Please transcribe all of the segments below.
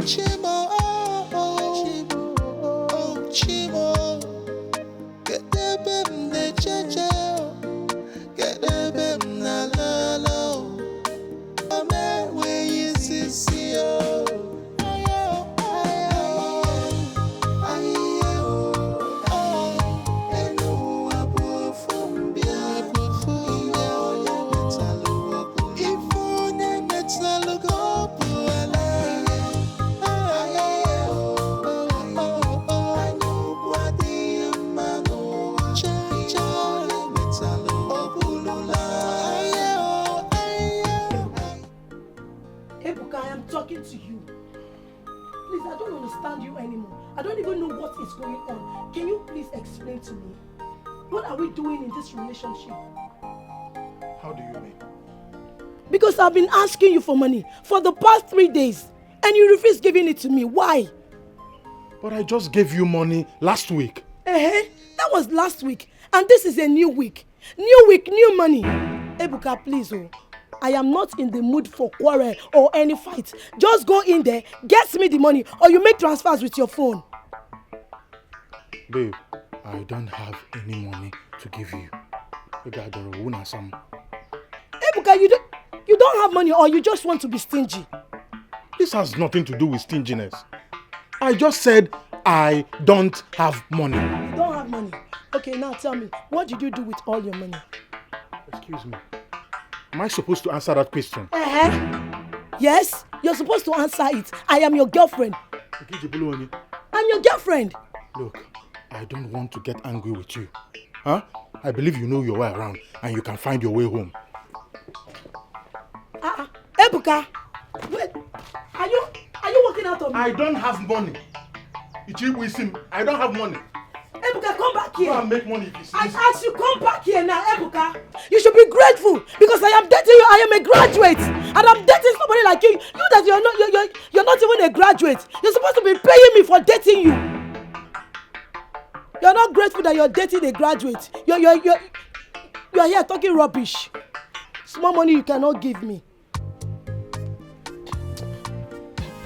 Chimo, Chimo, get the bim the cheche, get the bim na lolo. Ame where you see yo. Talking to you. Please, I don't understand you anymore. I don't even know what is going on. Can you please explain to me? What are we doing in this relationship? How do you mean? Because I've been asking you for money for the past 3 days and you refuse giving it to me. Why? But I just gave you money last week. That was last week and this is a new week. New week, new money. Ebuka, please, oh. I am not in the mood for quarrel or any fight. Just go in there, get me the money, or you make transfers with your phone. Babe, I don't have any money to give you. Ebuka, you don't have money or you just want to be stingy? This has nothing to do with stinginess. I just said I don't have money. You don't have money? Okay, now tell me, what did you do with all your money? Excuse me. Am I supposed to answer that question? Yes, you're supposed to answer it. I am your girlfriend. I'm your girlfriend. Look, I don't want to get angry with you. Huh? I believe you know your way around and you can find your way home. Ebuka, wait, are you working out on me? I don't have money. I don't have money. Ebuka, come back here. Go and make money if you see. I asked you, come back here now, Ebuka. You should be grateful because I am dating you. I am a graduate, and I'm dating somebody like you. You that you're not even a graduate. You're supposed to be paying me for dating you. You're not grateful that you're dating a graduate. You're here talking rubbish. Small money you cannot give me.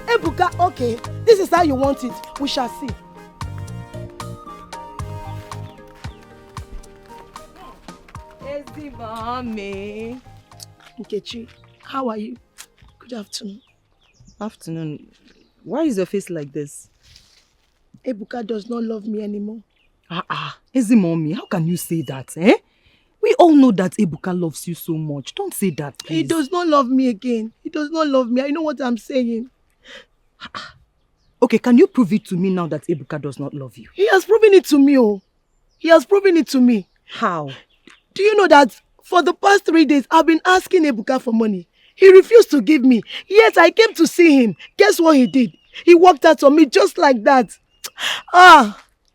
Ebuka, okay, this is how you want it. We shall see. Mommy. Nkechi, how are you? Good afternoon. Afternoon. Why is your face like this? Ebuka does not love me anymore. Mommy, how can you say that, We all know that Ebuka loves you so much. Don't say that, please. He does not love me again. He does not love me. I know what I'm saying. Okay, can you prove it to me now that Ebuka does not love you? He has proven it to me, oh. He has proven it to me. How? Do you know that for the past 3 days, I've been asking Ebuka for money. He refused to give me. Yet I came to see him. Guess what he did? He walked out on me just like that.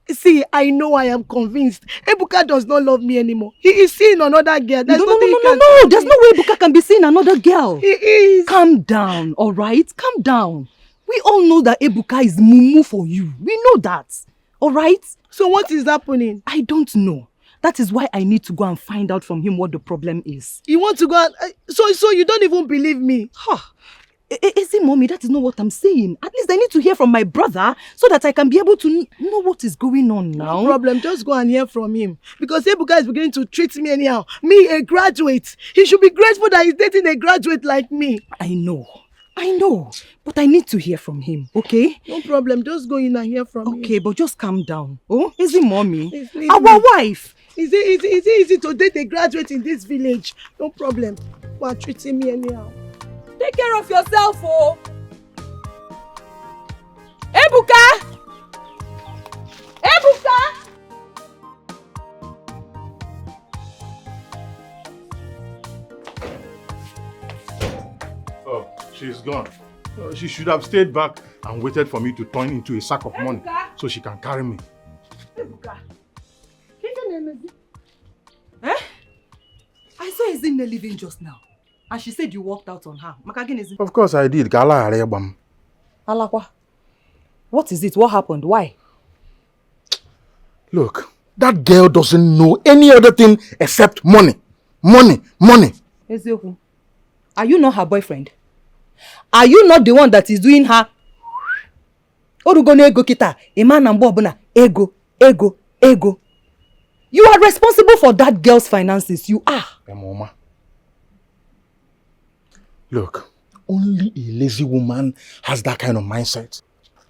See, I know I am convinced. Ebuka does not love me anymore. He is seeing another girl. No. There's no way Ebuka can be seeing another girl. He is. Calm down, alright? Calm down. We all know that Ebuka is mumu for you. We know that. Alright? So what is happening? I don't know. That is why I need to go and find out from him what the problem is. You want to go and... So you don't even believe me? Mommy, that is not what I'm saying. At least I need to hear from my brother so that I can be able to know what is going on now. No problem, just go and hear from him. Because Ebuka is beginning to treat me anyhow. Me, a graduate. He should be grateful that he's dating a graduate like me. I know. But I need to hear from him, okay? No problem, just go in and hear from him. Okay, but just calm down. Oh, Mommy? Our wife. Is it easy to date a graduate in this village? No problem. You are treating me anyhow. Take care of yourself, oh. Ebuka! Oh, she's gone. She should have stayed back and waited for me to turn into a sack of money so she can carry me. Ebuka. I saw Ezeonu leaving just now. And she said you walked out on her. Of course I did. Alakwa. What is it? What happened? Why? Look, that girl doesn't know any other thing except money. Money. Ezeonu, are you not her boyfriend? Are you not the one that is doing her Orugono ego kita, imana mbobuna, ego. You are responsible for that girl's finances. You are. Mama. Look, only a lazy woman has that kind of mindset.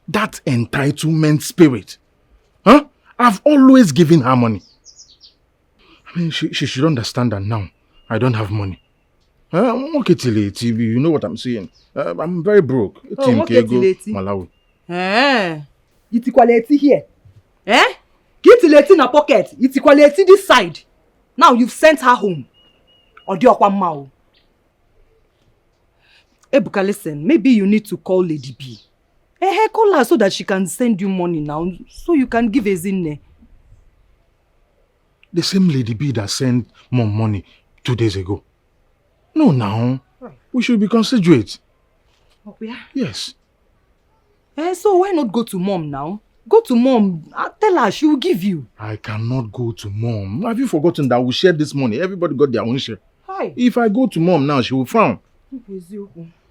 That entitlement spirit. Huh? I've always given her money. I mean, she should understand that now I don't have money. I'm okay till TV, you know what I'm saying. I'm very broke. Okay till Malawi. Itikwaleti here. Kitileti na pocket. Itikwaleti this side. Now you've sent her home. Odiokwa mao. Ebuka, listen, maybe you need to call Lady B. Call her so that she can send you money now, so you can give Ezeonu. The same Lady B that sent Mom money 2 days ago. No, now. We should be considerate. Oh, yeah? Yes. So why not go to Mom now? Go to Mom. Tell her she will give you. I cannot go to Mom. Have you forgotten that we shared this money? Everybody got their own share. Hi. If I go to Mom now, she will frown.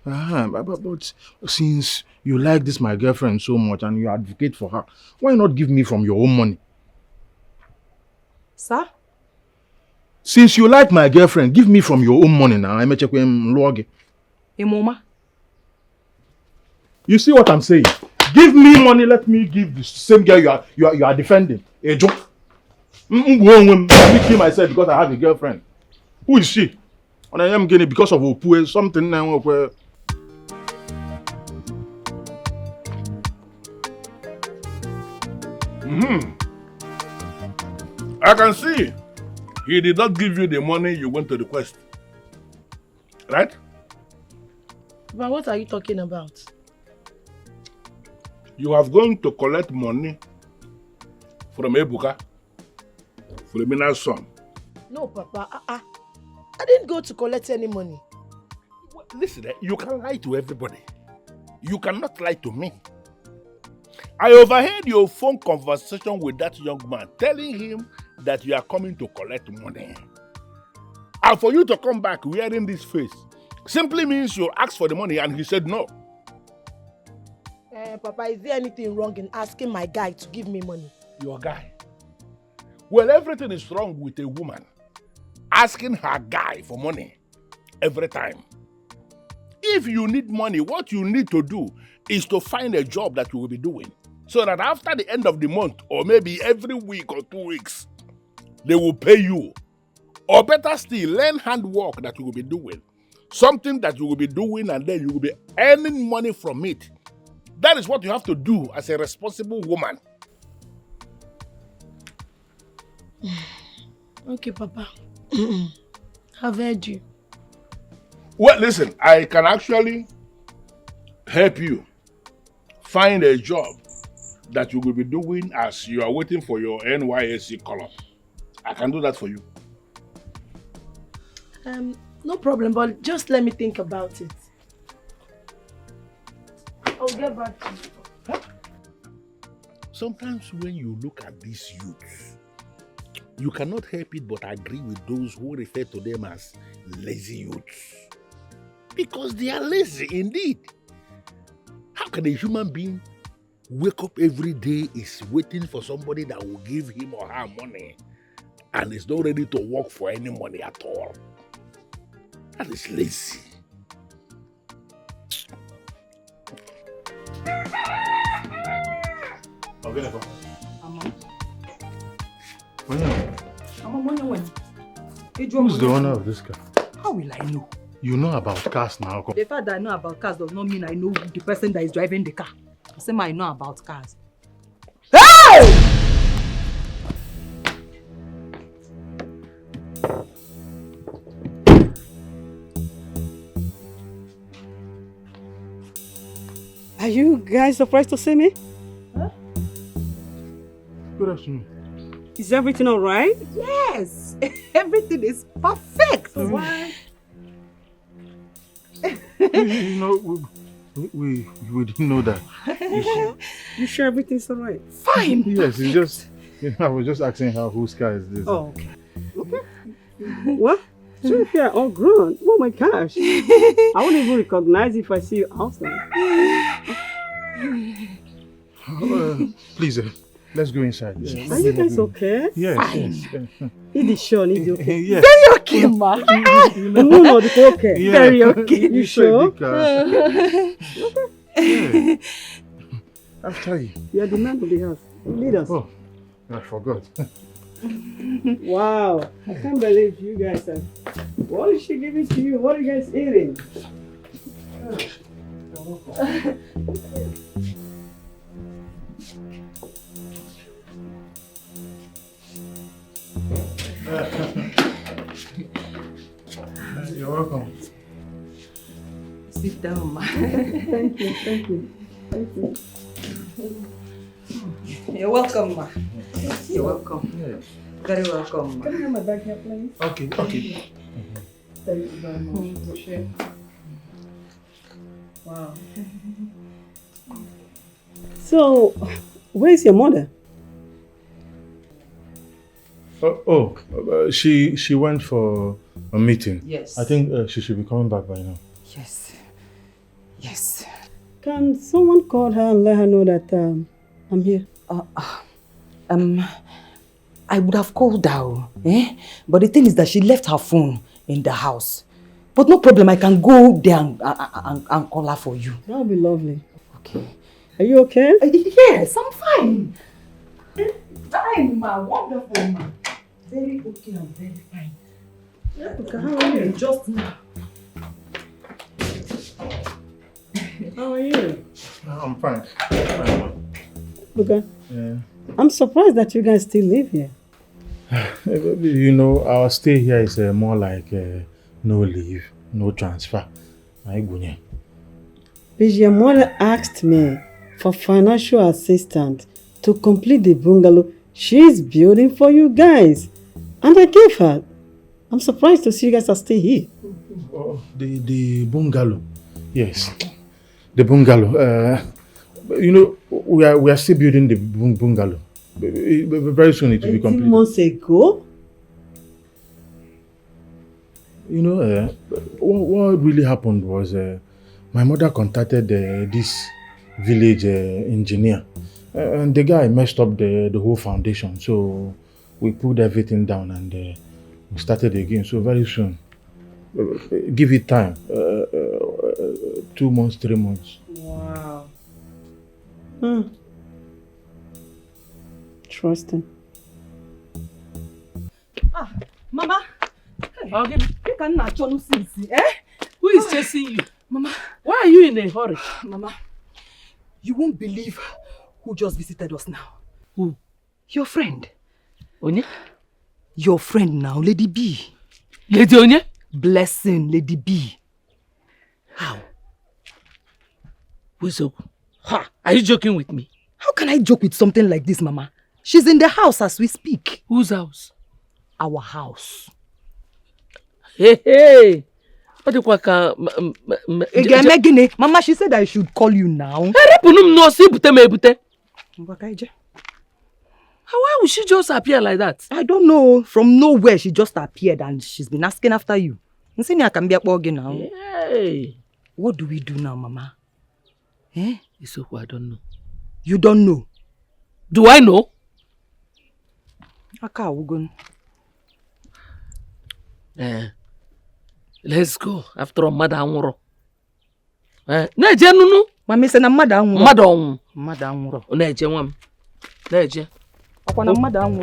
But But since you like this my girlfriend so much and you advocate for her, why not give me from your own money? Sir? Since you like my girlfriend, give me from your own money now. I'm check with Mama. You see what I'm saying? Give me money, let me give the same girl you are defending. A joke. Let me kill myself because I have a girlfriend. Who is she? And I am getting because of Opu something now. I can see he did not give you the money you went to request. Right? But what are you talking about? You have gone to collect money from Ebuka, Filimina's son. No, Papa. I didn't go to collect any money. Listen, you can lie to everybody. You cannot lie to me. I overheard your phone conversation with that young man, telling him that you are coming to collect money. And for you to come back wearing this face simply means you asked for the money and he said no. Papa, is there anything wrong in asking my guy to give me money? Your guy? Well, everything is wrong with a woman asking her guy for money every time. If you need money, what you need to do is to find a job that you will be doing, so that after the end of the month, or maybe every week or 2 weeks, they will pay you. Or better still, learn handwork that you will be doing. Something that you will be doing and then you will be earning money from it. That is what you have to do as a responsible woman. Okay, Papa. I've heard you. Well, listen, I can actually help you find a job that you will be doing as you are waiting for your NYSC color. I can do that for you. No problem, but just let me think about it. I'll get back to you. Sometimes when you look at these youths, you cannot help it but agree with those who refer to them as lazy youths. Because they are lazy indeed. How can a human being wake up every day is waiting for somebody that will give him or her money and is not ready to work for any money at all? That is lazy. Okay, who's the owner of this car? How will I know? You know about cars now. The fact that I know about cars does not mean I know the person that is driving the car. I say I know about cars. Hey! Are you guys surprised to see me? Huh? Good afternoon. Is everything all right? Yes! Everything is perfect! Why? You know, we didn't know that. You sure everything's all right? Fine! Yes, it's just, I was just asking her whose car is this. Oh, okay. What? So if you're all grown, oh my gosh. I won't even recognize if I see you outside. Please, let's go inside. Are you guys okay? Yes. It is sure, it's okay. Yes. Very okay, ma. No, it's okay. Yeah. Very okay. You sure? Yeah. After you. You are the man of the house. Lead us. Oh, I forgot. Wow. I can't believe you guys are... What is she giving to you? What are you guys eating? You're welcome. Sit down, ma. Thank you. You're welcome, ma. You're welcome. Yes. Very welcome, ma. Can I have my bag here, please? Okay. Thank you very much. Wow. So, where's your mother? She went for a meeting. Yes. I think she should be coming back by now. Yes. Yes. Can someone call her and let her know that I'm here? I would have called her, but the thing is that she left her phone in the house. But no problem, I can go there and call her for you. That would be lovely. Okay. Are you okay? Yes, I'm fine. Fine, ma. Wonderful, ma. Very okay and very fine. Okay, how are you? Just now. How are you? I'm fine. Okay. Yeah. I'm surprised that you guys still live here. You know, our stay here is more like no leave, no transfer. Because your mother asked me for financial assistance to complete the bungalow she's building for you guys. And I gave her. I'm surprised to see you guys are still here. Oh, the bungalow. Yes. The bungalow. You know, we are still building the bungalow. Very soon it will be 18 complete. months ago? You know, what really happened was my mother contacted this village engineer, and the guy messed up the whole foundation. So we put everything down and we started again. So very soon, give it time, 2 months, 3 months. Wow. Trusting. Mama. Okay. You cannot see. Who is chasing you? Mama. Why are you in a hurry? Mama, you won't believe who just visited us now. Who? Your friend. Onye? Your friend now, Lady B. Lady Onye? Blessing, Lady B. How? Ugezu. Ha! Are you joking with me? How can I joke with something like this, Mama? She's in the house as we speak. Whose house? Our house. Hey! What the Again, Mama, she said I should call you now. Why would she just appear like that? I don't know. From nowhere, she just appeared and she's been asking after you. I can be now. Hey! What do we do now, Mama? It's okay, I don't know. You don't know? Do I know? Let's go. After all, Madam Nunu. Mama said, Madam. Madam. Madam. Neje. Upon a Madam.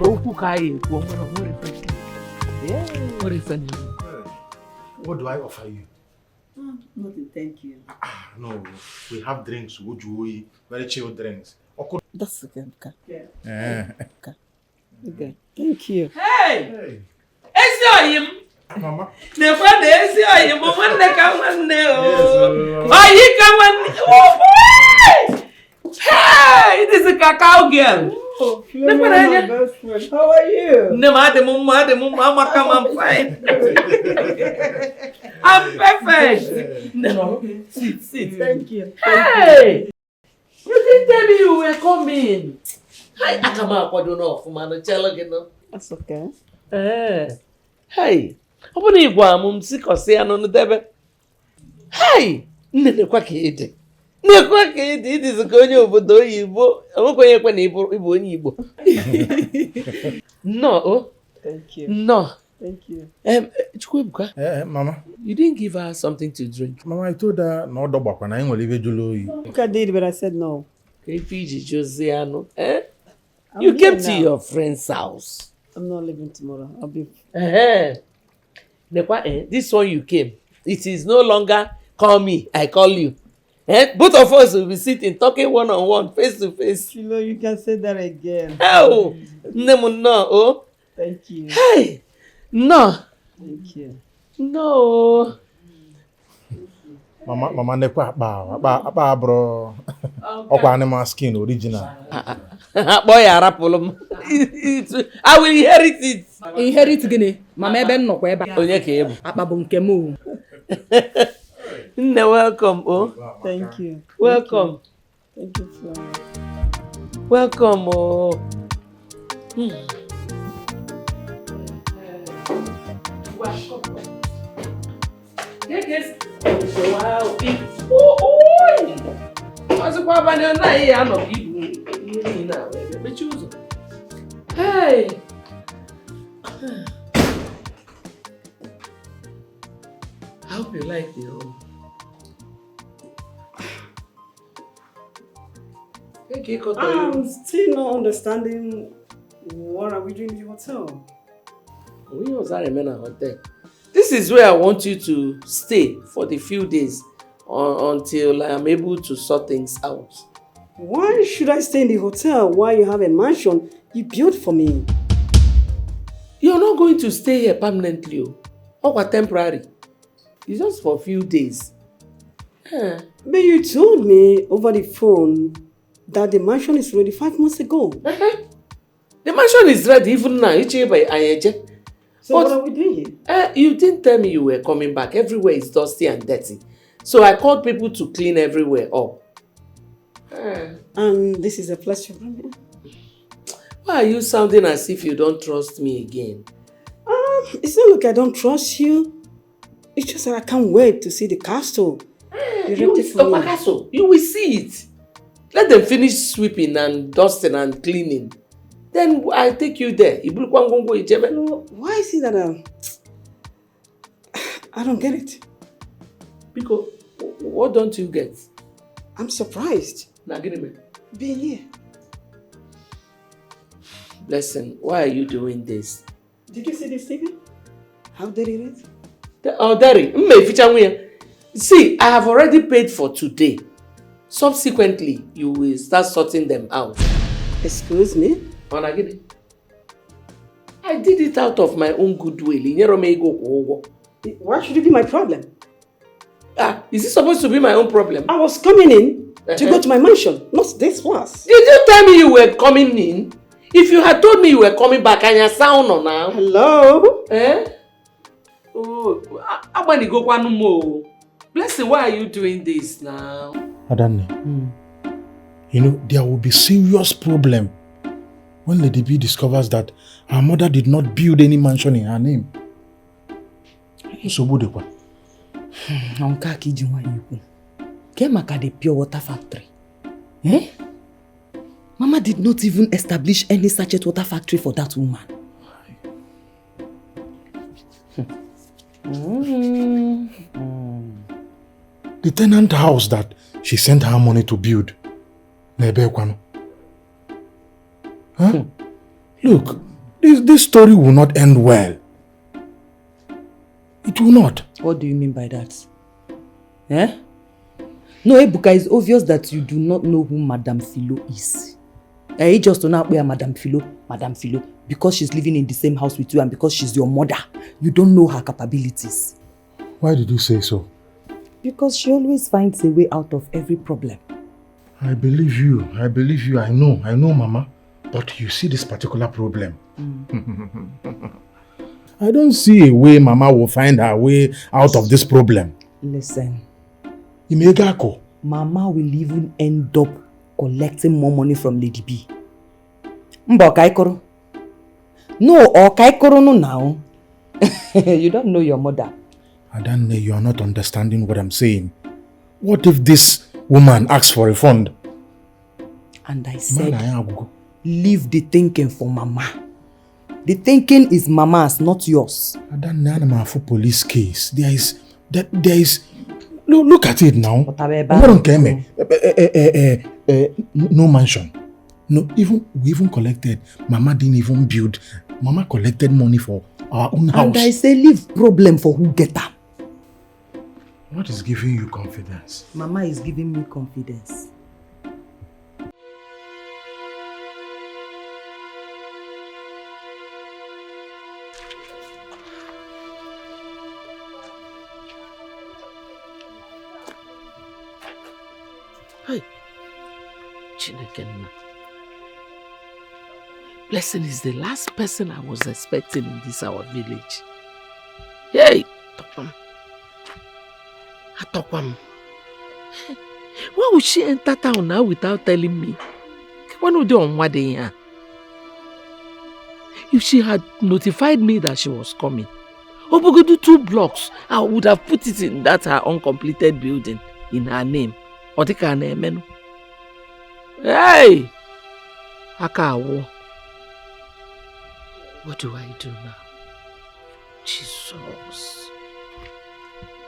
What do I offer you? Nothing, thank you. No, we have drinks, Ugezu, very chill drinks. That's okay. Yeah. Okay. Thank you. Hey! Ezeonu! Mama. Never Ezeonu, but when they come on now. Oh, you come on. Hey! This is a cacao girl. Oh, my best friend. How are you? No, madam, come on, fine. I'm perfect. No. Sit. Thank you. Hey! You didn't tell me you were coming. Hi, Akama, I don't know. That's okay. Hey, open it, Mum, sick or say, I know the devil. Hey, Nene Quacky. Nekwa ka it is ka onye obodo oyibo. Onye kwe na ibu onye Igbo. No, oh. Thank you. No. Thank you. Chukwuebuka. Mama. You didn't give her something to drink. Mama, I told her no double na enwere ibe julu oyi. Look, I did, but I said no. Ezeonu. You came to your friend's house. I'm not leaving tomorrow. I'll be... This one you came. It is no longer call me, I call you. Both of us will be sitting, talking one-on-one, face to face. You can say that again. Oh, no. Thank you. Hey, no. Thank you. No. Mama nekwa akpa bro. Okwa animal skin original. Boy, arapolo. I will inherit it. Inherit gịnị? Mama ebe nnọkwa ebe. Onye ka ebu. Akpa bụ nke m. Nne, welcome, oh. Thank you. Welcome. Thank you so much. Welcome, oh. Wow, hey. I hope you like the room. I'm still not understanding what are we doing in the hotel. We also remain at hotel. This is where I want you to stay for the few days until I am able to sort things out. Why should I stay in the hotel while you have a mansion you built for me? You're not going to stay here permanently, or temporary. It's just for a few days. But you told me over the phone that the mansion is ready 5 months ago. The mansion is ready even now. So what are we doing here? You didn't tell me you were coming back. Everywhere is dusty and dirty. So I called people to clean everywhere up. And this is a place you're bringing? Why are you sounding as if you don't trust me again? It's not like I don't trust you. It's just that I can't wait to see the castle. You will see it. Let them finish sweeping and dusting and cleaning. Then I'll take you there. No, why is it that I don't get it? Because what don't you get? I'm surprised. Being here. Listen, why are you doing this? Did you see this TV? How dirty it is? See, I have already paid for today. Subsequently, you will start sorting them out. Excuse me? I did it out of my own goodwill. Why should it be my problem? Is it supposed to be my own problem? I was coming in to go to my mansion, not this was. Did you tell me you were coming in? If you had told me you were coming back, and you're sound on now. Hello? Oh, I'm Blessing, why are you doing this now? Adanne, you know, there will be serious problem when Lady B discovers that her mother did not build any mansion in her name. So what do the pure water factory. Mama did not even establish any sachet water factory for that woman. The tenant house that she sent her money to build. Huh? Look, this story will not end well. It will not. What do you mean by that? No, Ebuka, it's obvious that you do not know who Madame Philo is. You just don't know where Madame Philo, because she's living in the same house with you and because she's your mother. You don't know her capabilities. Why did you say so? Because she always finds a way out of every problem. I believe you. I know, Mama. But you see this particular problem. I don't see a way Mama will find her way out of this problem. Listen. Imegako. Mama will even end up collecting more money from Lady B. Mba Okaikoro. No, Okaikoro no now. You don't know your mother. Adanne, you are not understanding what I'm saying. What if this woman asks for a fund. And I said, leave the thinking for Mama. The thinking is Mama's, not yours. Adanne, for police case. There is. Look at it now. No mansion. No, we even collected. Mama didn't even build. Mama collected money for our own house. And I say leave problem for who get them. What is giving you confidence? Mama is giving me confidence. Hey, Chineke. Blessing is the last person I was expecting in this our village. Hey, Atokwam. Why would she enter town now without telling me? What would do on what day? If she had notified me that she was coming, Obogodu 2 blocks, I would have put it in that her uncompleted building in her name. Otika name. Hey! Akawo. What do I do now? Jesus.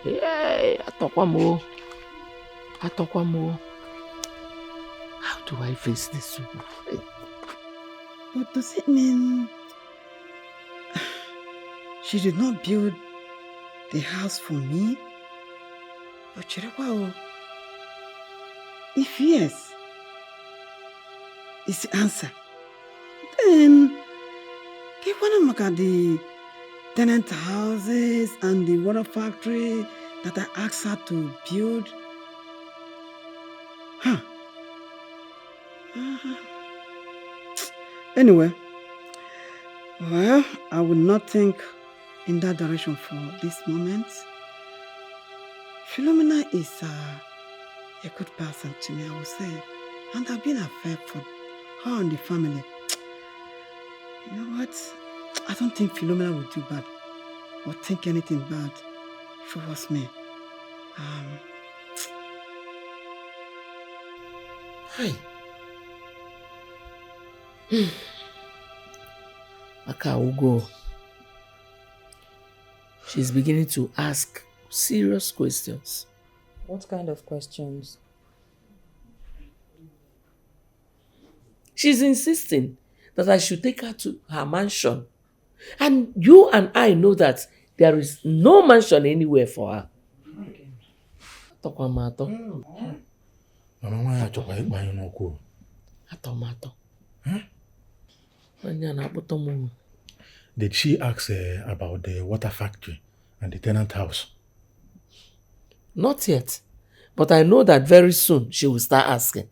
Hey, Atokwamo. How do I face this woman? But does it mean she did not build the house for me? But Chirekwa, if yes is the answer, then can one look at the tenant houses and the water factory that I asked her to build? Anyway, well, I would not think in that direction for this moment. Philomena is a good person to me, I would say, and I've been a fair for her and the family. You know what? I don't think Philomena would do bad or think anything bad towards me. Hi. Aka Ugo. She's beginning to ask serious questions. What kind of questions? She's insisting that I should take her to her mansion. And you and I know that there is no mansion anywhere for her. Atokwamato. Mama, why are you buying no cool? Atomato. Did she ask about the water factory and the tenant house? Not yet. But I know that very soon she will start asking.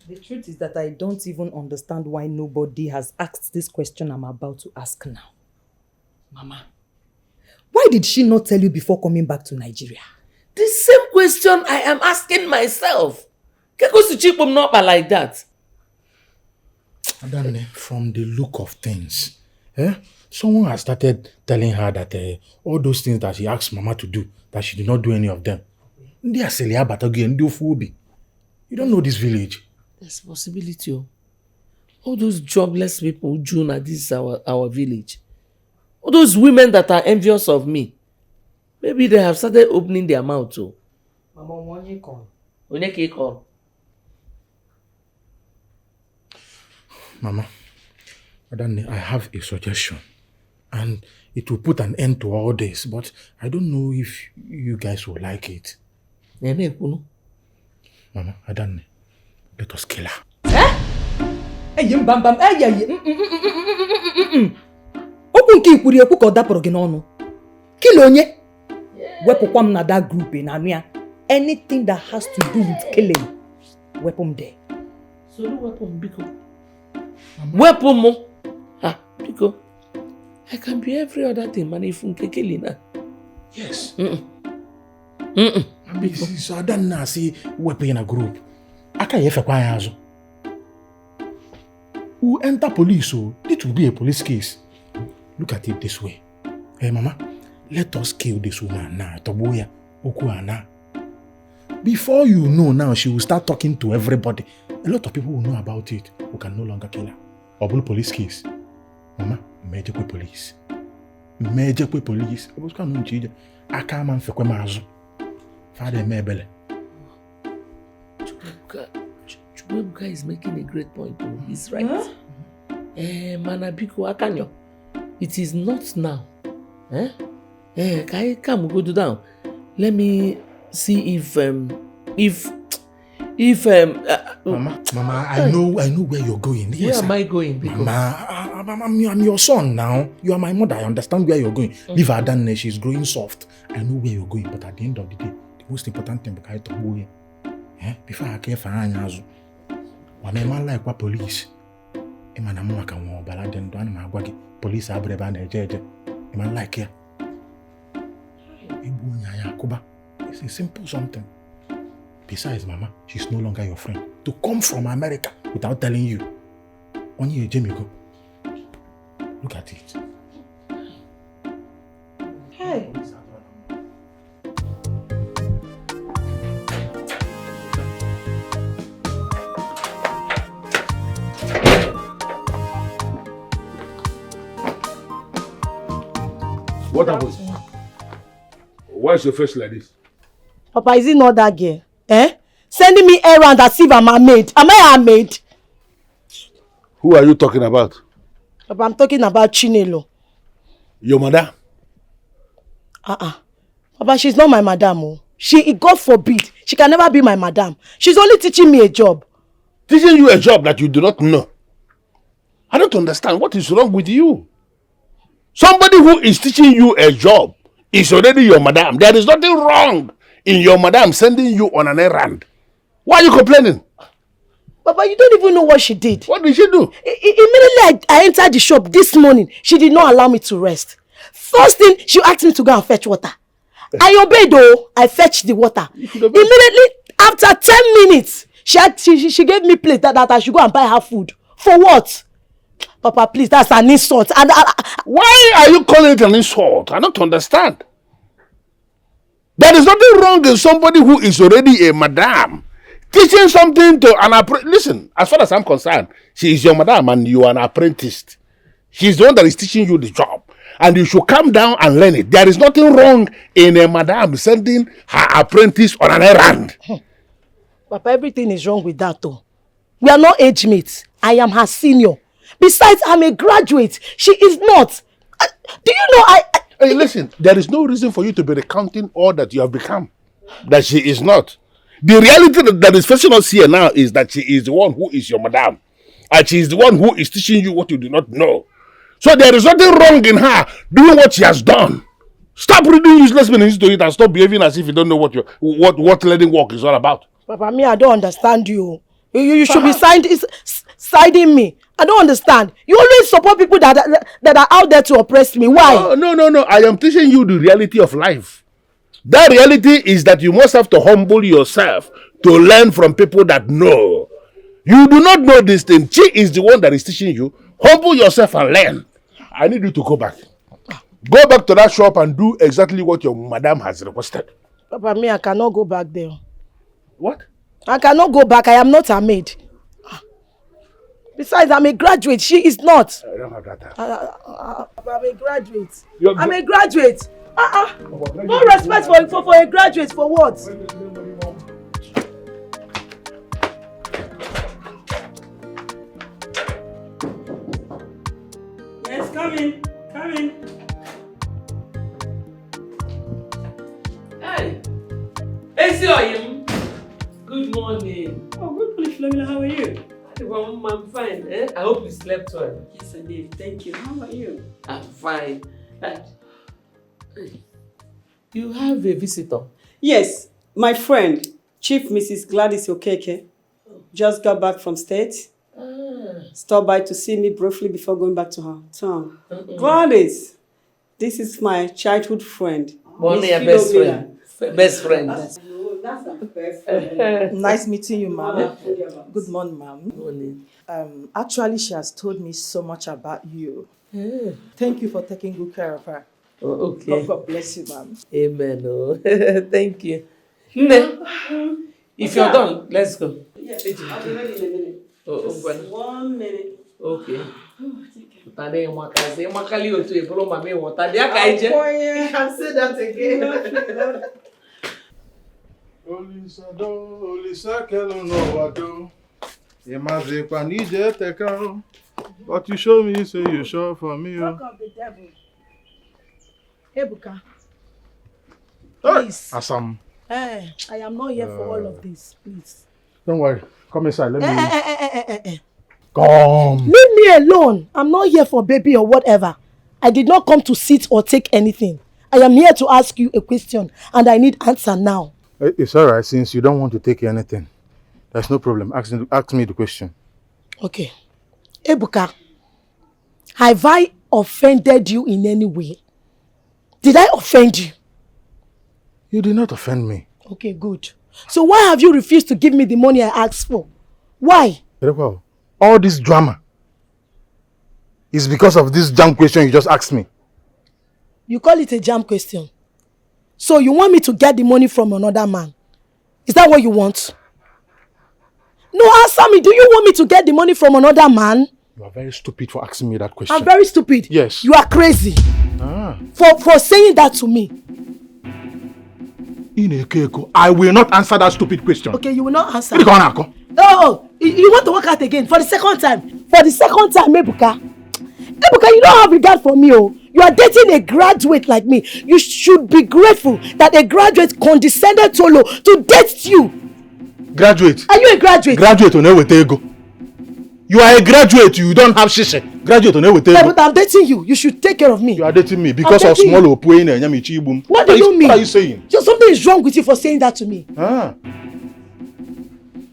The truth is that I don't even understand why nobody has asked this question I'm about to ask now. Mama, why did she not tell you before coming back to Nigeria? The same question I am asking myself. Keko not like that. Adanne, from the look of things, someone has started telling her that all those things that she asked Mama to do, that she did not do any of them. You don't know this village. There's possibility. All those jobless people who join at this our village. All those women that are envious of me. Maybe they have started opening their mouth too. Mama, when you call? When you call? Mama, Adanne, I have a suggestion. And it will put an end to all this. But I don't know if you guys will like it. Mama, Adanne, let us kill her. Okwu nke ikwuri ekwu ka ọ dapụrụ gị n'ọnụ. Kill onye? Wepụkwa m na that group na anụ ya. Anything that has to do with killing, weapon there. So no weapon, Biko. Weapon mo? Biko. I can be every other thing, man, if unke killing her. Yes. So Adanne see weapon in a group. Aka yefe kwa ya azu. Who enter police, so it will be a police case. Look at it this way. Hey, Mama, let us kill this woman now. Toboya, Okuana. Before you know now, she will start talking to everybody. A lot of people will know about it who can no longer kill her. Or police case. Mama, major police. Major police. I was coming to you. I can't man for Mazu. Father Mebele. Chubebuka is making a great point too. He's right. Huh? Manabiko Akanyo. It is not now. Come go down. Let me see if Mama, I know where you're going. Yes, where am I going? Mama, I'm your son now. You are my mother. I understand where you're going. Leave her down. She's growing soft. I know where you're going. But at the end of the day, the most important thing because I talk about before I care for Anyazu. When a man like what police, a man I'm like a war, but I didn't do my work. Police are brave and a judge. A man like here. It's a simple something. Besides, Mama, she's no longer your friend. To come from America without telling you. On your Jamie go. Look at it. Hey. What happened? Why is your face like this? Papa, is it not that girl? Sending me errand as if I'm a maid. Am I a maid? Who are you talking about? Papa, I'm talking about Chinelo. Your mother? Papa, she's not my madam. Oh. God forbid, she can never be my madam. She's only teaching me a job. Teaching you a job that you do not know? I don't understand. What is wrong with you? Somebody who is teaching you a job is already your madam. There is nothing wrong in your madam sending you on an errand. Why are you complaining? Papa, you don't even know what she did. What did she do? Immediately I entered the shop this morning, she did not allow me to rest. First thing, she asked me to go and fetch water. I obeyed though. I fetched the water. Immediately, after 10 minutes, she gave me plate that I should go and buy her food. For what? Papa, please, that's an insult. Why are you calling it an insult? I don't understand. There is nothing wrong in somebody who is already a madam teaching something to an apprentice. Listen, as far as I'm concerned, she is your madam and you are an apprentice. She's the one that is teaching you the job. And you should come down and learn it. There is nothing wrong in a madam sending her apprentice on an errand. Papa, everything is wrong with that though. We are not age mates. I am her senior. Besides, I'm a graduate. She is not. Do you know Hey, listen, there is no reason for you to be recounting all that you have become. That she is not. The reality that is facing us here now is that she is the one who is your madam. And she is the one who is teaching you what you do not know. So there is nothing wrong in her doing what she has done. Stop reading useless meanings to it and stop behaving as if you don't know what learning work is all about. Papa, me, I don't understand you. You should be siding me. I don't understand. You always support people that are out there to oppress me. Why? No. I am teaching you the reality of life. That reality is that you must have to humble yourself to learn from people that know. You do not know this thing. She is the one that is teaching you. Humble yourself and learn. I need you to go back. Go back to that shop and do exactly what your madam has requested. Papa, me, I cannot go back there. What? I cannot go back. I am not her maid. Besides, I'm a graduate. She is not. I don't have that time. I'm a graduate. I'm a graduate. No respect for a graduate. For what? Yes, come in. Come in. Hey, Ezeonu. Good morning. Oh, good morning, Philomena. How are you? I'm fine. I hope you slept well. Yes, I did. Thank you. How are you? I'm fine. You have a visitor? Yes, my friend, Chief Mrs. Gladys Okeke, just got back from state. Stopped by to see me briefly before going back to her town. Gladys, this is my childhood friend. Best friend. Best friend. That's a best friend. Nice meeting you, ma'am. Good morning, ma'am. Good morning. Actually, she has told me so much about you. Thank you for taking good care of her. Oh, okay. God bless you, ma'am. Amen. Oh. Thank you. Nne, if you're done, let's go. Yes, I'll be ready in a minute. Oh, Just 1 minute. okay. Oh, Tade mwakaze, mwakali otu ebolo mame wota. Dia oh, kaije. you can say that again. Olisado, Olisakelo no wado. Imazekwa nije teka. But you show me, say you sure for me. Fuck up the devil. Ebuka. Hey, Please. Asam. I am not here for all of this, please. Don't worry. Come inside. Let me. Come. Come. Leave me alone. I'm not here for baby or whatever. I did not come to sit or take anything. I am here to ask you a question and I need answer now. It's alright since you don't want to take anything. There's no problem. Ask me the question. Okay. Ebuka, have I offended you in any way? Did I offend you? You did not offend me. Okay, good. So why have you refused to give me the money I asked for? Why? All this drama is because of this damn question you just asked me. You call it a jam question. So you want me to get the money from another man? Is that what you want? No, answer me. Do you want me to get the money from another man? You are very stupid for asking me that question. I'm very stupid. Yes. You are crazy. Ah. For saying that to me. I will not answer that stupid question. Okay, you will not answer. Oh, you want to work out again for the second time. For the second time, Ebuka. Ebuka, you don't have regard for me, oh. You are dating a graduate like me. You should be grateful that a graduate condescended solo to date you. Graduate? Are you a graduate? Graduate on ego. You are a graduate, you don't have shisha. Graduate on ego. Yeah, but I'm dating you. You should take care of me. You are dating me because of small opoe and nyamichi. What do you mean? What are you saying? So something is wrong with you for saying that to me. Ah.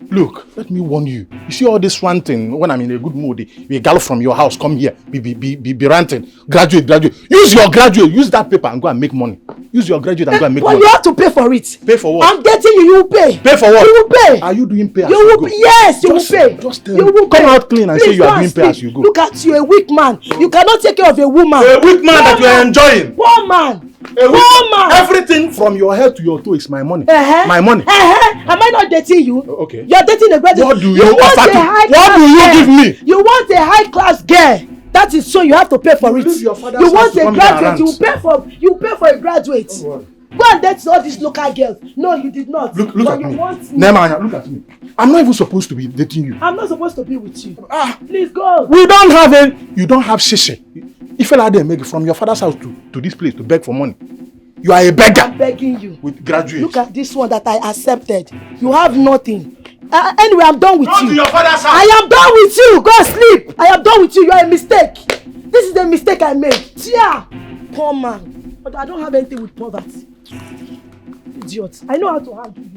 Look, let me warn you. You see all this ranting when I'm in a good mood. We gallop from your house, come here, be ranting. Graduate. Use your graduate, use that paper and go and make money. Use your graduate and go and make money. But you have to pay for it. Pay for what? I'm getting you, you will pay. Pay for what? You will pay. Are you doing pay as you you will go? Yes, you will pay. Just tell you me. will Come pay. out clean and Please say you are don't doing pay as you go. Look at you, a weak man. You cannot take care of a woman. A weak man that you are enjoying. Poor man. Poor man. Everything from your head to your toe is my money. My money. Am I not dating you? Okay. You're dating a graduate. What do you offer to? What do you give me? You want a high class girl. That is so you have to pay for it. Your father's You want house to a graduate. You pay for a graduate. Go and date all these local girls. No, you did not. Look at me. Nemanja, look at me. I'm not even supposed to be dating you. I'm not supposed to be with you. Please go. We don't have you don't have shishi. If you like make from your father's house to this place to beg for money. You are a beggar. I'm begging you. With graduates. Look at this one that I accepted. You have nothing. Anyway, I'm done with you. Go to your father's house. I am done with you. Go sleep. I am done with you. You are a mistake. This is the mistake I made. Yeah. Poor man. But I don't have anything with poverty. Idiot. I know how to handle you.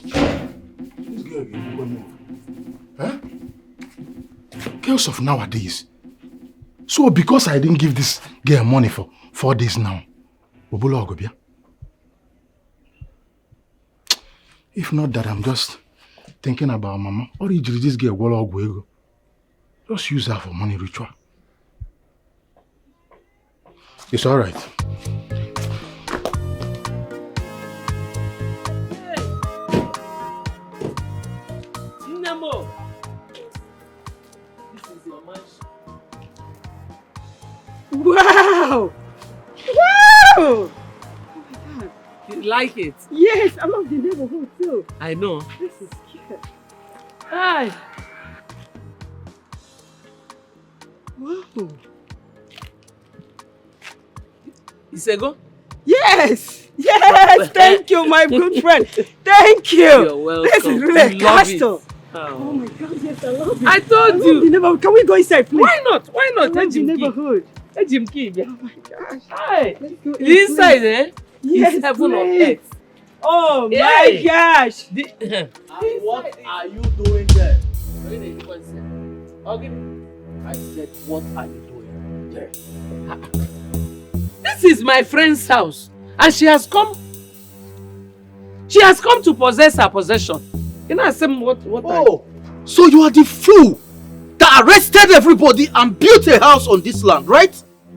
This girl is going on. Huh? Girls of nowadays. So because I didn't give this girl money for 4 days now, if not that, I'm just thinking about mama. Or this girl just use her for money ritual. It's alright. Nemo. This is your mansion. Wow! Wow! Oh my God. You like it? Yes, I love the neighborhood too. I know. This is cute. Hi. Wow. Isego? Yes! Yes! Thank you, my good friend. Thank you. You're welcome. This is really a You love castle. it. Oh my God, yes, I love it. I told love you. The neighborhood. Can we go inside, please? Why not? Why not? I love the neighborhood. Jim Key. Oh my gosh. Hi. Let's go in, The inside, please. Yes, is heaven on please. earth. Oh Hey. my gosh. What are you doing there? I said, what are you doing there? This is my friend's house, and she has come to possess her possession. You know, I said, what So you are the fool that arrested everybody and built a house on this land, right?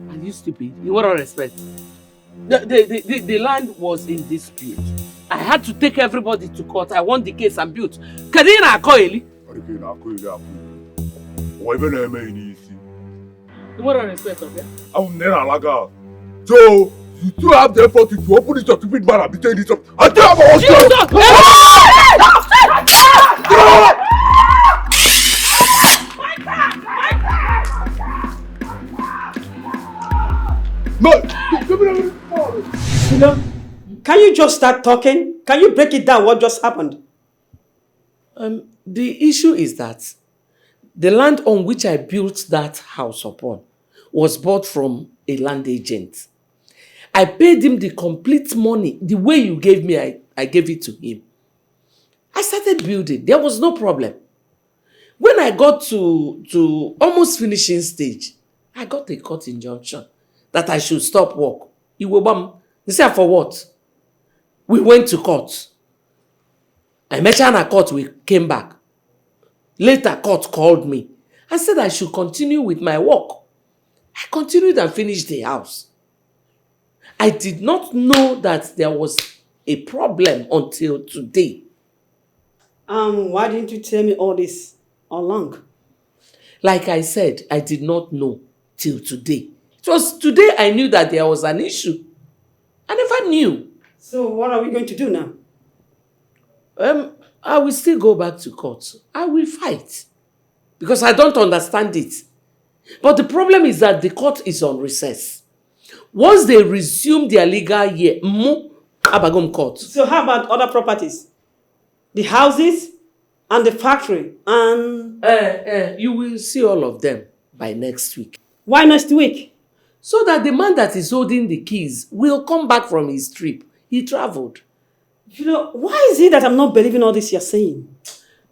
Are you stupid? In what respect? The land was in dispute. I had to take everybody to court. I won the case and built. Kadina Akoeli. What are respect of it? I'm never alaga. So you still have the effort to open this stupid bar and be telling this up. I tell Can you just start talking? Can you break it down? What just happened? The issue is that the land on which I built that house upon was bought from a land agent. I paid him the complete money. The way you gave me, I gave it to him. I started building. There was no problem. When I got to almost finishing stage, I got a court injunction that I should stop work. He said, for what? We went to court. I mentioned at court, we came back. Later, court called me and said I should continue with my work. I continued and finished the house. I did not know that there was a problem until today. Why didn't you tell me all this all along? Like I said, I did not know till today. It was today I knew that there was an issue. I never knew. So what are we going to do now? I will still go back to court. I will fight. Because I don't understand it. But the problem is that the court is on recess. Once they resume their legal year, Abagum court. So how about other properties? The houses and the factory and... You will see all of them by next week. Why next week? So that the man that is holding the keys will come back from his trip. He traveled. Why is it that I'm not believing all this you're saying?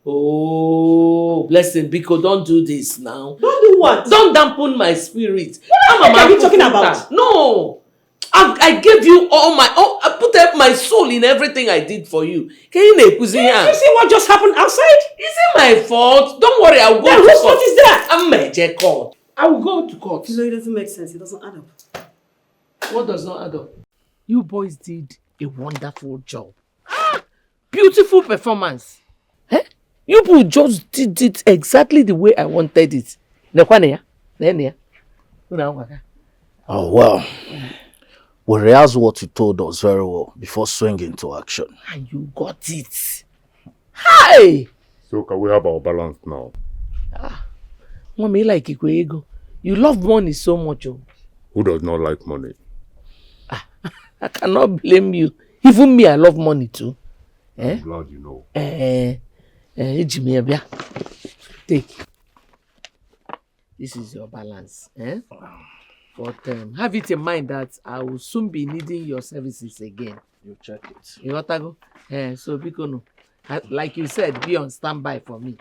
Oh, blessing, Biko, don't do this now. Don't do what? Don't dampen my spirit. What are you talking about? No. I gave you I put up my soul in everything I did for you. Can you see what just happened outside? Is it my fault? Don't worry, I'll go to court. Whose fault is that? I'm major court. I will go to court. It doesn't make sense. It doesn't add up. What does not add up? You boys did a wonderful job. Beautiful performance. You people just did it exactly the way I wanted it. Oh, well. We rehearsed what you told us very well before swinging to action. And you got it. Hi! So can we have our balance now? Mommy, like ego. You love money so much. Who does not like money? I cannot blame you. Even me, I love money too. I'm glad you know. Take. This is your balance. But have it in mind that I will soon be needing your services again. You check it. You want to go? So, Bikono, like you said, be on standby for me.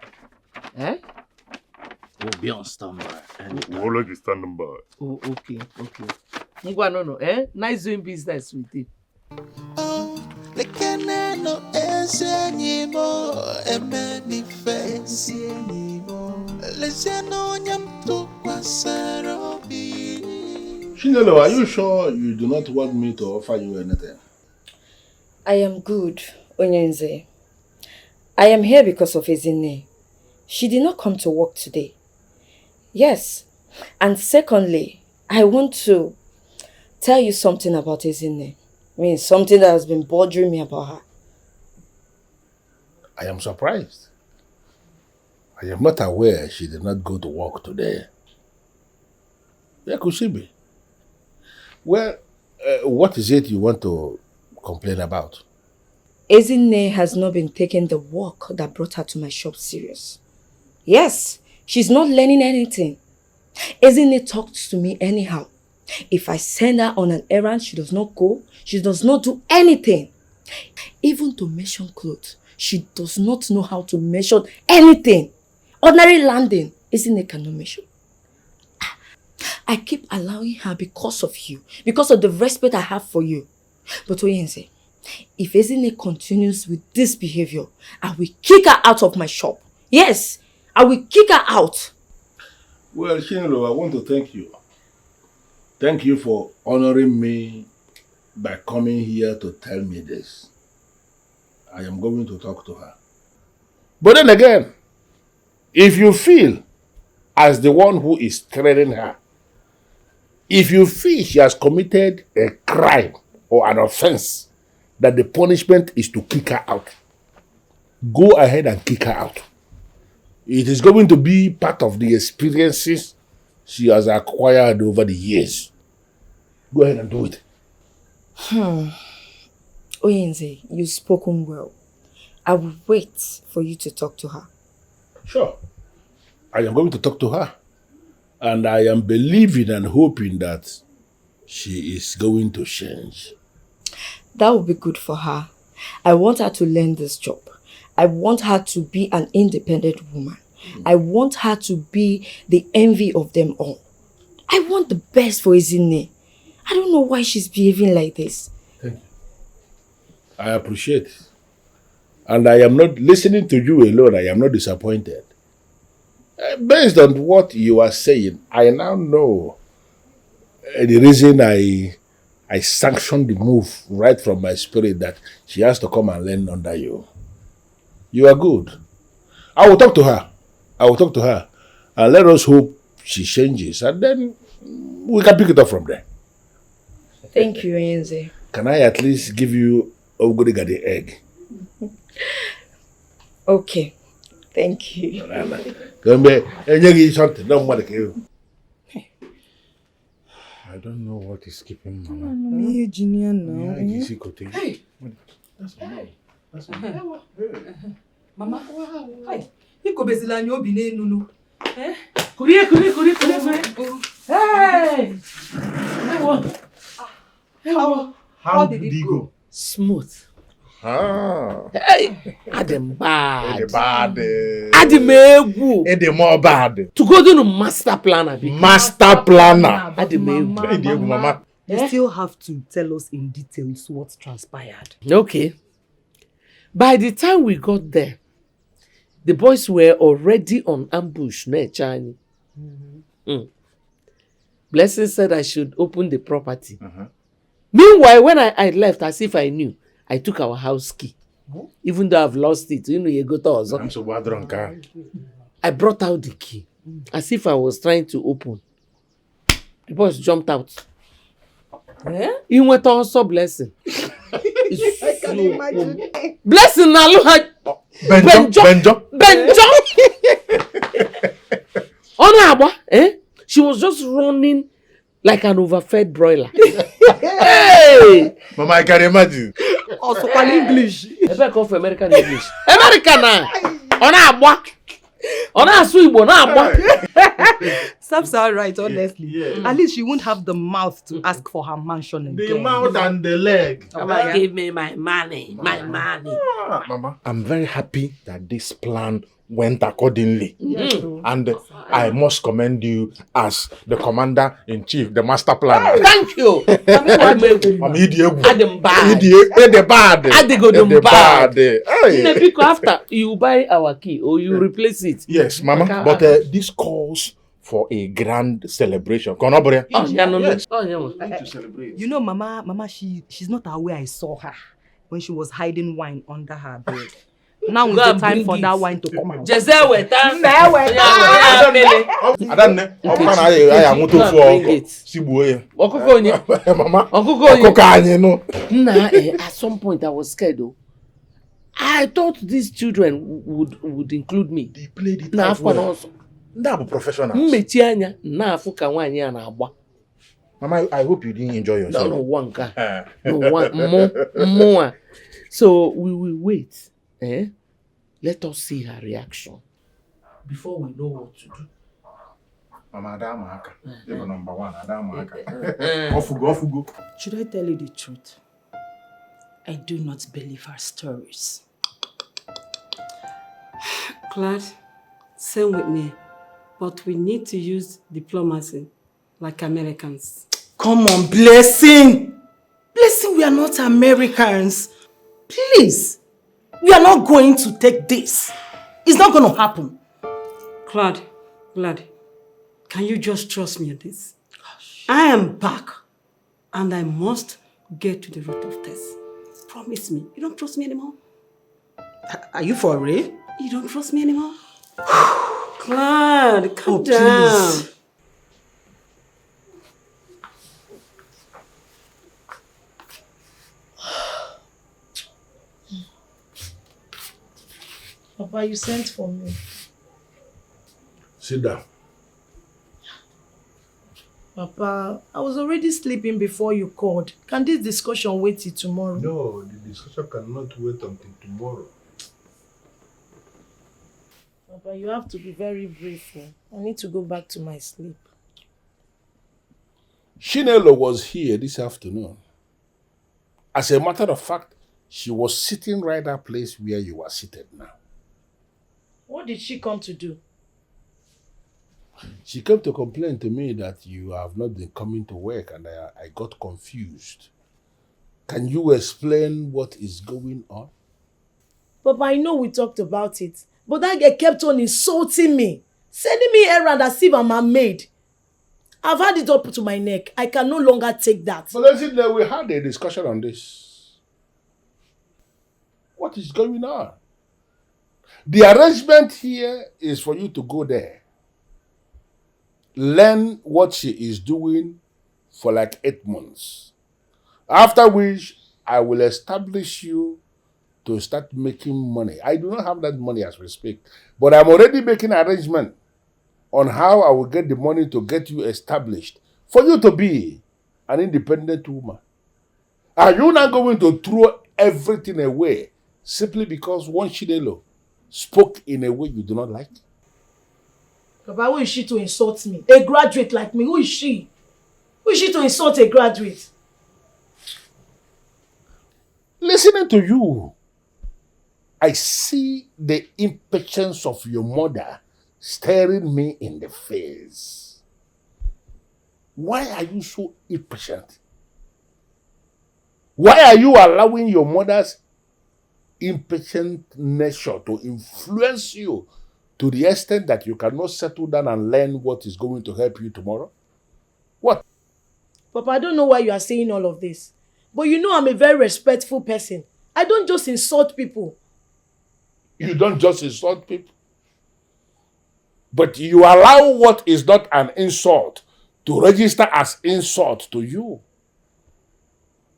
We'll be on standby. We'll always be standing by. Oh, okay. No. Nice doing business with you. Chinelo, are you sure you do not want me to offer you anything? I am good, Onyenze. I am here because of Ezeonu. She did not come to work today. Yes. And secondly, I want to tell you something about Ezeonu. Something that has been bothering me about her. I am surprised. I am not aware she did not go to work today. Where could she be? Well, what is it you want to complain about? Ezeonu has not been taking the work that brought her to my shop serious. Yes, she's not learning anything. Ezeonu talks to me anyhow. If I send her on an errand, she does not go. She does not do anything. Even to measure clothes, she does not know how to measure anything. Ordinary landing, Ezeonu cannot measure. I keep allowing her because of you, because of the respect I have for you. But Oyense, if Ezeonu continues with this behavior, I will kick her out of my shop. Yes, I will kick her out. Well, Chinelo, I want to thank you. Thank you for honoring me by coming here to tell me this. I am going to talk to her. But then again, if you feel as the one who is training her, if you feel she has committed a crime or an offense, that the punishment is to kick her out, go ahead and kick her out. It is going to be part of the experiences she has acquired over the years. Go ahead and do it. Oyenze, you've spoken well. I will wait for you to talk to her. Sure. I am going to talk to her. And I am believing and hoping that she is going to change. That will be good for her. I want her to learn this job. I want her to be an independent woman. I want her to be the envy of them all. I want the best for Ezeonu. I don't know why she's behaving like this. Thank you. I appreciate it. And I am not listening to you alone. I am not disappointed. Based on what you are saying, I now know the reason I sanctioned the move right from my spirit, that she has to come and learn under you. You are good. I will talk to her. And let us hope she changes. And then we can pick it up from there. Thank you, Enze. Can I at least give you Oguri the egg? Okay. Thank you. I don't know what is keeping Mama. Hey! That's Mama, hey, you go bezila nyo bine nunu. Eh? Kurie. Hey! How did it go? Smooth. Hey, Adam bad. bad. Adam egwu. The more bad. To go to master planner. Master planner. Adam egwu. Mama. You still have to tell us in details what transpired. Okay. By the time we got there, the boys were already on ambush. Blessing said I should open the property. Meanwhile, when I left, as if I knew, I took our house key. Even though I've lost it, you go to us. I'm so bad drunk. I brought out the key, as if I was trying to open. The boys jumped out. He went also Blessing. I can imagine. Blessing now look at Benjo. She was just running like an overfed broiler. Hey! Mama, I can imagine. Also call English. I better call for American English. American now. Sam's alright, honestly. Yeah. At least she won't have the mouth to ask for her mansion again. The mouth and the leg. Mama, give me my money. My money. Mama, I'm very happy that this plan went accordingly. And I must commend you as the commander-in-chief, the master planner. Thank you. After you buy our key or you replace it. Yes, Mama. But this calls for a grand celebration. Yes. You know, Mama, she's not aware I saw her when she was hiding wine under her bed. Now is the time for that wine to come out. At some point I was scared though. I thought these children would include me. They played it out well. They are professionals. Mama, I hope you didn't enjoy yourself. No, one guy. More. So we will wait. Let us see her reaction before we know what to do. Mama, you're number one. Off we go. Should I tell you the truth? I do not believe her stories. Claude, same with me. But we need to use diplomacy like Americans. Come on, Blessing! Blessing, we are not Americans. Please. We are not going to take this. It's not going to happen. Claude, can you just trust me on this? I am back. And I must get to the root of this. Promise me. You don't trust me anymore? Are you for real? You don't trust me anymore? Claude, calm down. Please. Papa, you sent for me. Sit down. Papa, I was already sleeping before you called. Can this discussion wait till tomorrow? No, the discussion cannot wait until tomorrow. Papa, you have to be very brief. I need to go back to my sleep. Chinelo was here this afternoon. As a matter of fact, she was sitting right that place where you are seated now. What did she come to do? She came to complain to me that you have not been coming to work and I got confused. Can you explain what is going on? Papa, I know we talked about it, but that girl kept on insulting me, sending me errands as if I'm a maid. I've had it up to my neck. I can no longer take that. But listen, we had a discussion on this. What is going on? The arrangement here is for you to go there. Learn what she is doing for like 8 months. After which, I will establish you to start making money. I do not have that money as we speak, but I'm already making arrangement on how I will get the money to get you established for you to be an independent woman. Are you not going to throw everything away simply because one Chinelo spoke in a way you do not like? Papa, who is she to insult me? A graduate like me, who is she? Who is she to insult a graduate? Listening to you, I see the impatience of your mother staring me in the face. Why are you so impatient? Why are you allowing your mother's impatient nature to influence you to the extent that you cannot settle down and learn what is going to help you tomorrow? What? Papa, I don't know why you are saying all of this, but you know I'm a very respectful person. I don't just insult people. You don't just insult people, but you allow what is not an insult to register as insult to you.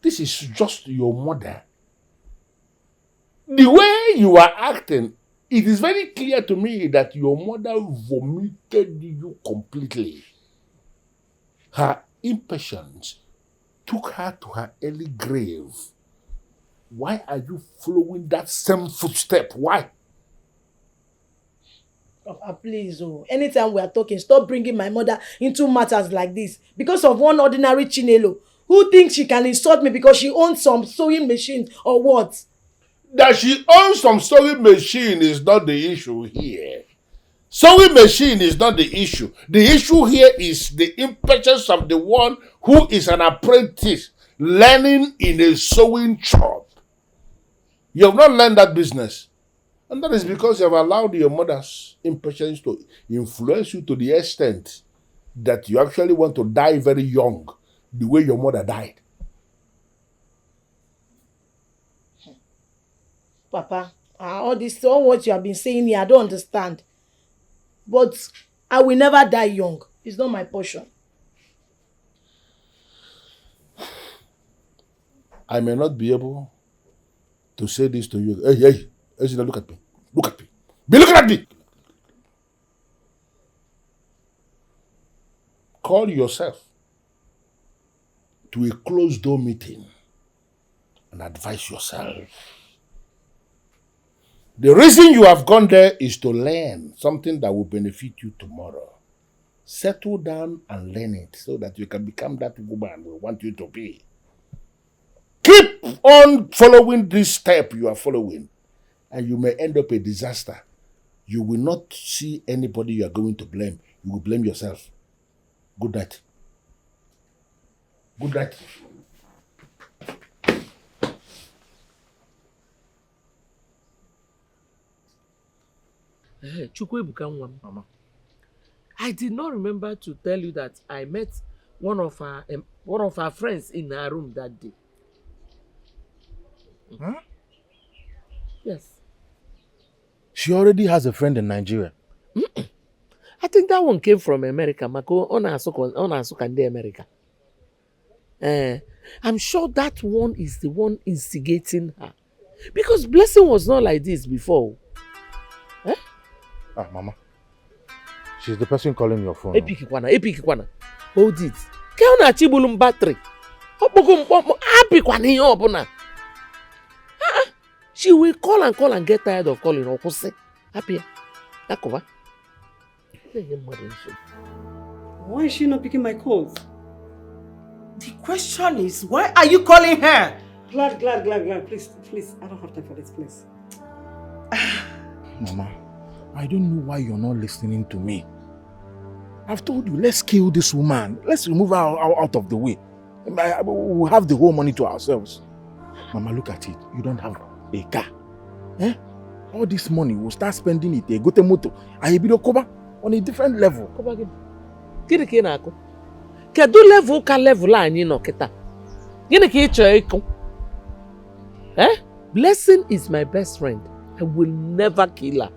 This is just your mother. The way you are acting, it is very clear to me that your mother vomited you completely. Her impatience took her to her early grave. Why are you following that same footstep? Why? Papa, please, anytime we are talking, stop bringing my mother into matters like this because of one ordinary Chinelo who thinks she can insult me because she owns some sewing machine or what? That she owns some sewing machine is not the issue here. Sewing machine is not the issue. The issue here is the impatience of the one who is an apprentice learning in a sewing shop. You have not learned that business. And that is because you have allowed your mother's impatience to influence you to the extent that you actually want to die very young, the way your mother died. Papa, all what you have been saying here, I don't understand. But I will never die young. It's not my portion. I may not be able to say this to you. Hey, Ezeonu, look at me. Look at me. Be looking at me. Call yourself to a closed door meeting and advise yourself. The reason you have gone there is to learn something that will benefit you tomorrow. Settle down and learn it so that you can become that woman we want you to be. Keep on following this step you are following, and you may end up a disaster. You will not see anybody you are going to blame. You will blame yourself. Good night. Good night. Mama, I did not remember to tell you that I met one of our friends in her room that day. Huh? Yes. She already has a friend in Nigeria. I think that one came from America. Mako ona asuka ndi America. I'm sure that one is the one instigating her. Because Blessing was not like this before. Eh? Ah, Mama. She's the person calling your phone. Epic kwana. Hold it. Ke ona chibulum battery. Happy kwana ihe obuna. She will call and get tired of calling. Happy. Yakova. Why is she not picking my calls? The question is, why are you calling her? Glad. Please. I don't have time for this, please. Mama, I don't know why you're not listening to me. I've told you, let's kill this woman. Let's remove her out of the way. We'll have the whole money to ourselves. Mama, look at it. You don't have a car. Eh? All this money, we'll start spending it. Go to moto. I be koba on a different level. Koba again. Kiri ke na ako. Kedu level ka level anyi no kita. Gini ke icho iko. Eh? Blessing is my best friend. I will never kill her.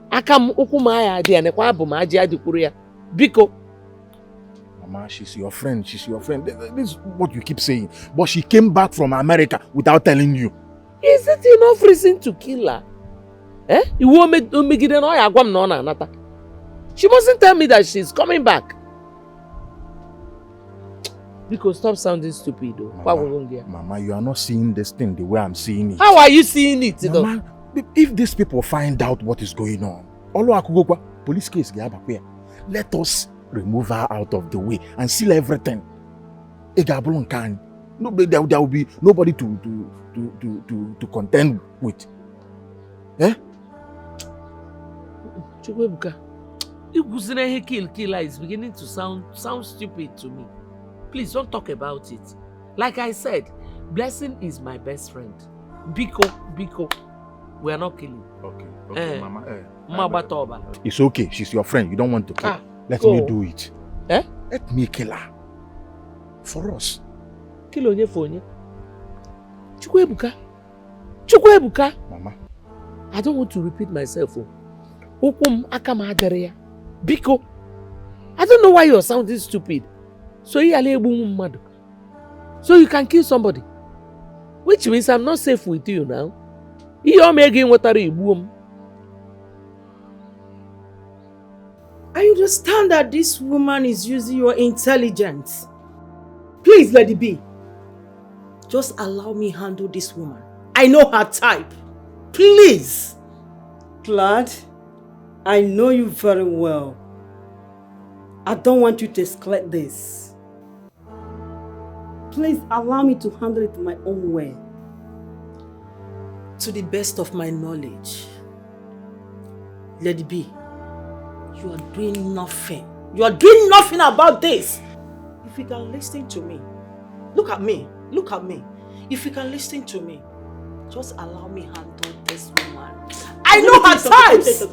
Akam ukuma ya adi ane kwa abu ma aji adi kuru ya. Biko. Mama, she's your friend. This is what you keep saying. But she came back from America without telling you. Is it enough reason to kill her? Eh? She mustn't tell me that she's coming back. Because stop sounding stupid though. Mama, you are not seeing this thing the way I'm seeing it. How are you seeing it though? Mama, if these people find out what is going on, police case, let us remove her out of the way and seal everything. There will be nobody to contend with. Eh? Chukwuebuka, killer is beginning to sound stupid to me. Please don't talk about it. Like I said, Blessing is my best friend. Biko, we are not killing. Okay, Mama. Mama. It's okay. She's your friend. You don't want to kill. Let me do it. Eh? Let me kill her. For us. Kill onye for onye. Chukwuebuka. Mama. I don't want to repeat myself. Ukum akama adereya. Biko. I don't know why you're sounding stupid. So you can kill somebody. Which means I'm not safe with you now. I understand that this woman is using your intelligence. Please let it be. Just allow me handle this woman. I know her type. Please. Glad, I know you very well. I don't want you to escalate this. Please allow me to handle it my own way. To the best of my knowledge, Lady B, you are doing nothing. You are doing nothing about this. If you can listen to me, look at me. If you can listen to me, just allow me handle this woman. I know her types.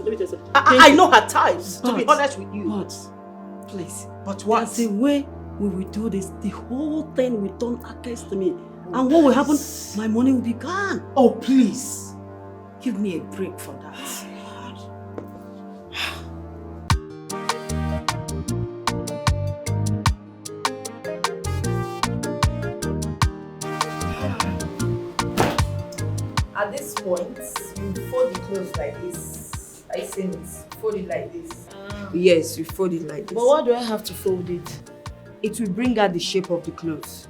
I know her types, to be honest with you. Please. But what? There's a way we will do this. The whole thing will turn against me. And what will happen? My money will be gone. Oh, please. Give me a break for that. At this point, you fold the clothes like this. I seen it. Fold it like this. Yes, you fold it like this. But why do I have to fold it? It will bring out the shape of the clothes.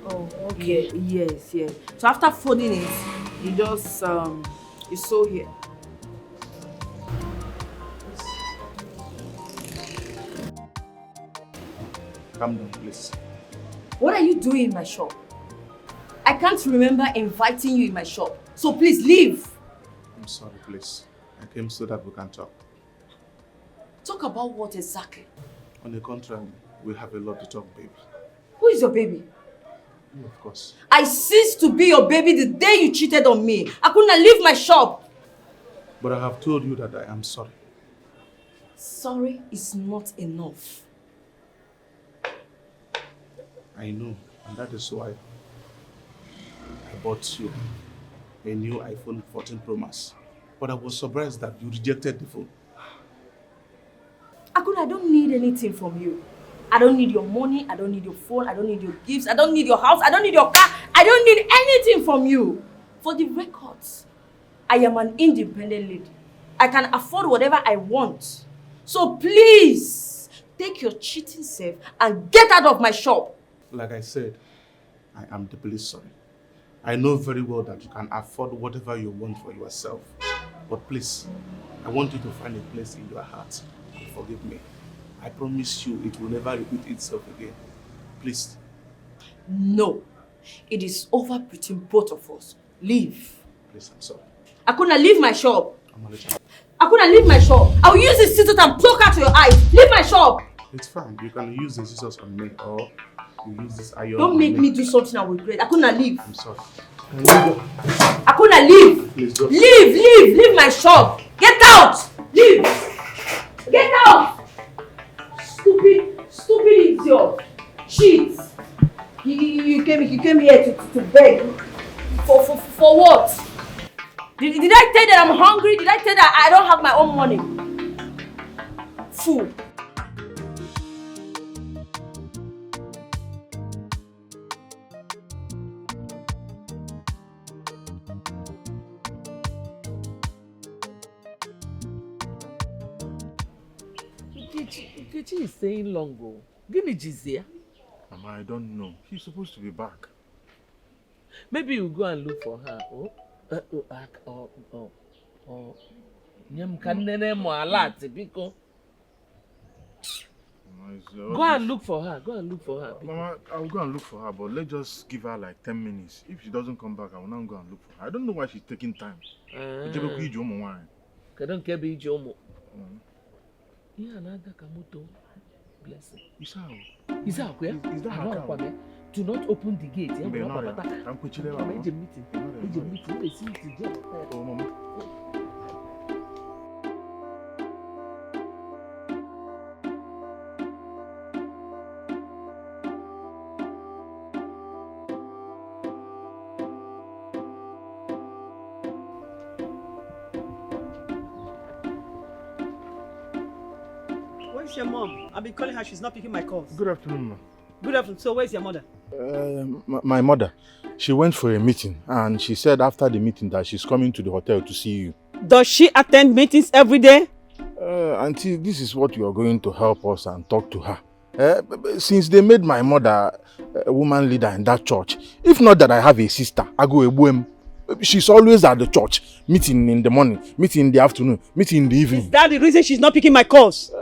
Oh, okay. Yes. So after folding it, you just you sew here. Calm down, please. What are you doing in my shop? I can't remember inviting you in my shop. So please leave. I'm sorry, please. I came so that we can talk. Talk about what exactly? On the contrary, we have a lot to talk, baby. Who is your baby? You, of course. I ceased to be your baby the day you cheated on me. I couldn't leave my shop. But I have told you that I am sorry. Sorry is not enough. I know, and that is why I bought you a new iPhone 14 Pro Max. But I was surprised that you rejected the phone. Akudee, I don't need anything from you. I don't need your money, I don't need your phone, I don't need your gifts, I don't need your house, I don't need your car, I don't need anything from you. For the records, I am an independent lady. I can afford whatever I want. So please, take your cheating self and get out of my shop. Like I said, I am deeply sorry. I know very well that you can afford whatever you want for yourself. But please, I want you to find a place in your heart to forgive me. I promise you it will never repeat itself again. Please. No. It is over between both of us. Leave. Please, I'm sorry. Akudee, leave my shop. Akudee, leave my shop. I will use this scissors and pluck out your eyes. Leave my shop. It's fine. You can use the scissors on me or you use this iron. Don't make me do something I will regret. Akudee, leave. I'm sorry. Akudee, leave. Please go. Leave my shop. Get out. Leave. Get out. Stupid idiot. Cheat. You came here to beg. For what? Did I tell that I'm hungry? Did I tell that I don't have my own money? Fool. Ugezu is staying long ago. Give me Jizia. Mama, I don't know. She's supposed to be back. Maybe you go and look for her. Go and look for her. Mama, I'll go and look for her, but let's just give her like 10 minutes. If she doesn't come back, I will not go and look for her. I don't know why she's taking time. I don't care about Ijomo. Yeah, another Kamoto. Blessing. Is that where? Is that her car? Do not open the gate. I'm meeting. Oh, Mama. Where's your mom? I've been calling her, she's not picking my calls. Good afternoon, ma. Good afternoon. So where's your mother? My mother, she went for a meeting and she said after the meeting that she's coming to the hotel to see you. Does she attend meetings every day? Auntie, this is what you are going to help us and talk to her. Since they made my mother a woman leader in that church, if not that I have a sister, I go Ebuem. She's always at the church, meeting in the morning, meeting in the afternoon, meeting in the evening. Is that the reason she's not picking my calls?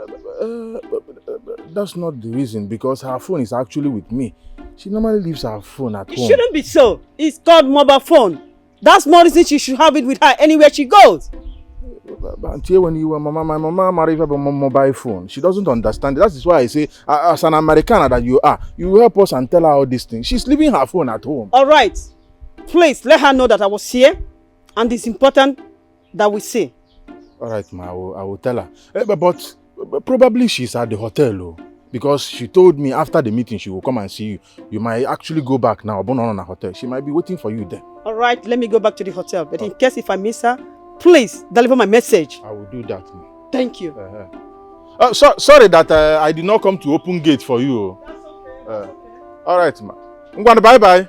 That's not the reason, because her phone is actually with me. She normally leaves her phone at home. It shouldn't be so. It's called mobile phone. That's more reason she should have it with her anywhere she goes. But until when you were my mama married a mobile phone. She doesn't understand it. That is why I say, as an American that you are, you help us and tell her all these things. She's leaving her phone at home. All right. Please let her know that I was here and it's important that we see. All right, ma, I will tell her. But probably she's at the hotel, because she told me after the meeting she will come and see you. You might actually go back now, but not on a hotel. She might be waiting for you there. All right, let me go back to the hotel. But in case if I miss her, please deliver my message. I will do that. Ma. Thank you. Sorry that I did not come to open gate for you. That's okay. That's okay. All right, ma. Ngwan, bye-bye.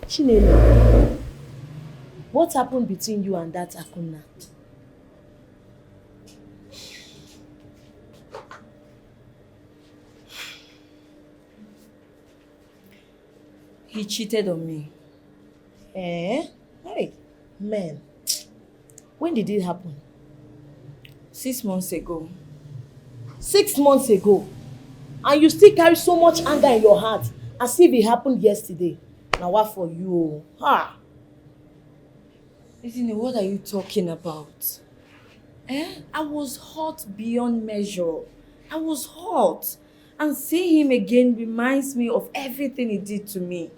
Chinelo, what happened between you and that Akuna? He cheated on me. Eh? Hey, man. When did it happen? 6 months ago. 6 months ago. And you still carry so much anger in your heart as if it happened yesterday. Now what for you? Ha! Ezeonu, what are you talking about? I was hot beyond measure. I was hot. And seeing him again reminds me of everything he did to me.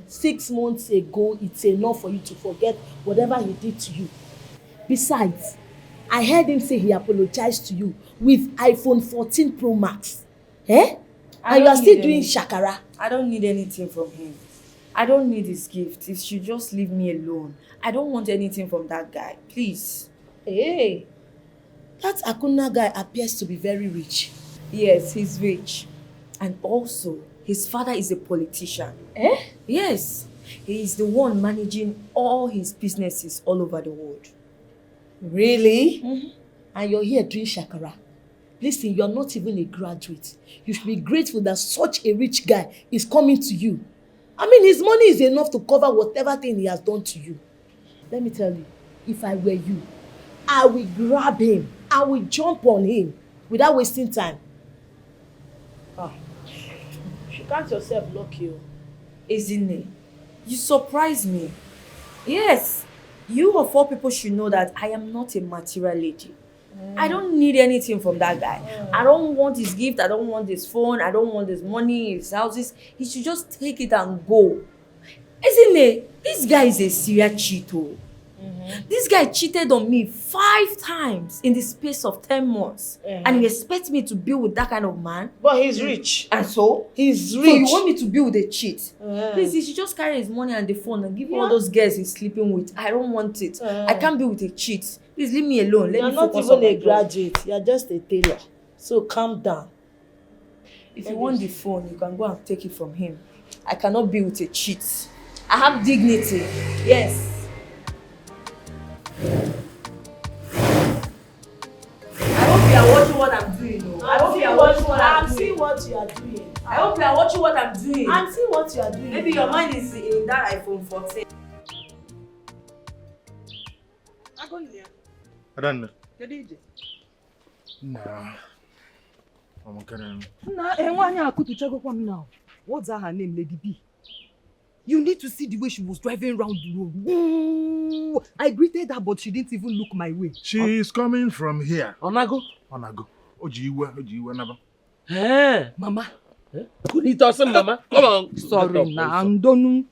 6 months ago, it's enough for you to forget whatever he did to you. Besides, I heard him say he apologized to you with iPhone 14 Pro Max. Eh? And you are still doing shakara. I don't need anything from him. I don't need his gift. He should just leave me alone. I don't want anything from that guy. Please. Hey, that Akuna guy appears to be very rich. Yes, he's rich. And also, his father is a politician. Eh? Yes. He is the one managing all his businesses all over the world. Really? Mm-hmm. And you're here doing shakara. Listen, you're not even a graduate. You should be grateful that such a rich guy is coming to you. I mean, his money is enough to cover whatever thing he has done to you. Let me tell you, if I were you, I will grab him. I will jump on him without wasting time. Ah, you count yourself lucky. Isn't it? You surprise me. Yes, you of all people should know that I am not a material lady. I don't need anything from that guy. I don't want his gift. I don't want his phone. I don't want his money, his houses. He should just take it and go. Isn't it? This guy is a serial cheater. This guy cheated on me 5 times in the space of 10 months. And you expect me to be with that kind of man? But he's rich. And so? He's rich. So you want me to be with a cheat? Please, he should just carry his money and the phone and give all those girls he's sleeping with. I don't want it. I can't be with a cheat. Please leave me alone. Let me focus on my You're not even a graduate. You're just a tailor. So calm down. If you want the phone, you can go and take it from him. I cannot be with a cheat. I have dignity. Yes. I hope you are watching what I'm doing. I hope you are watching what I'm doing. I'm seeing what you are doing. I hope you are watching what I'm doing. I'm seeing what you are doing. Maybe your mind is in that iPhone 14. I don't know. Nah. I'm kidding. Now, what's her name, Lady B? You need to see the way she was driving around the road. Ooh, I greeted her, but she didn't even look my way. She is coming from here. Onago? Ojiwe naba. Hey, Mama. Kunitosin, Mama. Come on. Sorry, Andonu.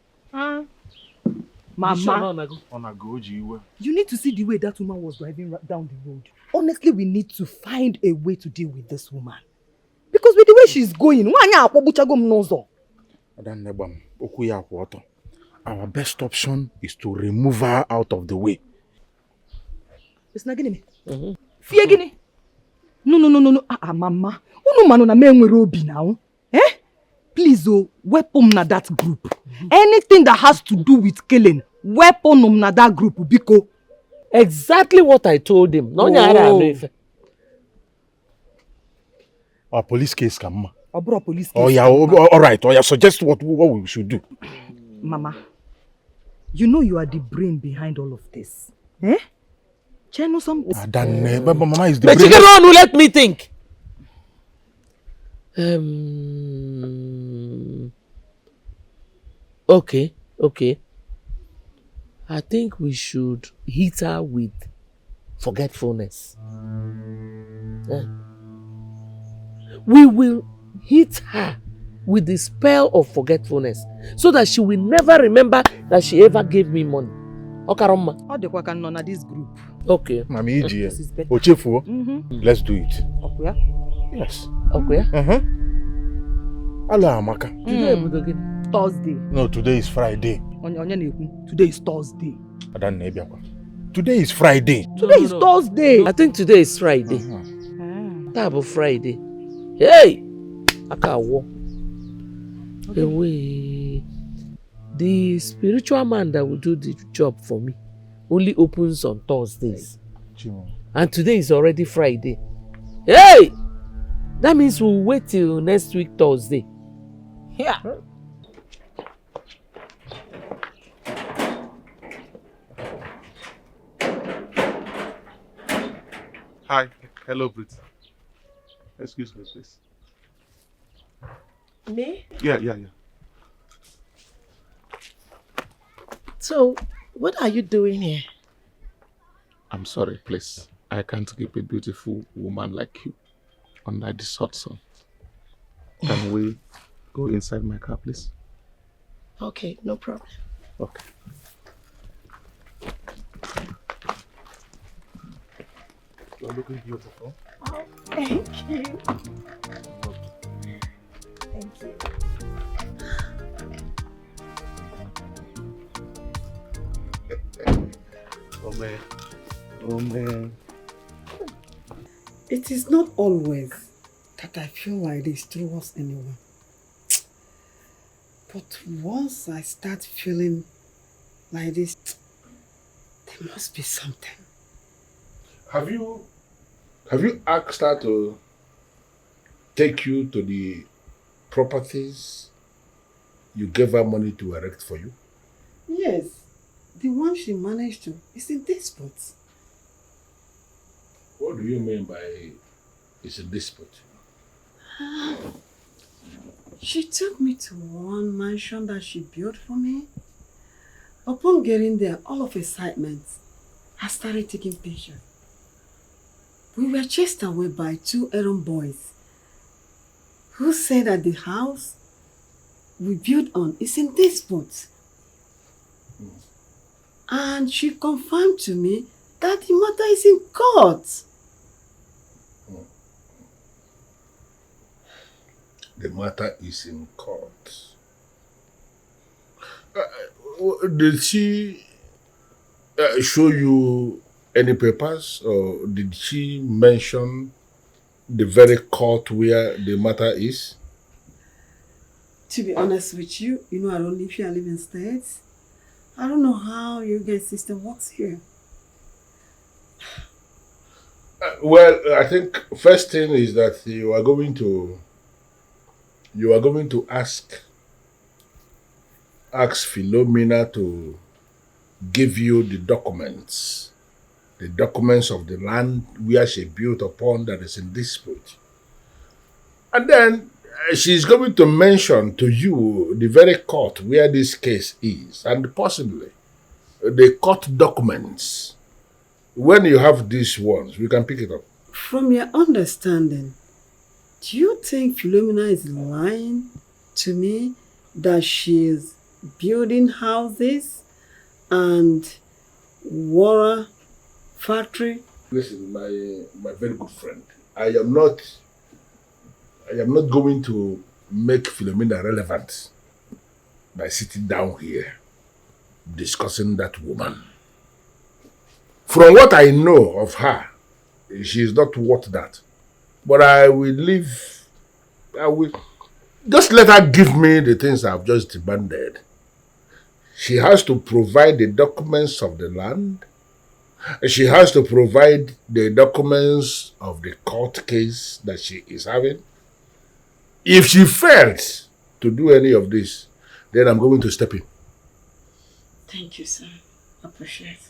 Mama. Onago, Ojiwe. You need to see the way that woman was driving down the road. Honestly, we need to find a way to deal with this woman. Because with the way she's going, our best option is to remove her out of the way. It's not getting me. Fear gini? No. Mama. Uno mano na me nwere obi now. Please, weapon na that group. Anything that has to do with killing, weapon na that group, biko. Exactly what I told him. No, Our police case come. Police case. Oh yeah, all right. Oh yeah, suggest what we should do. Mama, you know you are the brain behind all of this. Cheno something. Mama is the brain. But let me think. Okay. I think we should hit her with forgetfulness. We will hit her with the spell of forgetfulness so that she will never remember that she ever gave me money. Okaroma. This group. Okay. Mami Ochefu. Let's do it. Okay. Yes. Okay. Allah Amaka. Today Thursday. No, today is Friday. Today is Thursday. Today is Friday. Today is Thursday. I think today is Friday. Table Friday. Hey! Akawo. Away. The spiritual man that will do the job for me only opens on Thursdays. And today is already Friday. Hey! That means we'll wait till next week Thursday. Yeah. Hi. Hello, Brit. Excuse me, please. Me? Yeah. So, what are you doing here? I'm sorry, please. I can't keep a beautiful woman like you under this hot sun. Can we go inside my car, please? Okay, no problem. Okay. You're looking beautiful. Oh, thank you. Thank you. Oh man. Oh man. It is not always that I feel like this towards anyone. But once I start feeling like this, there must be something. Have you asked her to take you to the properties you gave her money to erect for you? Yes, the one she managed to is in dispute. What do you mean by it's a dispute? She took me to one mansion that she built for me. Upon getting there, all of excitement, I started taking pictures. We were chased away by two errand boys who said that the house we built on is in dispute. And she confirmed to me that the matter is in court. The matter is in court. Did she show you any papers, or did she mention the very court where the matter is? To be honest with you, I don't live here, I live in States. I don't know how your guys' system works here. Well, I think first thing is that you are going to ask Philomena to give you the documents of the land where she built upon that is in dispute. And then she's going to mention to you the very court where this case is, and possibly the court documents. When you have these ones, we can pick it up. From your understanding, do you think Philomena is lying to me that she is building houses and water factory? Listen, my very good friend, I am not going to make Philomena relevant by sitting down here discussing that woman. From what I know of her, she is not worth that. But I will just let her give me the things I've just demanded. She has to provide the documents of the land. She has to provide the documents of the court case that she is having. If she fails to do any of this, then I'm going to step in. Thank you, sir. I appreciate it.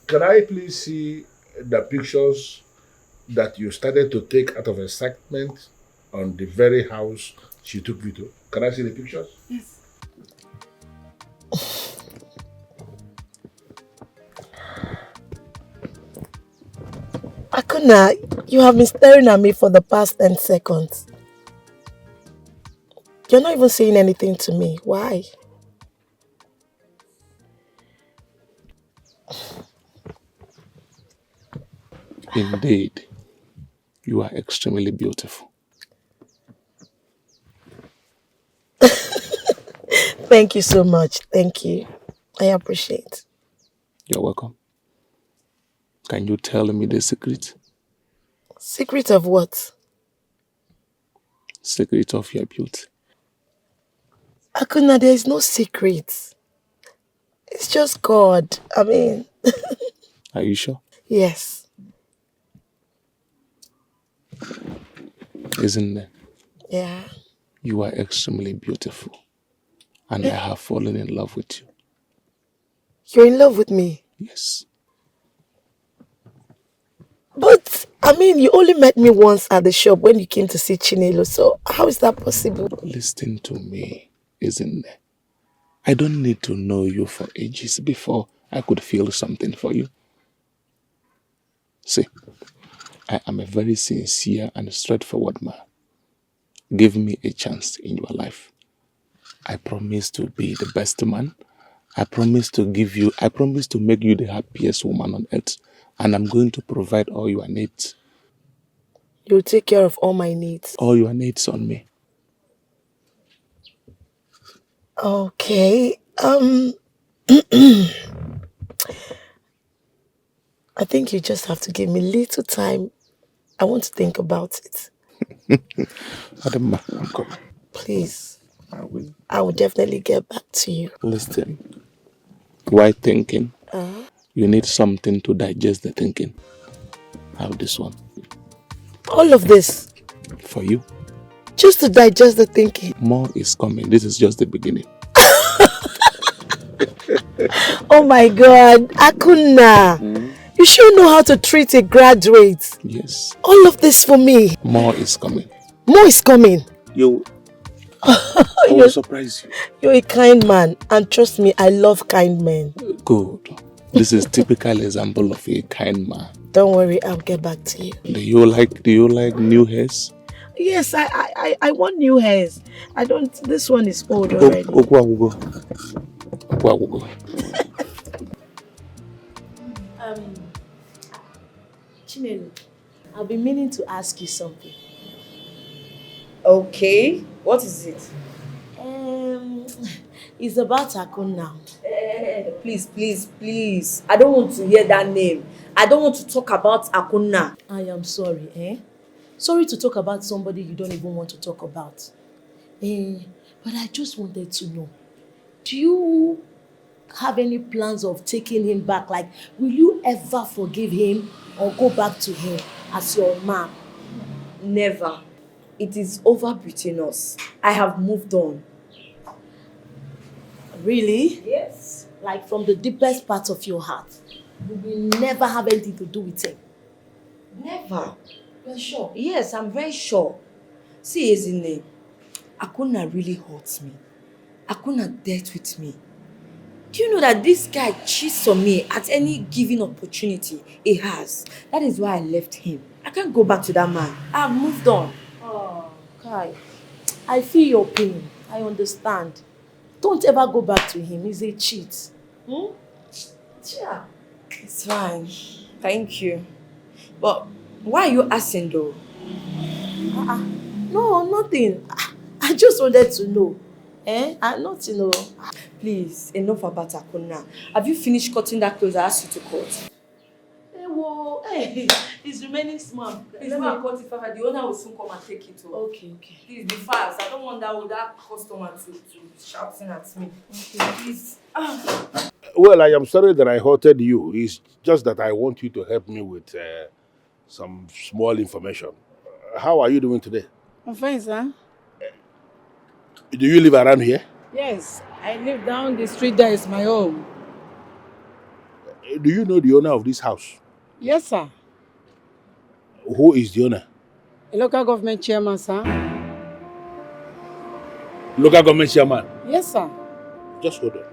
Can I please see the pictures that you started to take out of excitement on the very house she took you to? Can I see the pictures? Yes. Akuna, you have been staring at me for the past 10 seconds. You're not even saying anything to me. Why? Indeed, you are extremely beautiful. Thank you so much. Thank you. I appreciate. You're welcome. Can you tell me the secret? Secret of what? Secret of your beauty. Akuna, there is no secret. It's just God. I mean... Are you sure? Yes. Isn't it? Yeah. You are extremely beautiful. And I have fallen in love with you. You're in love with me? Yes. But, I mean, you only met me once at the shop when you came to see Chinelo, so how is that possible? Listen to me, isn't it? I don't need to know you for ages before I could feel something for you. See, I am a very sincere and straightforward man. Give me a chance in your life. I promise to be the best man. I promise to make you the happiest woman on earth. And I'm going to provide all your needs. You'll take care of all my needs. All your needs on me. Okay. I think you just have to give me little time. I want to think about it. Adama, I'm coming. Please. I will definitely get back to you. Listen. Why thinking? You need something to digest the thinking. Have this one. All of this? For you. Just to digest the thinking? More is coming. This is just the beginning. Oh my God. Akuna. You sure know how to treat a graduate. Yes. All of this for me. More is coming. More is coming. I will surprise you. You're a kind man, and trust me, I love kind men. Good. This is typical example of a kind man. Don't worry, I'll get back to you. Do you like new hairs? Yes, I want new hairs. I don't. This one is old already. Chinelo, I've been meaning to ask you something. Okay, what is it? It's about Akun now. Please. I don't want to hear that name. I don't want to talk about Akuna. I am sorry, Sorry to talk about somebody you don't even want to talk about. But I just wanted to know, do you have any plans of taking him back? Like, will you ever forgive him or go back to him as your man? Never. It is over between us. I have moved on. Really? Yes. Like from the deepest part of your heart. You will never have anything to do with him. Never. You're sure? Yes, I'm very sure. See, Ezeonu, Akuna really hurts me. Akuna dealt with me. Do you know that this guy cheats on me at any given opportunity he has? That is why I left him. I can't go back to that man. I've moved on. Oh, Kai. I feel your pain. I understand. Don't ever go back to him. He's a cheat. Yeah. It's fine. Thank you. But why are you asking though? No, nothing. I just wanted to know. Nothing. Please, enough about Akuna. Have you finished cutting that clothes I asked you to cut? It's remaining small. Please, let me cut it fast. The owner will soon come and take it. Okay. Please, be fast. I don't want that customer to be shouting at me. Okay, please. Well, I am sorry that I hurted you. It's just that I want you to help me with some small information. How are you doing today? I'm fine, sir. Do you live around here? Yes, I live down the street. There is my home. Do you know the owner of this house? Yes, sir. Who is the owner? A local government chairman, sir. Local government chairman? Yes, sir. Just hold on.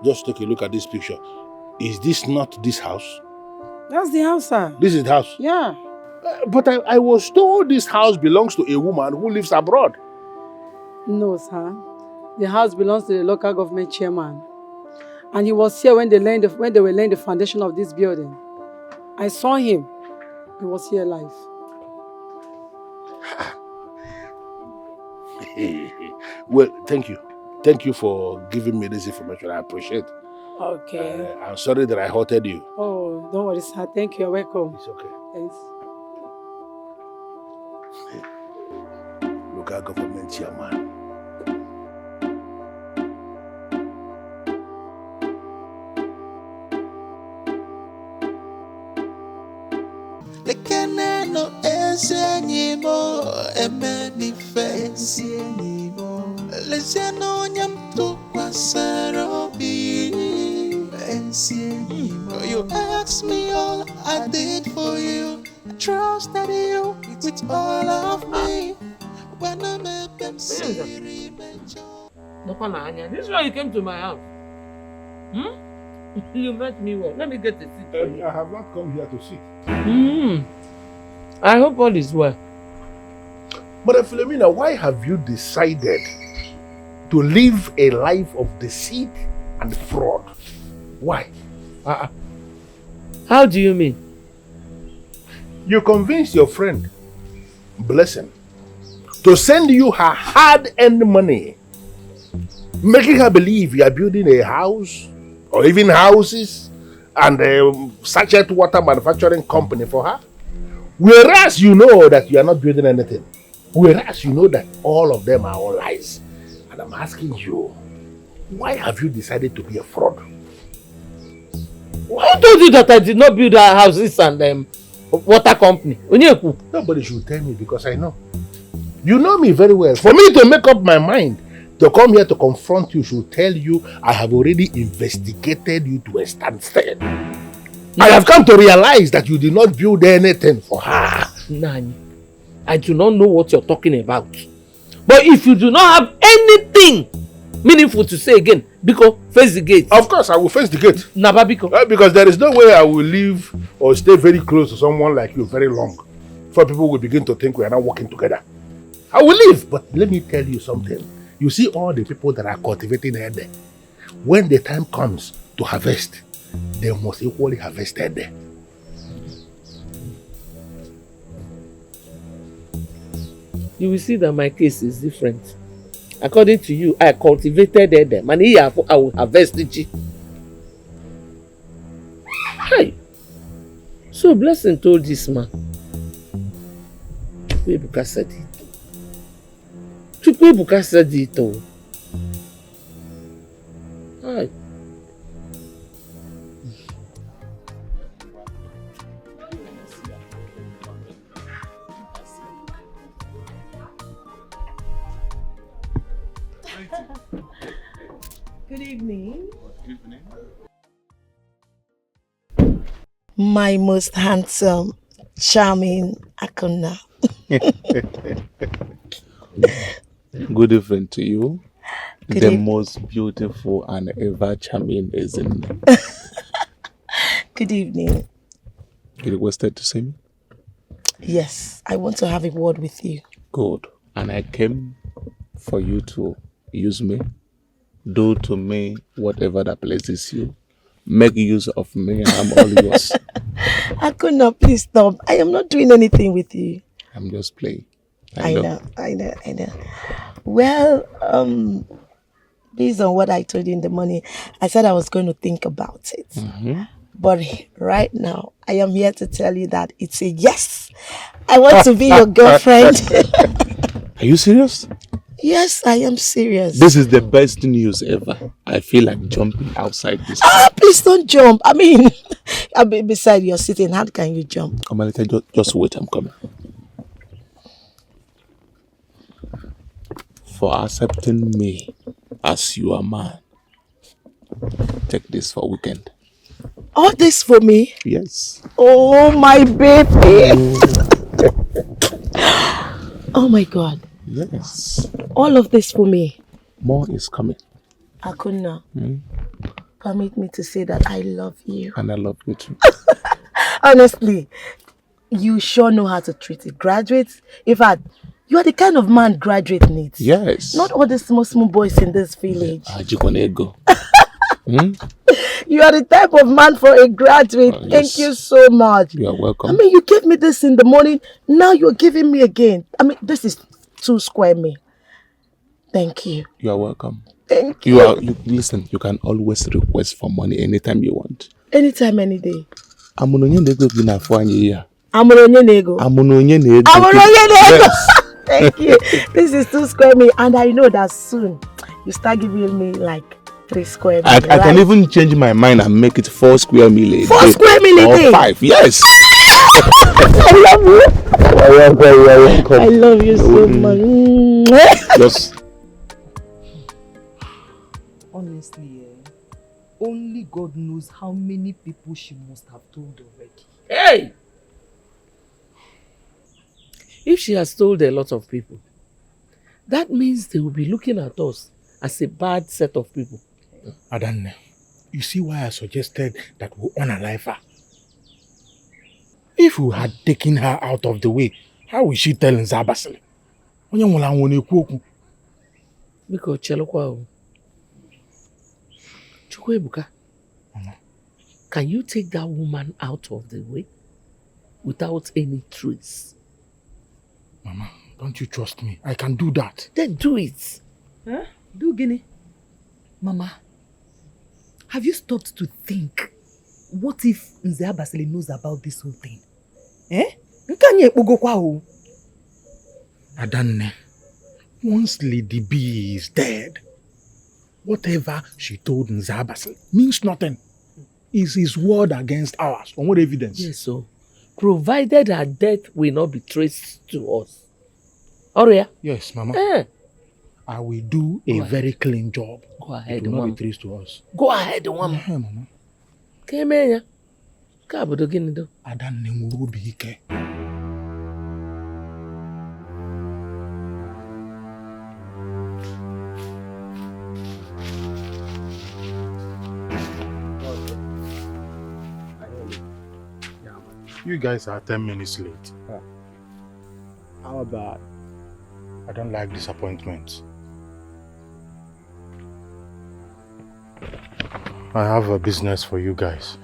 Just take a look at this picture. Is this not this house? That's the house, sir. This is the house? Yeah. But I was told this house belongs to a woman who lives abroad. No, sir. The house belongs to the local government chairman. And he was here when they were laying the foundation of this building. I saw him. He was here live. Well, thank you. Thank you for giving me this information. I appreciate it. Okay. I'm sorry that I hurted you. Oh, don't worry, sir. Thank you. You're welcome. It's okay. Thanks. Local government chairman. Lekene no esenimo emeni fensienimo Lesiano nyam tu kwasarobi ensienimo You asked me all I did for you I trusted you with all of me When I met them Siri This is why you came to my house. You met me well. Let me get a seat for you. I have not come here to sit. I hope all is well. But Filimina, why have you decided to live a life of deceit and fraud? Why? How do you mean? You convinced your friend, Blessing, to send you her hard-earned money, making her believe you are building a house or even houses and a sachet water manufacturing company for her. Whereas you know that you are not building anything. Whereas you know that all of them are all lies. And I'm asking you, why have you decided to be a fraud? Who told you that I did not build our houses and water company? Onyeku. Nobody should tell me because I know. You know me very well. For me to make up my mind to come here to confront you should tell you I have already investigated you to a standstill. I have come to realize that you did not build anything for her. Nani, I do not know what you're talking about. But if you do not have anything meaningful to say again, Biko, face the gate. Of course, I will face the gate. Naba Biko. Because there is no way I will live or stay very close to someone like you very long. For people will begin to think we are not working together. I will leave, but let me tell you something. You see all the people that are cultivating here there. When the time comes to harvest, they must equally harvest there. You will see that my case is different. According to you, I cultivated them, and here I will harvest it. Hey, so Blessing told this man, Chukwebuka said it. Chukwebuka said it all. Hi. Good evening. My most handsome, charming Akuna. Good evening to you. Good the most beautiful and ever charming Ezeonu. Good evening. You requested to see me? Yes, I want to have a word with you. Good. And I came for you to use me. Do to me whatever that pleases you. Make use of me and I'm all yours. Akuna, please stop. I am not doing anything with you. I'm just playing. I know. Well, based on what I told you in the morning, I said I was going to think about it. Mm-hmm. But right now, I am here to tell you that it's a yes. I want to be your girlfriend. Are you serious? Yes, I am serious. This is the best news ever. I feel like jumping outside this. Please don't jump. I mean, beside you're sitting, how can you jump? Come on, just wait, I'm coming. For accepting me as your man. Take this for weekend. All this for me? Yes. Oh, my baby. Oh, my God. Yes. All of this for me? More is coming. Akuna, permit me to say that I love you. And I love you too. Honestly, you sure know how to treat it. Graduates, in fact, you are the kind of man graduate needs. Yes. Not all the small boys in this village. You are the type of man for a graduate. Yes. Thank you so much. You are welcome. I mean, you gave me this in the morning. Now you're giving me again. I mean, this is 2 square me. Thank you. You are welcome. Thank you. Listen, you can always request for money anytime you want. Anytime, any day. Yes. Thank you. This is 2 square me, and I know that soon you start giving me like 3 square me. I can even change my mind and make it 4 square meal. 4 square meal a day? Or 5, yes. I love you. I love you so much. Just honestly, only God knows how many people she must have told already. Hey! If she has told a lot of people, that means they will be looking at us as a bad set of people. Adanne, you see why I suggested that we unalive her? If we had taken her out of the way, how will she tell Nzabasile? Biko chelokwa o. Chukwebuka. Can you take that woman out of the way without any trace? Mama, don't you trust me? I can do that. Then do it. Huh? Do Guinea. Mama, have you stopped to think? What if Nze Basile knows about this whole thing? Eh? Adanne, once Lady B is dead, whatever she told Nze Basile means nothing. Is his word against ours? On what evidence? Yes, so provided her death will not be traced to us. Aurea? Yes, Mama. Eh. I will do a very clean job. Go ahead, it will not Mama. be traced to us. Go ahead, Mama. Yeah, Mama. Kemenya. Kabodo gini do. Adanne nwere obi ike. You guys are 10 minutes late. How bad? I don't like disappointments. I have a business for you guys.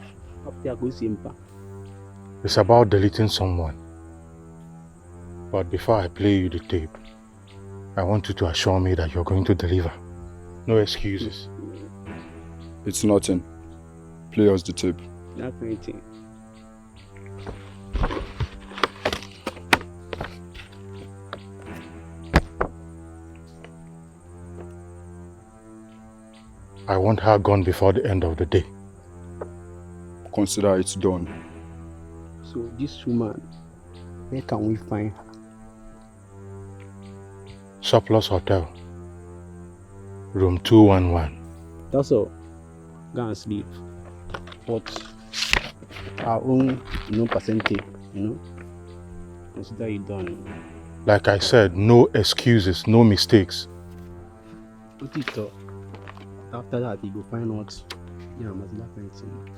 It's about deleting someone. But before I play you the tape, I want you to assure me that you're going to deliver. No excuses. It's nothing. Play us the tape. Not anything. I want her gone before the end of the day. Consider it done. So this woman, where can we find her? Surplus Hotel, room 211. That's all. Go and sleep. But our own, percentage, consider it done. Like I said, no excuses, no mistakes. Put it up. After that, you go find out. Yeah, must not anything.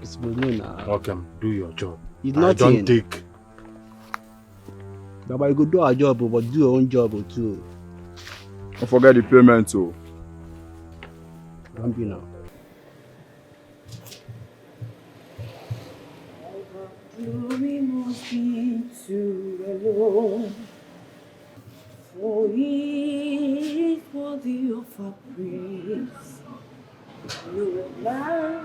It's known now. Okay, do your job. It's I nothing. don't take. But you go do our job, but do your own job too. Don't forget the payment too. Don't be now. Glory must be to the Lord, for He is worthy of our praise. You are light.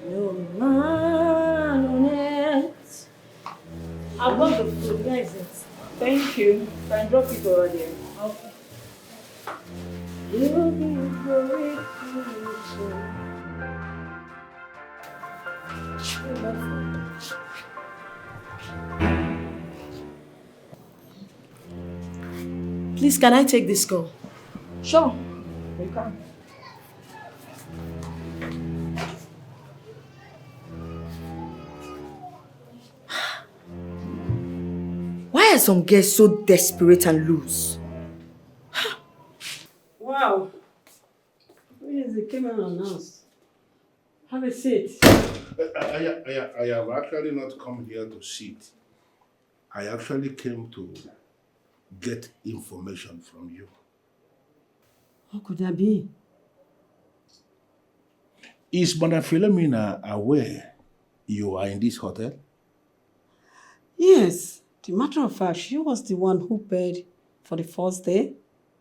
No man on earth. I want the food. Where is it? Thank you. Can drop it already. Okay. You'll be Please, can I take this call? Sure. You can. Why are some girls so desperate and loose? Wow. It came unannounced. Have a seat. I have actually not come here to sit. I actually came to get information from you. How could that be? Is Madam Filimina aware you are in this hotel? Yes. The matter of fact, she was the one who paid for the first day.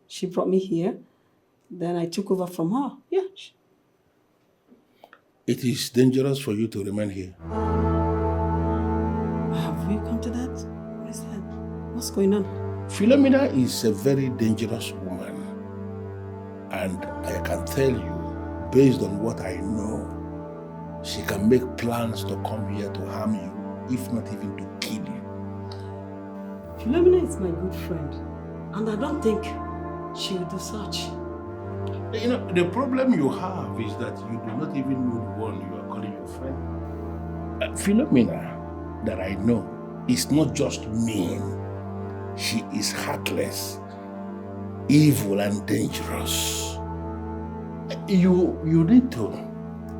She brought me here. Then I took over from her. Yeah. It is dangerous for you to remain here. Have we come to that? What is that? What's going on? Filimina is a very dangerous woman. And I can tell you, based on what I know, she can make plans to come here to harm you, if not even to kill you. Filimina is my good friend, and I don't think she will do such. You know, the problem you have is that you do not even know the one you are calling your friend. Philomena, that I know, is not just mean. She is heartless, evil and dangerous. You need to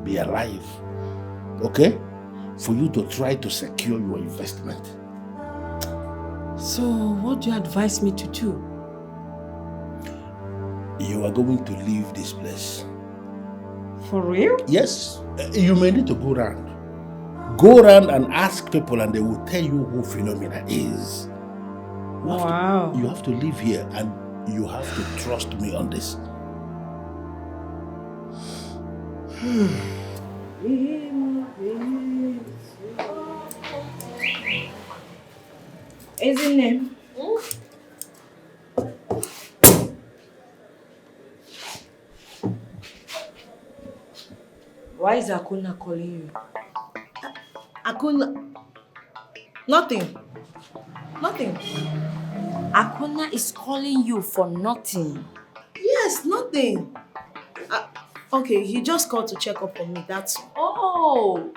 be alive, okay? For you to try to secure your investment. So, what do you advise me to do? You are going to leave this place. For real? Yes. You may need to go around. Go around and ask people and they will tell you who Philomena is. Wow. You have to live here and you have to trust me on this. Is his name? Why is Akuna calling you? Akuna. Nothing. Nothing. Akuna is calling you for nothing. Yes, nothing. Okay, he just called to check up on me, that's all. Oh,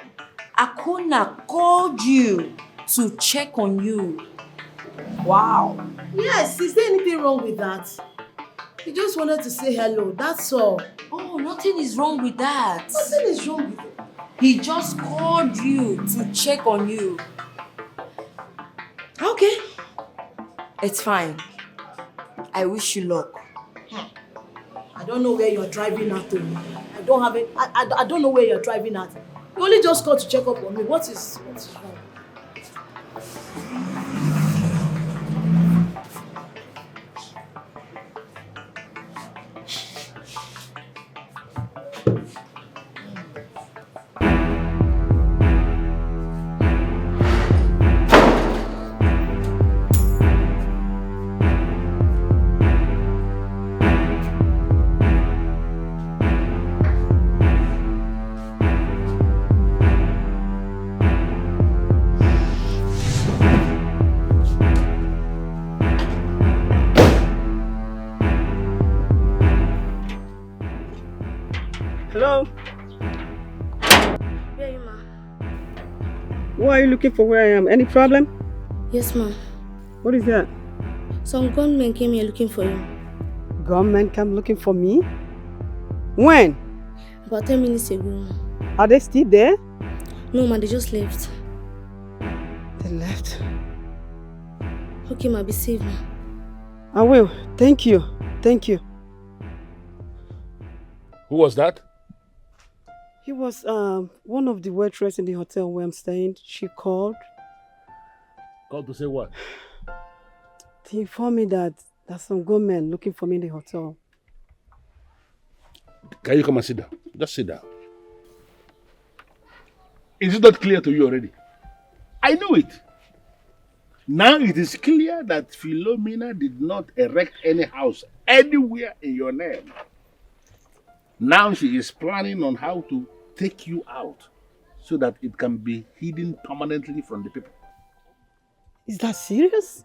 Akuna called you to check on you. Wow. Yes, is there anything wrong with that? He just wanted to say hello, that's all. Oh, nothing is wrong with that. Nothing is wrong with it. He just called you to check on you. Okay. It's fine. I wish you luck. I don't know where you're driving at. I don't have it. I don't know where you're driving at. You only just called to check up on me. What is wrong? Hello? Where are you, ma? Why are you looking for where I am? Any problem? Yes, ma. What is that? Some gunmen came here looking for you. Gunmen come looking for me? When? About 10 minutes ago. Are they still there? No, ma, they just left. They left? Okay, ma, be safe, ma. I will. Thank you. Thank you. Who was that? He was one of the waitresses in the hotel where I'm staying. She called. Called to say what? He informed me that there's some gunmen looking for me in the hotel. Can you come and sit down? Just sit down. Is it not clear to you already? I knew it. Now it is clear that Philomena did not erect any house anywhere in your name. Now she is planning on how to take you out so that it can be hidden permanently from the people. Is that serious?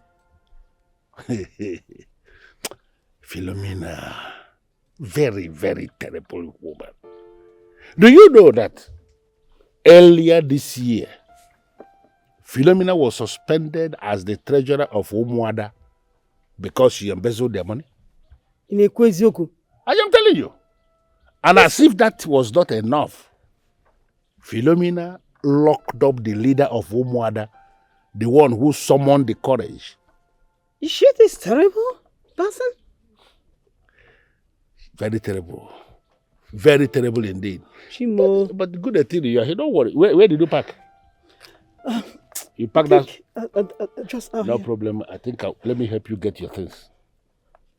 Philomena, very, very terrible woman. Do you know that earlier this year, Philomena was suspended as the treasurer of Umuada because she embezzled their money? In Ekwezioko. I am telling you. And as if that was not enough, Philomena locked up the leader of Umuada, the one who summoned the courage. Is she this terrible person? Very terrible. Very terrible indeed. Chimo. But the good thing you are here, don't worry. Where did you park? You parked that? Just out No here. problem. I think let me help you get your things.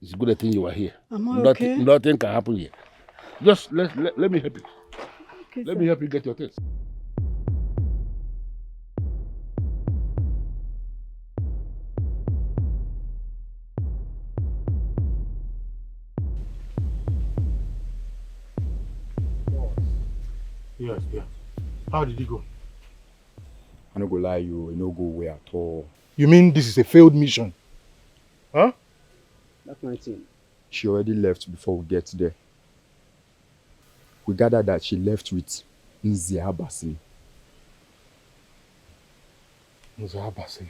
It's a good thing you are here. Am I okay? Nothing can happen here. Just let me help you. Okay, let sir. me help you get your things. Yes, yes. How did it go? I no go lie you, it no go away at all. You mean this is a failed mission? Huh? That's my thing. She already left before we get there. we gathered that she left with Nziabasi. Nziabasi?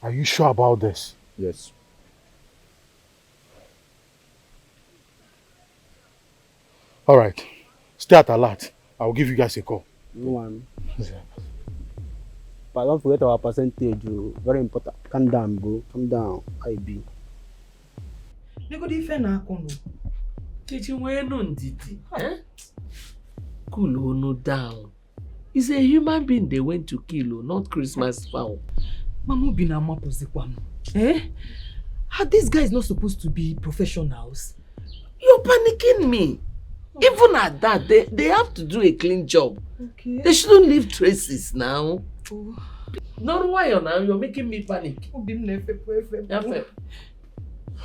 Are you sure about this? Yes. All right. Stay at alert. I'll give you guys a call. No one. But don't forget our percentage. Very important. Calm down, bro. Calm down. I be. Cool down. It's a human being they went to kill, not Christmas fowl. Mamu binama pozikwano. Eh? Are these guys not supposed to be professionals? You're panicking me. Even at that, they have to do a clean job. Okay. They shouldn't leave traces now. Oh. Not why now, you're making me panic.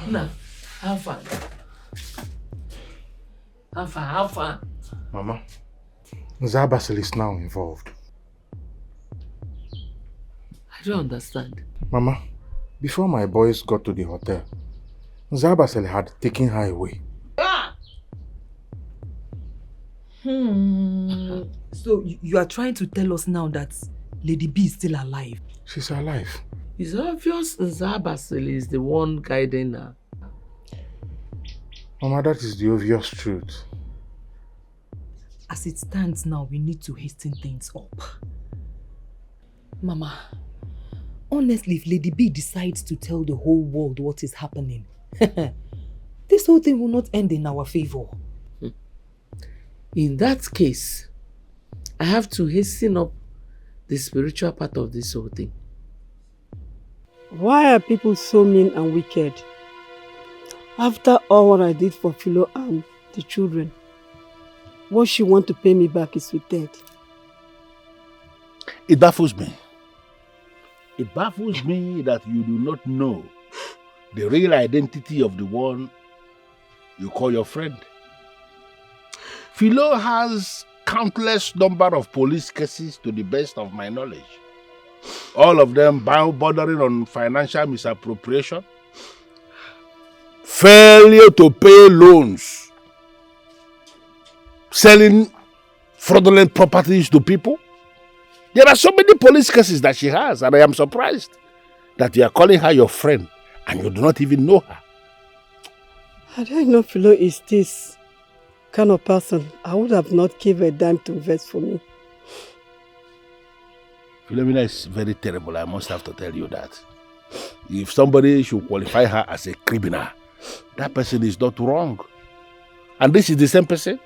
Now, how far? How far? Mama, Nziabasi is now involved. I don't understand. Mama, before my boys got to the hotel, Nziabasi had taken her away. So you are trying to tell us now that Lady B is still alive? She's alive. It's obvious Nziabasi is the one guiding her. Mama, that is the obvious truth. As it stands now, we need to hasten things up. Mama, honestly, if Lady B decides to tell the whole world what is happening, this whole thing will not end in our favor. In that case, I have to hasten up the spiritual part of this whole thing. Why are people so mean and wicked? After all what I did for Philo and the children, what she wants to pay me back is with death. It baffles me. It baffles me that you do not know the real identity of the one you call your friend. Philo has countless number of police cases to the best of my knowledge. All of them bordering on financial misappropriation, failure to pay loans, selling fraudulent properties to people. There are so many police cases that she has, and I am surprised that you are calling her your friend and you do not even know her. Had I known Philo is this kind of person, I would have not given a dime to invest for me. Filimina is very terrible, I must have to tell you that. If somebody should qualify her as a criminal, that person is not wrong. And this is the same person?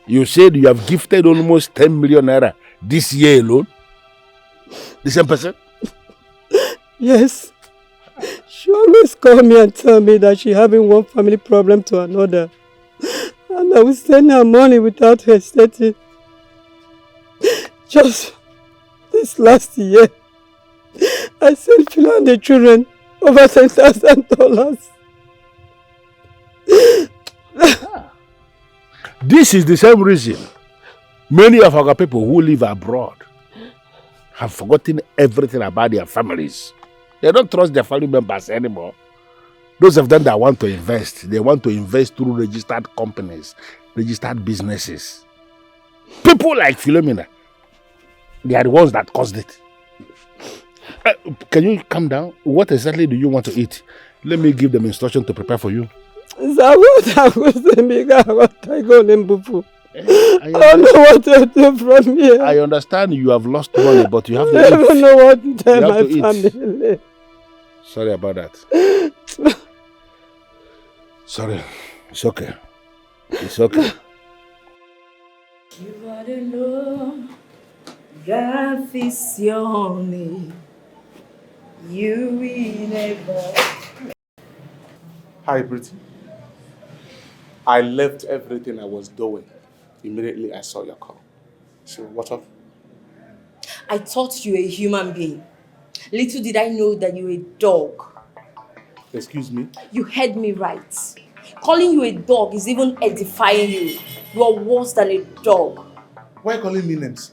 You said you have gifted almost 10 million naira this year alone? The same person? Yes. She always call me and tell me that she having one family problem to another. And I will send her money without hesitating. Just this last year, I sent Philo and the children over $10,000. This is the same reason many of our people who live abroad have forgotten everything about their families. They don't trust their family members anymore. Those of them that want to invest, they want to invest through registered companies, registered businesses. People like Filimina, they are the ones that caused it. Can you calm down? What exactly do you want to eat? Let me give them instruction to prepare for you. I don't know what to do from here. I understand you have lost money, but you have to eat. I don't know what to tell my family. Sorry about that. Sorry. It's okay. It's okay. You are the Lord, God is your name. You will never. Hi, Pretty. I left everything I was doing immediately I saw your call. So, what's up? I thought you were a human being. Little did I know that you were a dog. Excuse me? You heard me right. Calling you a dog is even edifying you. You are worse than a dog. Why calling me names?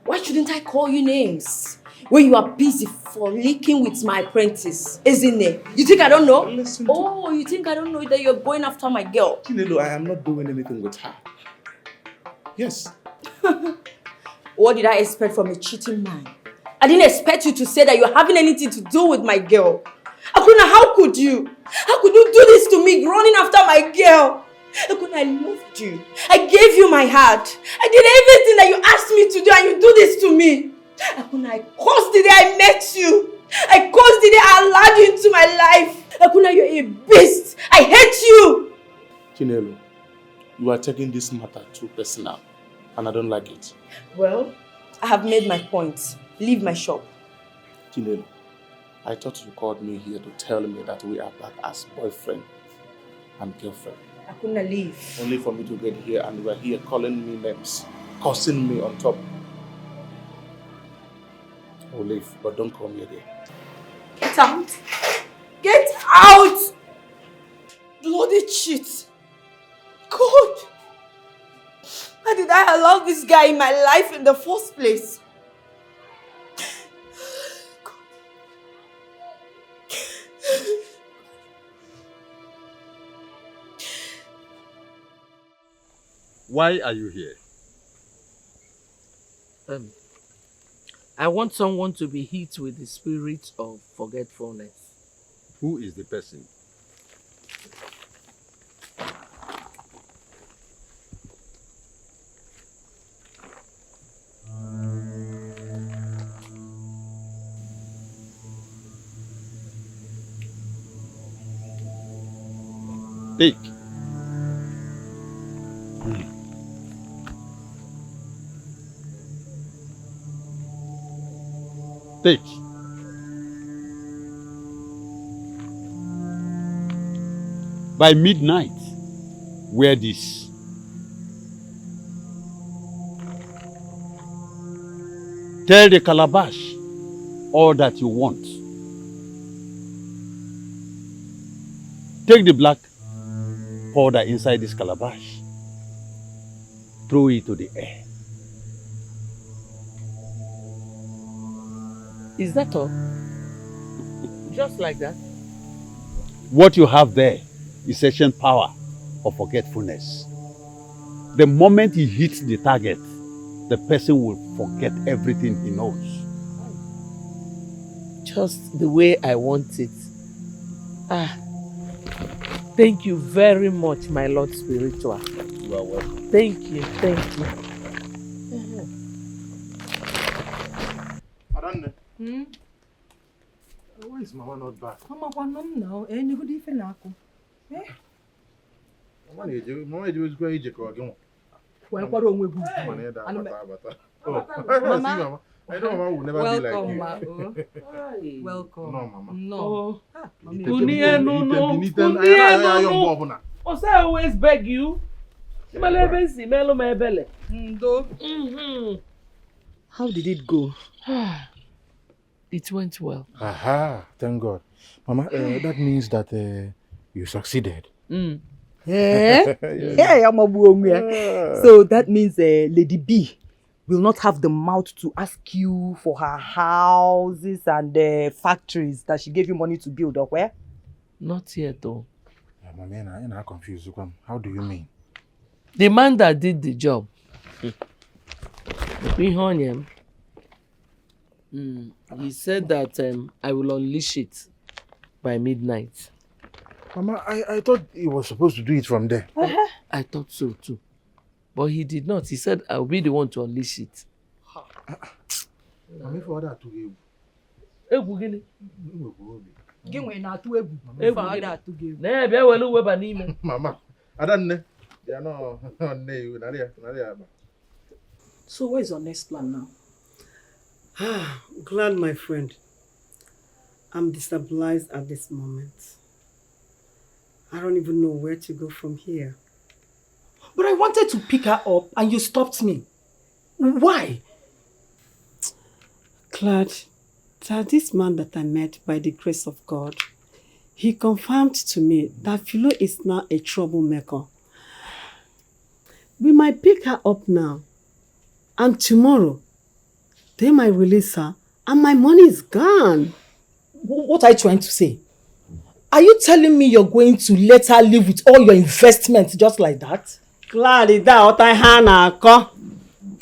Why shouldn't I call you names? when you are busy fornicking with my apprentice, isn't it? You think I don't know? Listen Oh, you think I don't know that you're going after my girl? Chinelo, I am not doing anything with her. Yes. What did I expect from a cheating man? I didn't expect you to say that you're having anything to do with my girl. Akuna, how could you? How could you do this to me, running after my girl? Akuna, I loved you. I gave you my heart. I did everything that you asked me to do, and you do this to me. Akuna, I cursed the day I met you. I cursed the day I allowed you into my life. Akuna, you're a beast. I hate you. Chinelo, you are taking this matter too personal, and I don't like it. Well, I have made my point. Leave my shop. Chinelo, I thought you called me here to tell me that we are back as boyfriend and girlfriend. I couldn't leave. Only for me to get here and you are here calling me names, cursing me on top. I will leave, but don't call me again. Get out! Get out! Bloody cheat! God! Why did I allow this guy in my life in the first place? Why are you here? I want someone to be hit with the spirit of forgetfulness. Who is the person? Take. Take. By midnight, wear this. Tell the calabash all that you want. Take the black powder inside this calabash. Throw it to the air. Is that all? Just like that? What you have there is ancient power of forgetfulness. The moment he hits the target, the person will forget everything he knows. Just the way I want it. Thank you very much, my Lord Spiritual. You are welcome. Thank you, thank you. Adanne. Why is Mama not back? Mama, now. Any good if you Mama, you is going to go again. Well, what wrong with Mama, I know Mama will never be like you. Welcome. No, Mama. No. I always beg you. How did it go? It went well. Aha, thank God. Mama, that means that you succeeded. Yeah. So that means Lady B will not have the mouth to ask you for her houses and factories that she gave you money to build, or where? Not yet though. Mama, I'm not confused. How do you mean? The man that did the job. He said that I will unleash it by midnight. Mama, I thought he was supposed to do it from there. I thought so too. But he did not. He said I'll be the one to unleash it. Mama, for that to you. Mama, I don't know. They are not So what is your next plan now? Glad, my friend. I'm destabilized at this moment. I don't even know where to go from here. But I wanted to pick her up and you stopped me. Why? Glad that this man that I met by the grace of God, he confirmed to me that Philo is now a troublemaker. We might pick her up now, and tomorrow, they might release her and my money is gone. What are you trying to say? Are you telling me you're going to let her live with all your investments just like that?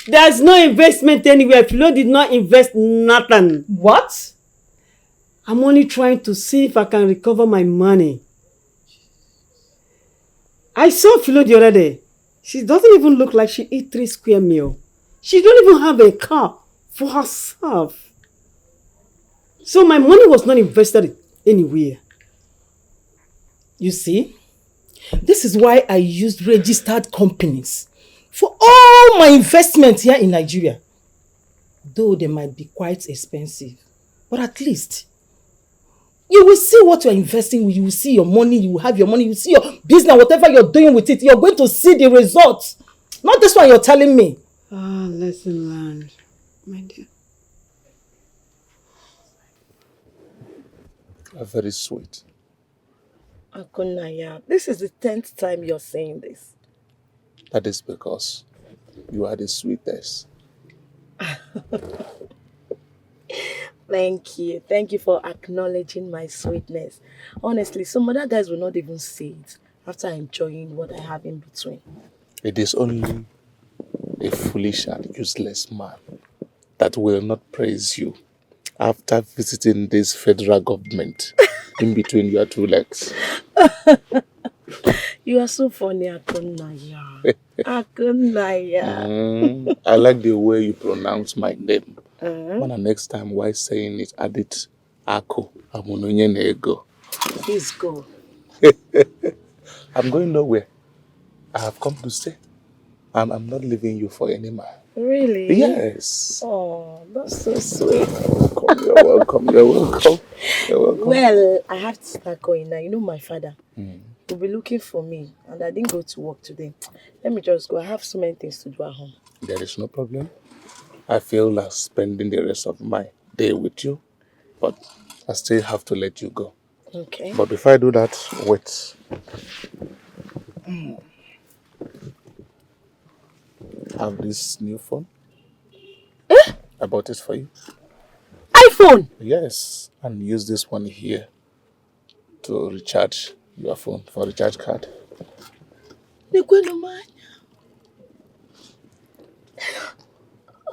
There's no investment anywhere. Philo did not invest nothing. What? I'm only trying to see if I can recover my money. I saw Philo the other day. She doesn't even look like she eat 3 square meal. She don't even have a car for herself. So my money was not invested anywhere. You see, this is why I used registered companies for all my investments here in Nigeria. Though they might be quite expensive, but at least you will see what you're investing with. You will see your money, you will have your money, you will see your business, whatever you're doing with it, you're going to see the results. Not this one you're telling me. Lesson learned, my dear. You are very sweet. Akunaya, this is the 10th time you're saying this. That is because you are the sweetest. Thank you. Thank you for acknowledging my sweetness. Honestly, some other guys will not even see it after enjoying what I have in between. It is only a foolish and useless man that will not praise you after visiting this federal government in between your two legs. You are so funny, Akunaya. Akunaya. I like the way you pronounce my name. When the next time, while saying it, add it Ako. Ego. Please go. I'm going nowhere. I have come to stay. I'm not leaving you for any man. Really? Yes. Oh, that's so sweet. You're welcome. You're welcome. You're welcome. Well, I have to start going now. You know my father. He'll be looking for me, and I didn't go to work today. Let me just go. I have so many things to do at home. There is no problem. I feel like spending the rest of my day with you, but I still have to let you go. Okay. But before I do that, wait. Have this new phone. I bought it for you. iPhone? Yes, and use this one here to recharge your phone for recharge card.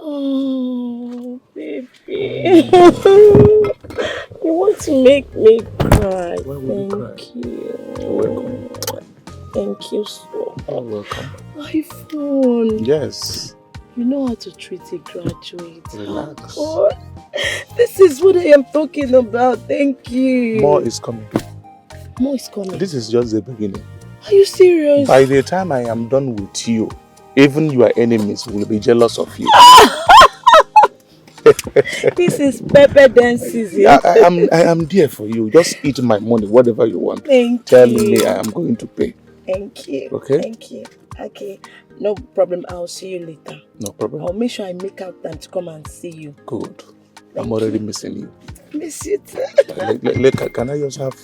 Oh, baby. You want to make me cry. Thank you. You're welcome. Thank you so much. You're welcome. iPhone. Yes. You know how to treat a graduate. Relax. Oh, this is what I am talking about. Thank you. More is coming. More is coming. This is just the beginning. Are you serious? By the time I am done with you, even your enemies will be jealous of you. This is pepper dance season. I am there for you. Just eat my money, whatever you want. Tell me I am going to pay. Thank you. Okay? Thank you. Okay. No problem. I'll see you later. No problem. I'll make sure I make out time to come and see you. Good. I'm already missing you. Miss you too. Can I just have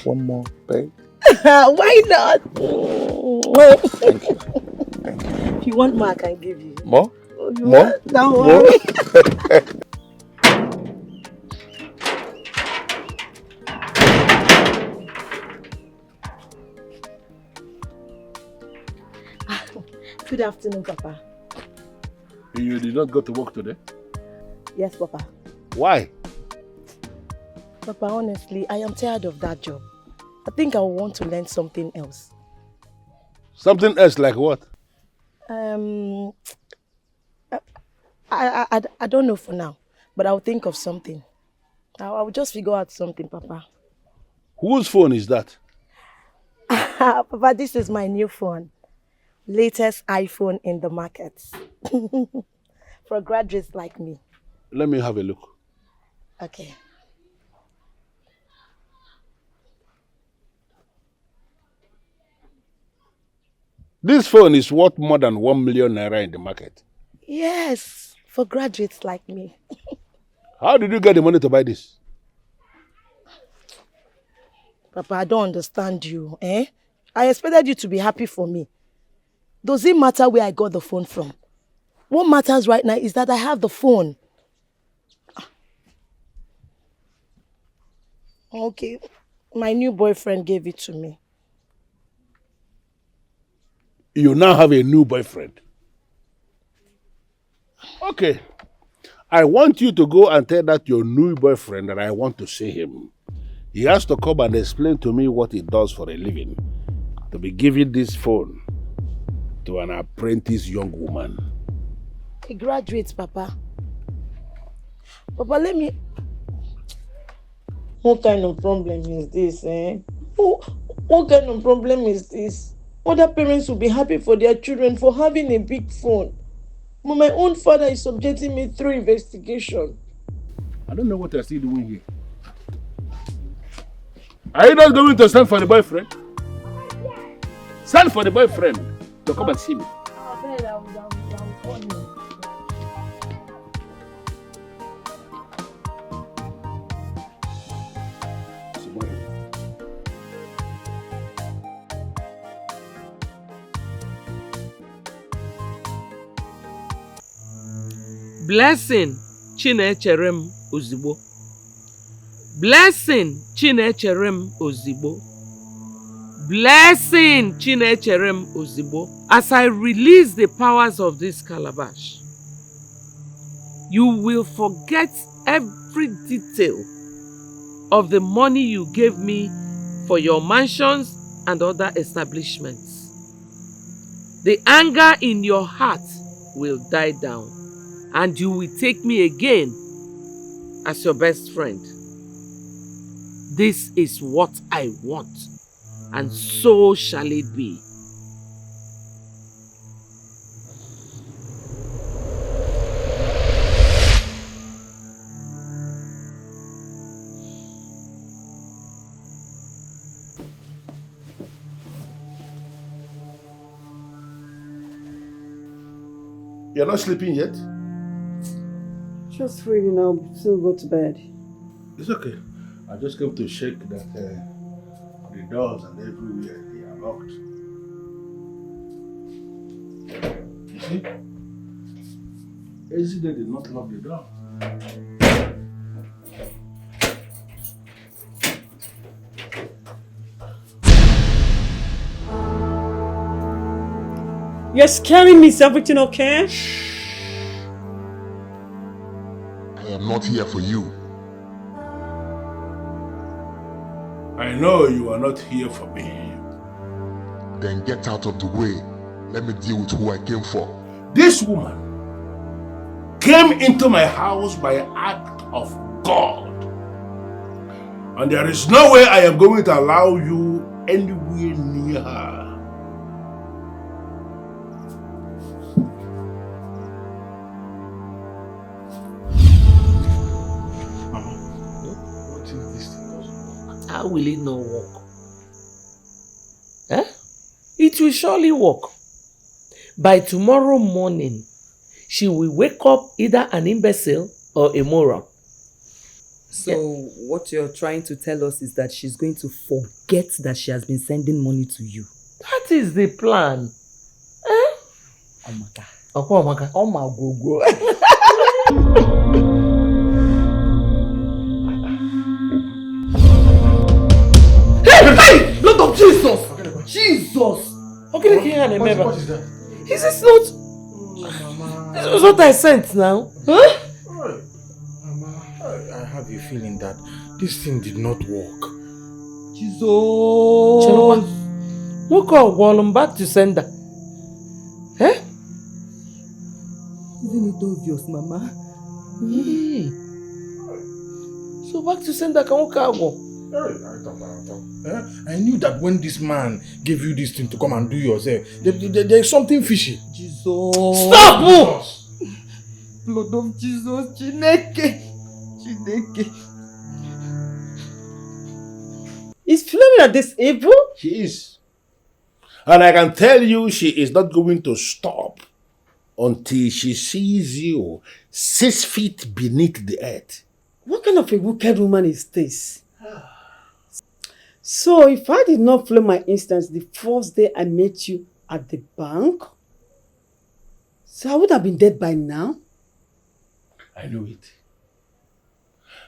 one more pay? Why not? Thank you. If you want more, I can give you. More? You More? want? Don't worry. Good afternoon, Papa. You did not go to work today? Yes, Papa. Why? Papa, honestly, I am tired of that job. I think I want to learn something else. Something else like what? I don't know for now, but I'll think of something. I'll just figure out something, Papa. Whose phone is that? Papa, this is my new phone. Latest iPhone in the market. For graduates like me. Let me have a look. Okay. This phone is worth more than 1 million naira in the market. Yes, for graduates like me. How did you get the money to buy this? Papa, I don't understand you. I expected you to be happy for me. Does it matter where I got the phone from? What matters right now is that I have the phone. Okay. My new boyfriend gave it to me. You now have a new boyfriend. Okay. I want you to go and tell that your new boyfriend that I want to see him. He has to come and explain to me what he does for a living. To be giving this phone to an apprentice young woman. He graduates, Papa. Papa, let me... What kind of problem is this, eh? What kind of problem is this? Other parents will be happy for their children for having a big phone. But my own father is subjecting me through investigation. I don't know what you're still doing here. Are you not going to send for the boyfriend? Send for the boyfriend to come and see me. Blessing Chinecherem Ozigbo. Blessing Chinecherem Ozigbo. Blessing Chinecherem Ozigbo. As I release the powers of this calabash, you will forget every detail of the money you gave me for your mansions and other establishments. The anger in your heart will die down, and you will take me again as your best friend. This is what I want, and so shall it be. You're not sleeping yet? Just reading now, still go to bed. It's okay. I just came to check that the doors and everywhere they are locked. You see? Ezeonu did not lock the door. You're scaring me. Is everything okay? I am not here for you. I know you are not here for me. Then get out of the way. Let me deal with who I came for. This woman came into my house by act of God. And there is no way I am going to allow you anywhere near her. How will it not work? Eh? It will surely work. By tomorrow morning, she will wake up either an imbecile or a moron. So what you're trying to tell us is that she's going to forget that she has been sending money to you. That is the plan. Eh? Omaka. Omaka. Omagogo. Hey! Lord of Jesus! Jesus! Okay, what is that? Is this not... This was what I sent now. Huh? Mama, I have a feeling that this thing did not work. Jesus! Look up, I'm back to sender. Eh? Isn't it obvious, Mama? Hey. So back to sender, can we go? I knew that when this man gave you this thing to come and do yourself, there's something fishy. Jesus. Stop! Blood of Jesus, Chineke. Is Philomena this evil? She is. And I can tell you she is not going to stop until she sees you 6 feet beneath the earth. What kind of a wicked woman is this? So if I did not follow my instance the first day I met you at the bank, so I would have been dead by now. I knew it.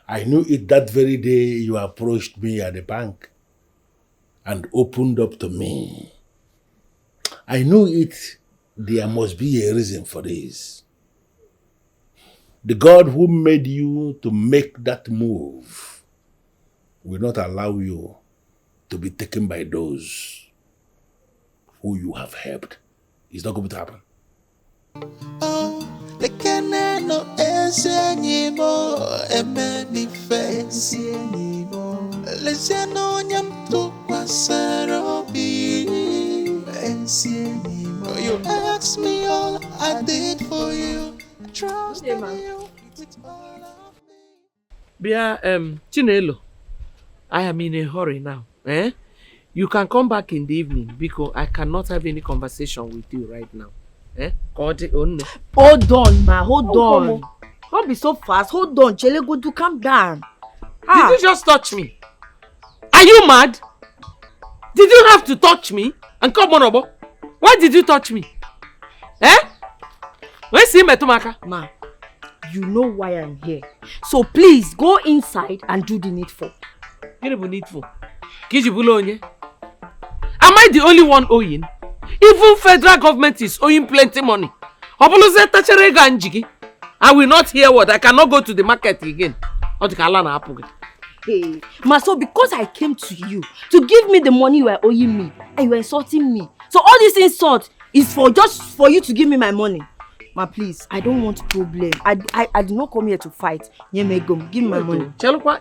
I knew it that very day you approached me at the bank and opened up to me. I knew it. There must be a reason for this. The God who made you to make that move will not allow you to be taken by those who you have helped. It's not going to happen. The caneno es animo, emeni fancy animo. Lesiano nyam to kwasarobi, fancy animo. You asked me all I did for you. I trust in you with all of me. Bia, Chinelo, I am in a hurry now. You can come back in the evening because I cannot have any conversation with you right now. Hold on, ma. Hold on. Don't be so fast. Hold on. Chelegodu, calm down. Did you just touch me? Are you mad? Did you have to touch me? And come on, Obo. Why did you touch me? Where's him, Metumaka? Ma, you know why I'm here. So please go inside and do the needful. Needful? Am I the only one owing? Even federal government is owing plenty money. I will not hear what. I cannot go to the market again. Hey, ma, so because I came to you to give me the money you are owing me and you are insulting me. So all this insult is for just for you to give me my money. Ma, please, I don't want problem. I did not come here to fight. Give me my money.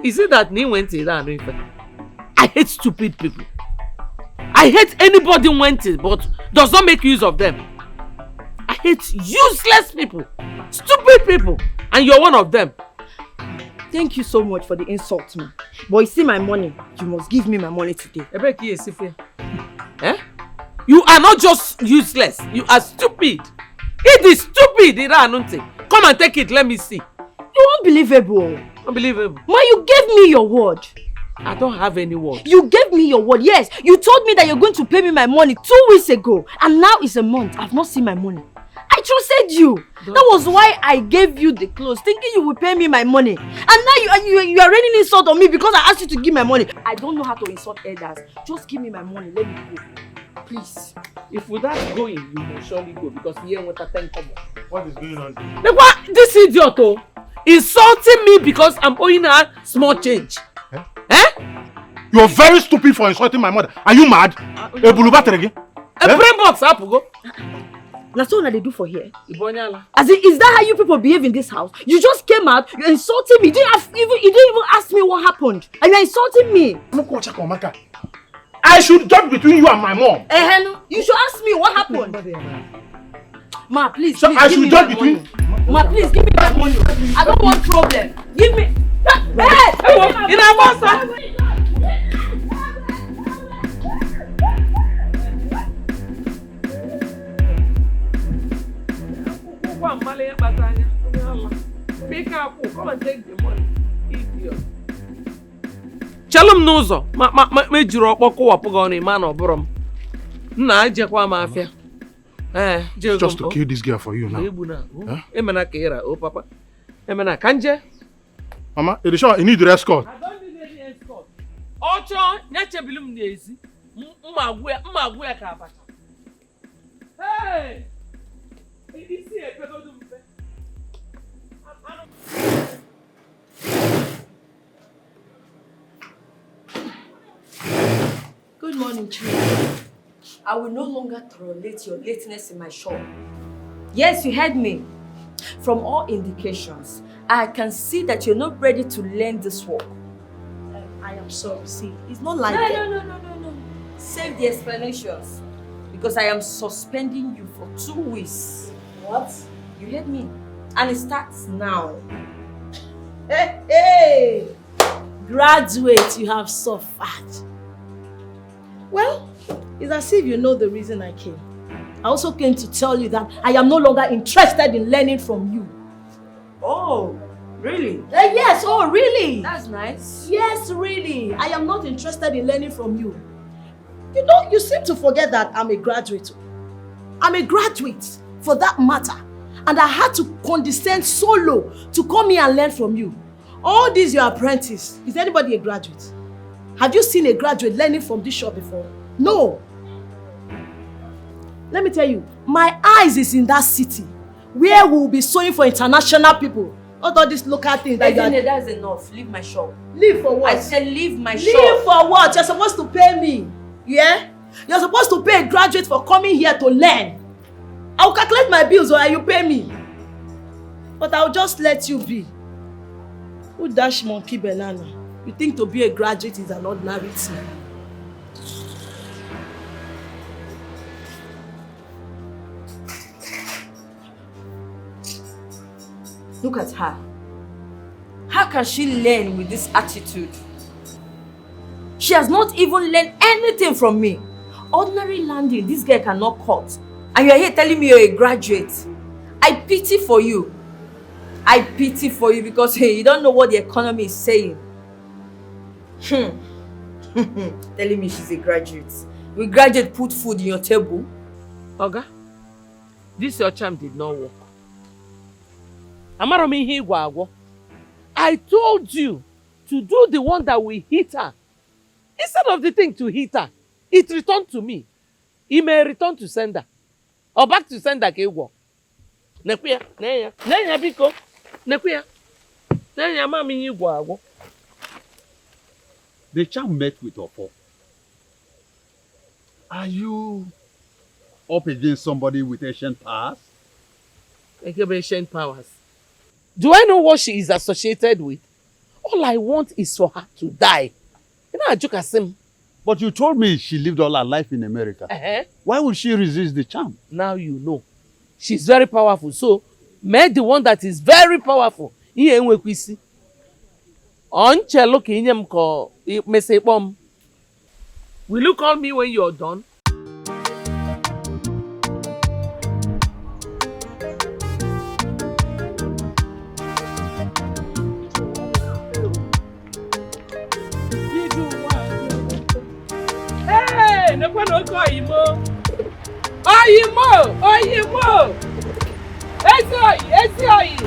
Is it that Ni went to that? I hate stupid people. I hate anybody who went it but does not make use of them. I hate useless people, stupid people, and you're one of them. Thank you so much for the insult, man. But you see my money, you must give me my money today. You are not just useless, you are stupid. It is stupid, Come and take it, let me see. You unbelievable. Unbelievable. Ma, you gave me your word. I don't have any word. You gave me your word, yes. You told me that you're going to pay me my money 2 weeks ago. And now it's a month. I've not seen my money. I trusted you. That was why I gave you the clothes, thinking you would pay me my money. And now you are raining insult on me because I asked you to give my money. I don't know how to insult elders. Just give me my money. Let me go. Please. If without going, you will surely go because you ain't want to thank them. What is going on? This idiot insulting me because I'm owing her small change. You're very stupid for insulting my mother. Are you mad? A brain box up go. That's all they do for here. As in, is that how you people behave in this house? You just came out, you're insulting me. You didn't even ask me what happened. And you're insulting me. I should judge between you and my mom. You should ask me what happened. Ma, please. So I should judge between. Ma, please give me my money. I don't want problem. Give me. Come and take the money. Idiot. Chalum n'ụzọ mejuru ọkpọkọ wapụga ọnụ ịma na ọbụrụ m. Nna ejekwa m afịa. Just to kill this girl for you now. Emena ka ịra, papa. Emena ka nje. Mama, it is sure you need the escort. I don't need any escort. Ocho, nyachebili m n'ezi. Mma agwụ ya ka abacha. Hey! Isi epegodu mfe. Good morning, Chief. I will no longer tolerate your lateness in my shop. Yes, you heard me. From all indications, I can see that you're not ready to learn this work. I am sorry. See, it's not like that. No. Save the explanations. Because I am suspending you for 2 weeks. What? You heard me. And it starts now. Hey! Graduate, you have suffered. Well, it's as if you know the reason I came. I also came to tell you that I am no longer interested in learning from you. Oh, really? Yes, oh, really? That's nice. Yes, really. I am not interested in learning from you. You know, you seem to forget that I'm a graduate. I'm a graduate, for that matter. And I had to condescend so low to come here and learn from you. All these your apprentice. Is anybody a graduate? Have you seen a graduate learning from this shop before? No. Let me tell you, my eyes is in that city where we will be sewing for international people. Not all these local things that that's enough. Leave my shop. Leave for what? I said leave my shop. Leave for what? You're supposed to pay me. Yeah? You're supposed to pay a graduate for coming here to learn. I'll calculate my bills or you pay me. But I'll just let you be. Who dash monkey banana? You think to be a graduate is an ordinary thing? Look at her. How can she learn with this attitude? She has not even learned anything from me. Ordinary landing, this girl cannot cut. And you are here telling me you're a graduate. I pity for you. I pity for you because hey, you don't know what the economy is saying. Telling me she's a graduate. Will graduate put food in your table? Oga, this your charm did not work. I told you to do the one that will hit her. Instead of the thing to hit her, it returned to me. It may return to sender. Or back to sender kewo. Nekuya, nenya biko. Nekuya. Nenya mami igwa. The charm met with Ofo. Are you up against somebody with ancient powers? Ancient powers. Do I know what she is associated with? All I want is for her to die. You know, Ajukasim. But you told me she lived all her life in America. Why would she resist the charm? Now you know. She's very powerful. So, make the one that is very powerful. Will you call me when you're done? Hey, no one will call you more. Oyimo! Ezi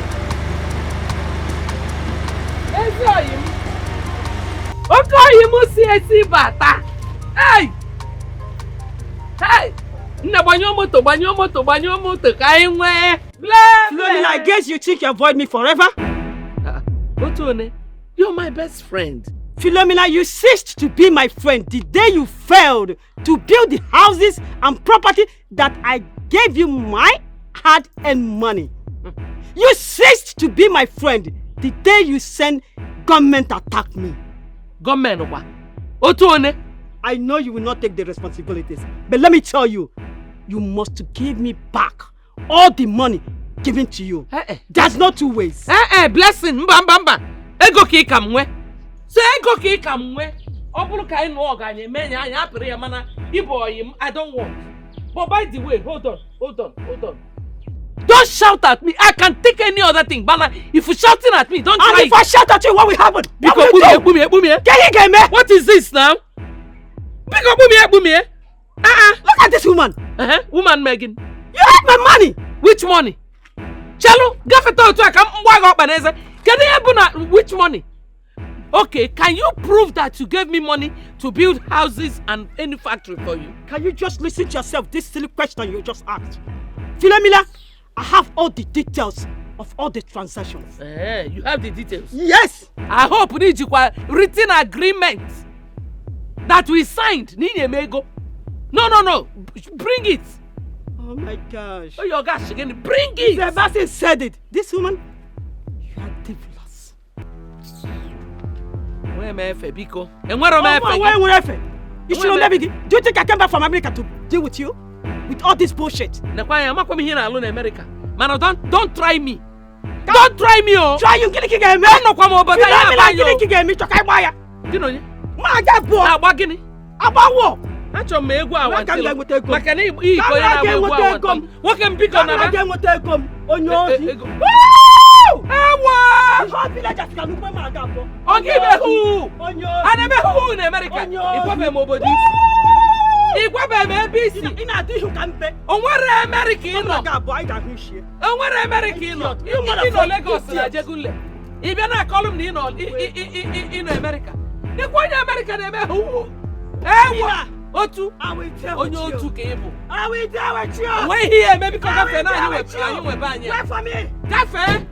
Okoyimu si esi bata. Hey! Banyo moto ka enwe. Philomena, I guess you think you avoid me forever? Otone, you're my best friend. Philomena, you ceased to be my friend the day you failed to build the houses and property that I gave you my hard-earned money. You ceased to be my friend the day you sent government attack me. Government what? Otone? I know you will not take the responsibilities, but let me tell you, you must give me back all the money given to you. There's no two ways. Blessing, mbamba. Ego ki kamwe. So ego ki kamwe. Obulu ka inu oganye menya anya apere ya mana iboyim I don't want. But by the way, hold on. Don't shout at me. I can take any other thing. But if you're shouting at me, don't try. And if I shout at you, what will happen? What will you do? What is this now? Look at this woman. Woman Megan. You had my money. Which money? Chalo, which money? Okay, can you prove that you gave me money to build houses and any factory for you? Can you just listen to yourself, this silly question you just asked? Philomena, I have all the details of all the transactions. You have the details? Yes! I hope written agreement that we signed. No. Bring it. Oh my gosh. Oh your gosh again. Bring it. Sebastian said it. This woman, you are devilish. Where am I, Biko? And where am I? You should have never. Do you think I came back from America to deal with you? With all this bullshit? I'm not coming here alone in America. Man, don't try me. Don't try me, oh. Try you killing again, man. No come over. You killing me. To kai wire. You know. Ma ga bo. About gini? About what? Acho me ego awantilo. Makana I ko yana me ego awantilo. What can be gonna na? Ngozi. Woo! Ewa! How villagers can move ma ga bo. Ogibe who? Anebe who in America? Ikwabe mobodi. Ikwabe me BC. Ina do you can be. Onwere America no. Ga bo I da hu shie. Onwere America no. You know Lagos na Jegunle. If you're not calling me in America, the one American Otu, I will tell you. Otu cable. I will tell you. Wait here, maybe because I'm you were buying. Wait for me. Cafe.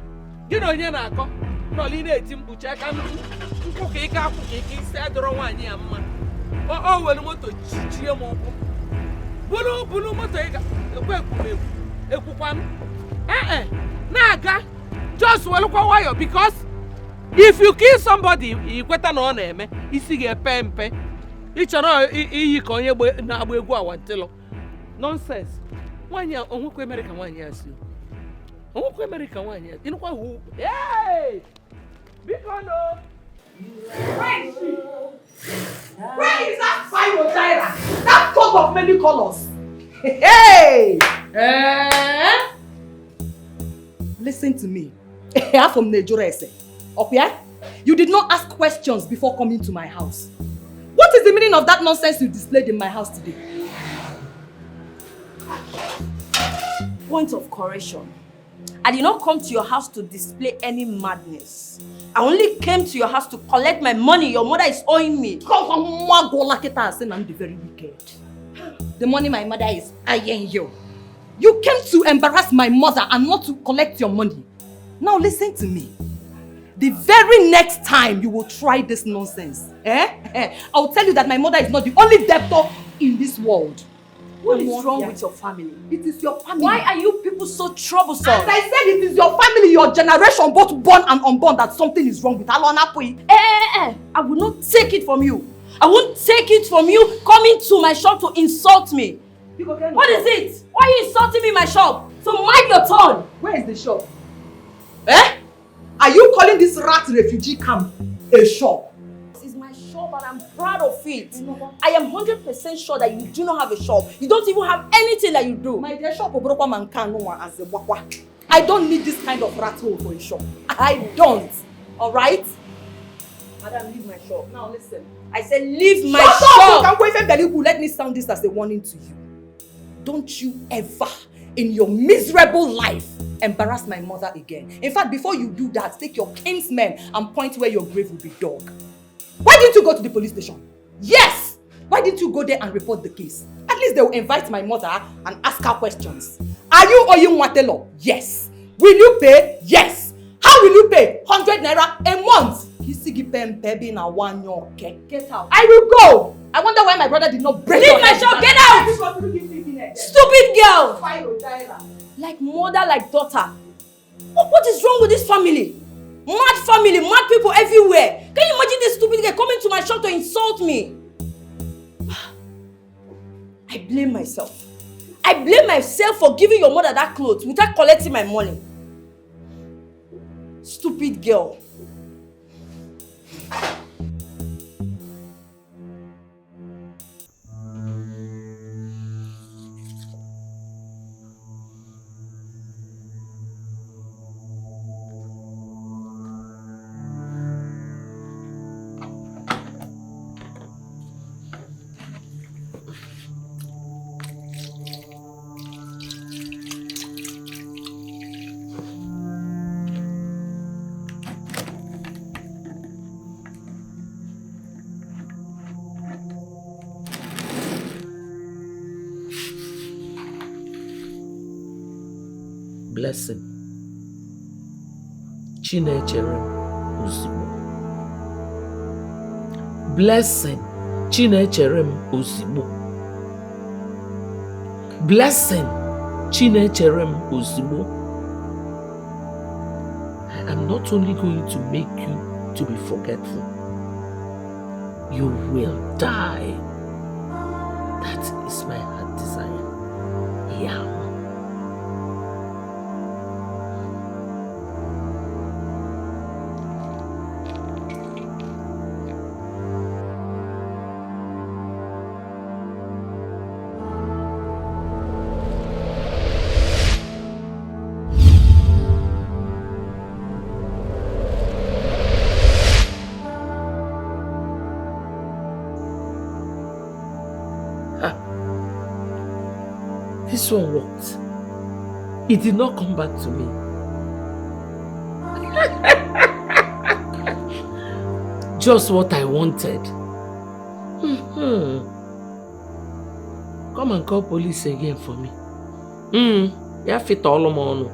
You know, you're not going. No, Lina, Tim Buchak, I'm cooking up, said the one year. Oh, well, what to Chiamo. Bulu Motega, the Webby. Naga, just well quiet because if you kill somebody, you get an honor, you see a pempe. Each other, you can't now go and tell nonsense. 1 year, on American 1 year. On American 1 year. You know what? Who? Hey! Bikono! Where is she? Where is that fire Tyra? That coat of many colors. Hey! Listen to me. I'm from Nigeria. Okay? You did not ask questions before coming to my house. What is the meaning of that nonsense you displayed in my house today? Point of correction. I did not come to your house to display any madness. I only came to your house to collect my money your mother is owing me. I'm very wicked. The money my mother is owing you. You came to embarrass my mother and not to collect your money. Now listen to me. The very next time you will try this nonsense, I'll tell you that my mother is not the only debtor in this world. What is wrong with your family? It is your family. Why are you people so troublesome? As I said, it is your family, your generation, both born and unborn, that something is wrong with. I will not take it from you. I won't take it from you coming to my shop to insult me. What is it? Why are you insulting me in my shop? So mind your tongue. Where is the shop? Are you calling this rat refugee camp a shop? This is my shop and I'm proud of it. I am 100% sure that you do not have a shop. You don't even have anything that you do. My dear shop, I don't need this kind of rat hole for a shop. I don't. Alright? Madam, leave my shop. Now listen. I said leave my shop! Let me sound this as a warning to you. Don't you ever in your miserable life embarrass my mother again. In fact, before you do that, take your kinsmen and point where your grave will be dug. Why didn't you go to the police station? Yes! Why didn't you go there and report the case? At least they will invite my mother and ask her questions. Are you owing Watelo? Yes. Will you pay? Yes. How will you pay? 100 naira a month. Get out. I will go. I wonder why my brother did not break Leave my shop. Get out. Stupid girl. Like mother, like daughter. What is wrong with this family? Mad people everywhere. Can you imagine this stupid girl coming to my shop to insult me? I blame myself. I blame myself for giving your mother that clothes without collecting my money. Stupid girl. Blessing. Chinechere ozugbo. Blessing. Chinechere ozugbo. Blessing. Chinechere ozugbo. I am not only going to make you to be forgetful. You will die. That is my heart desire. Yeah. This one worked. It did not come back to me. Just what I wanted. Come and call police again for me. Yeah, fit all of them.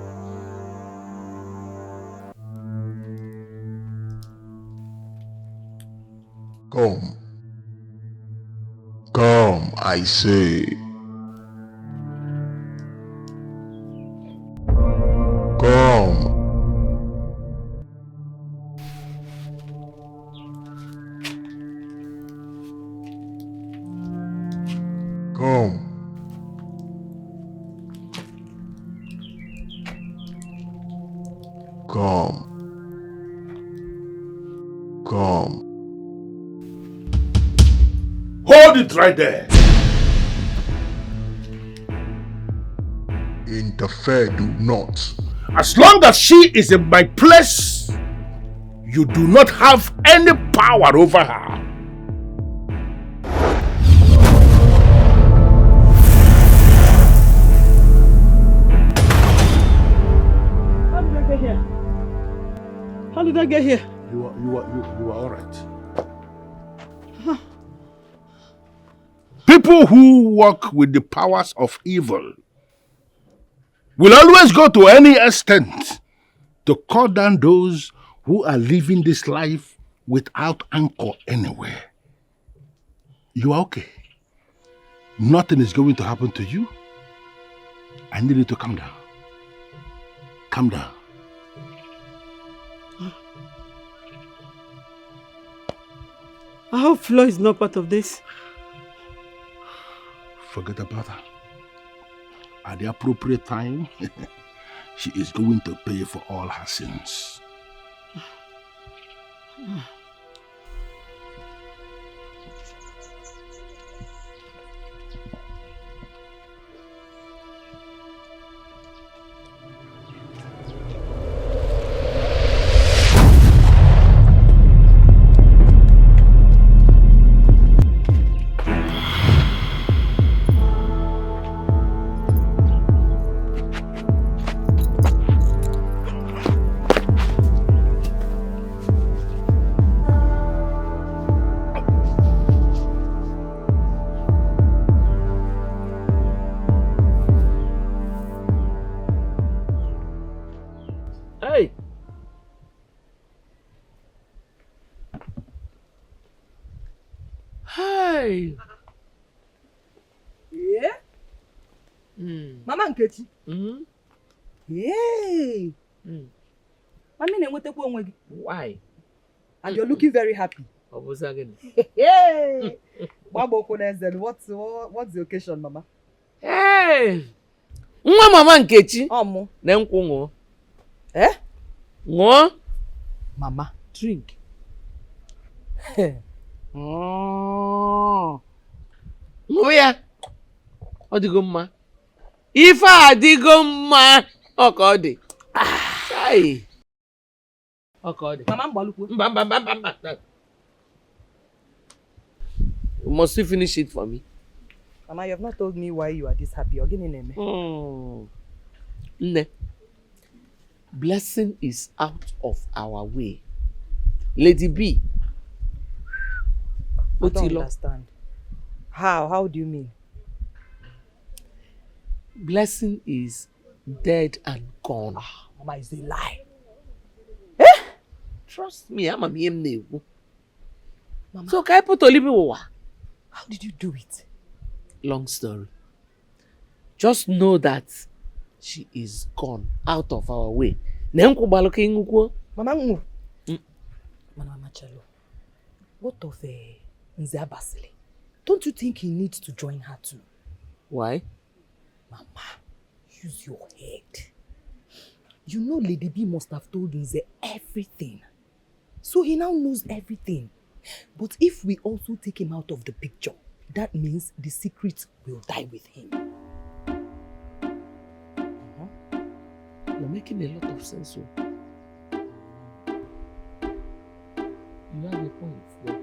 Come. Come, I say. Come. Come. Come. Come. Hold it right there. Interfere do not. As long as she is in my place, you do not have any power over her. How did I get here? You are all right. People who work with the powers of evil will always go to any extent to cut down those who are living this life without anchor anywhere. You are okay. Nothing is going to happen to you. I need you to calm down. Calm down. I hope Flo is not part of this. Forget about her. At the appropriate time, she is going to pay for all her sins. Hey. Yeah? Mama Nkechi. Yay. Why? And you're looking very happy. What's again? Hey. What's the occasion, Mama? Hey. Mama Nkechi. Nenkungo. Eh? Ngo? Mama, drink. Ngoya. Odigo mma. Ife adigo mma. Okodi. Ai. Okodi. Mama mbalukwu. Mba. Must you finish it for me? Mama, you have not told me why you are this happy. You're getting name. Ne. Blessing is out of our way. Lady B. I don't understand. How do you mean? Blessing is dead and gone. Mama, is a lie. Trust me, I'm a meme. So can I put Olibi? How did you do it? Long story. Just know that she is gone out of our way. Mama Mama Chalo, what of Nze Basile? Don't you think he needs to join her too? Why? Mama, use your head. You know Lady B must have told Nze everything. So he now knows everything. But if we also take him out of the picture, that means the secret will die with him. You're making a lot of sense. So. You have a point. Yeah.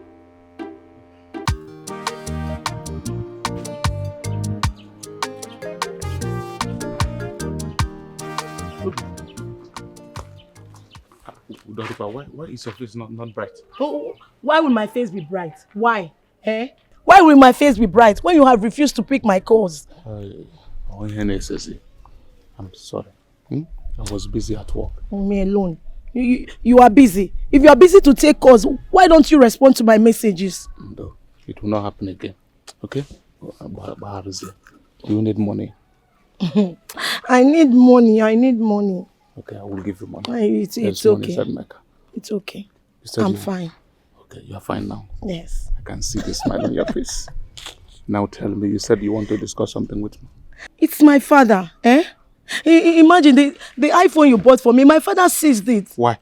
why is your face not bright? Oh, why will my face be bright? Why? Eh? Why will my face be bright when you have refused to pick my calls? I'm sorry. I was busy at work. Me alone. You are busy. If you are busy to take calls, why don't you respond to my messages? No, it will not happen again. Okay? Do you need money? I need money. Okay, I will give you money. It's okay. It's okay. I'm fine. Okay, you're fine now. Yes. I can see the smile on your face. Now tell me, you said you want to discuss something with me. It's my father, eh? Imagine the iPhone you bought for me. My father seized it. Why?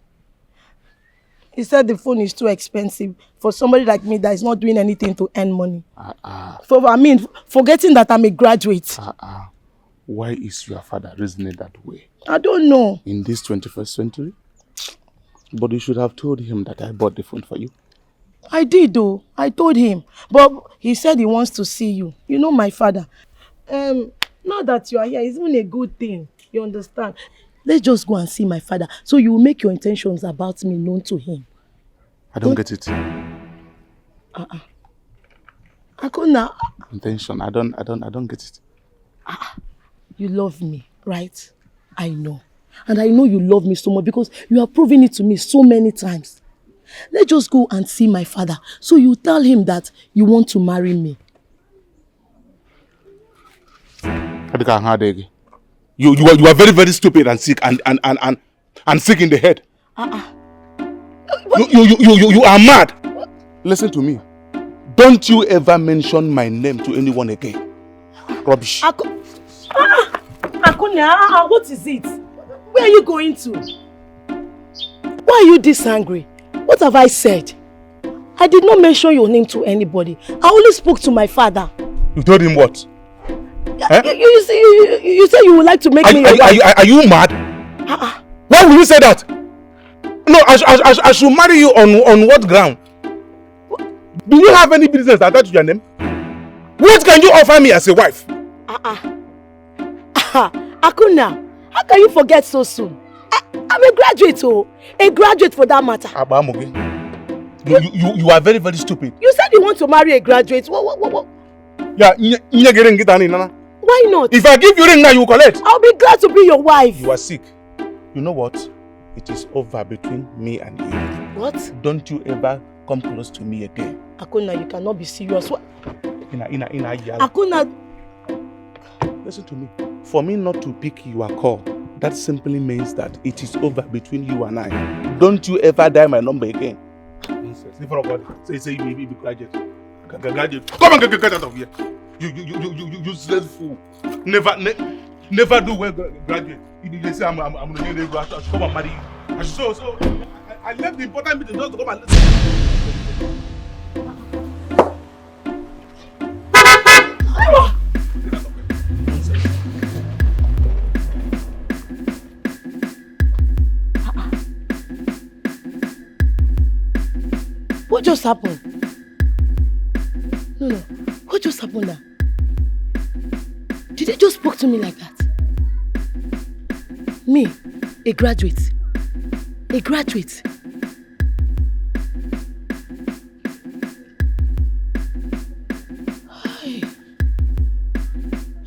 He said the phone is too expensive for somebody like me that is not doing anything to earn money. Forgetting that I'm a graduate. Why is your father reasoning that way? I don't know. In this 21st century? But you should have told him that I bought the phone for you. I did though. I told him. But he said he wants to see you. You know my father. Now that you are here, it's even a good thing. You understand? Let's just go and see my father. So you will make your intentions about me known to him. I don't get it. Akuna. Intention. I don't get it. You love me, right? I know. And I know you love me so much because you have proven it to me so many times. Let's just go and see my father. So you tell him that you want to marry me. You are very, very stupid and sick and sick in the head. You are mad. Listen to me. Don't you ever mention my name to anyone again. Rubbish. Akunya, what is it? Where are you going to? Why are you this angry? What have I said? I did not mention your name to anybody. I only spoke to my father. You told him what? You say you would like to make me your wife. Are you mad? Why will you say that? No, I should marry you on what ground? Do you have any business attached to your name? What can you offer me as a wife? Akuna, how can you forget so soon? I'm a graduate, a graduate for that matter. You are very, very stupid. You said you want to marry a graduate. What? Yeah, why not? If I give you ring now, you will collect. I'll be glad to be your wife. You are sick. You know what? It is over between me and you. What? Don't you ever come close to me again. Akuna, you cannot be serious. What? Akuna. Listen to me. For me not to pick your call, that simply means that it is over between you and I. Don't you ever dial my number again. Say you may be graduate. Come on, get out of here. You useless fool. Never do well graduate. You say I'm gonna get I should come and marry you. I left the important meeting just to come and listen. What just happened? No. What just happened now? Did they just spoke to me like that? Me, a graduate. A graduate.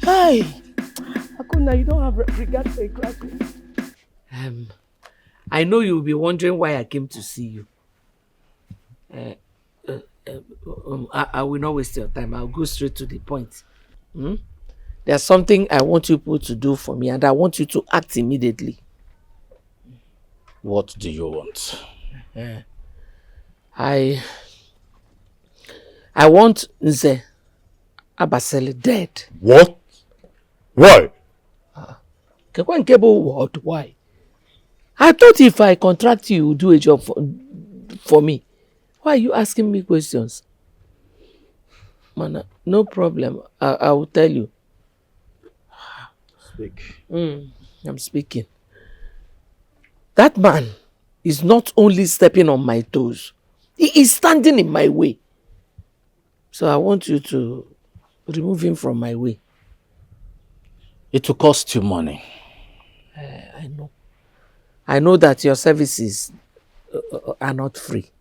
Hey. Akuna, you don't have regard for a graduate. I know you'll be wondering why I came to see you. I will not waste your time. I'll go straight to the point. There's something I want you people to do for me, and I want you to act immediately. What do you want? I want Nze Abasele dead. What? Why? What? Why? I thought if I contract you, you would do a job for me. Why are you asking me questions? Man, no problem. I will tell you. Speak. I'm speaking. That man is not only stepping on my toes, he is standing in my way. So I want you to remove him from my way. It will cost you money. I know. I know that your services are not free.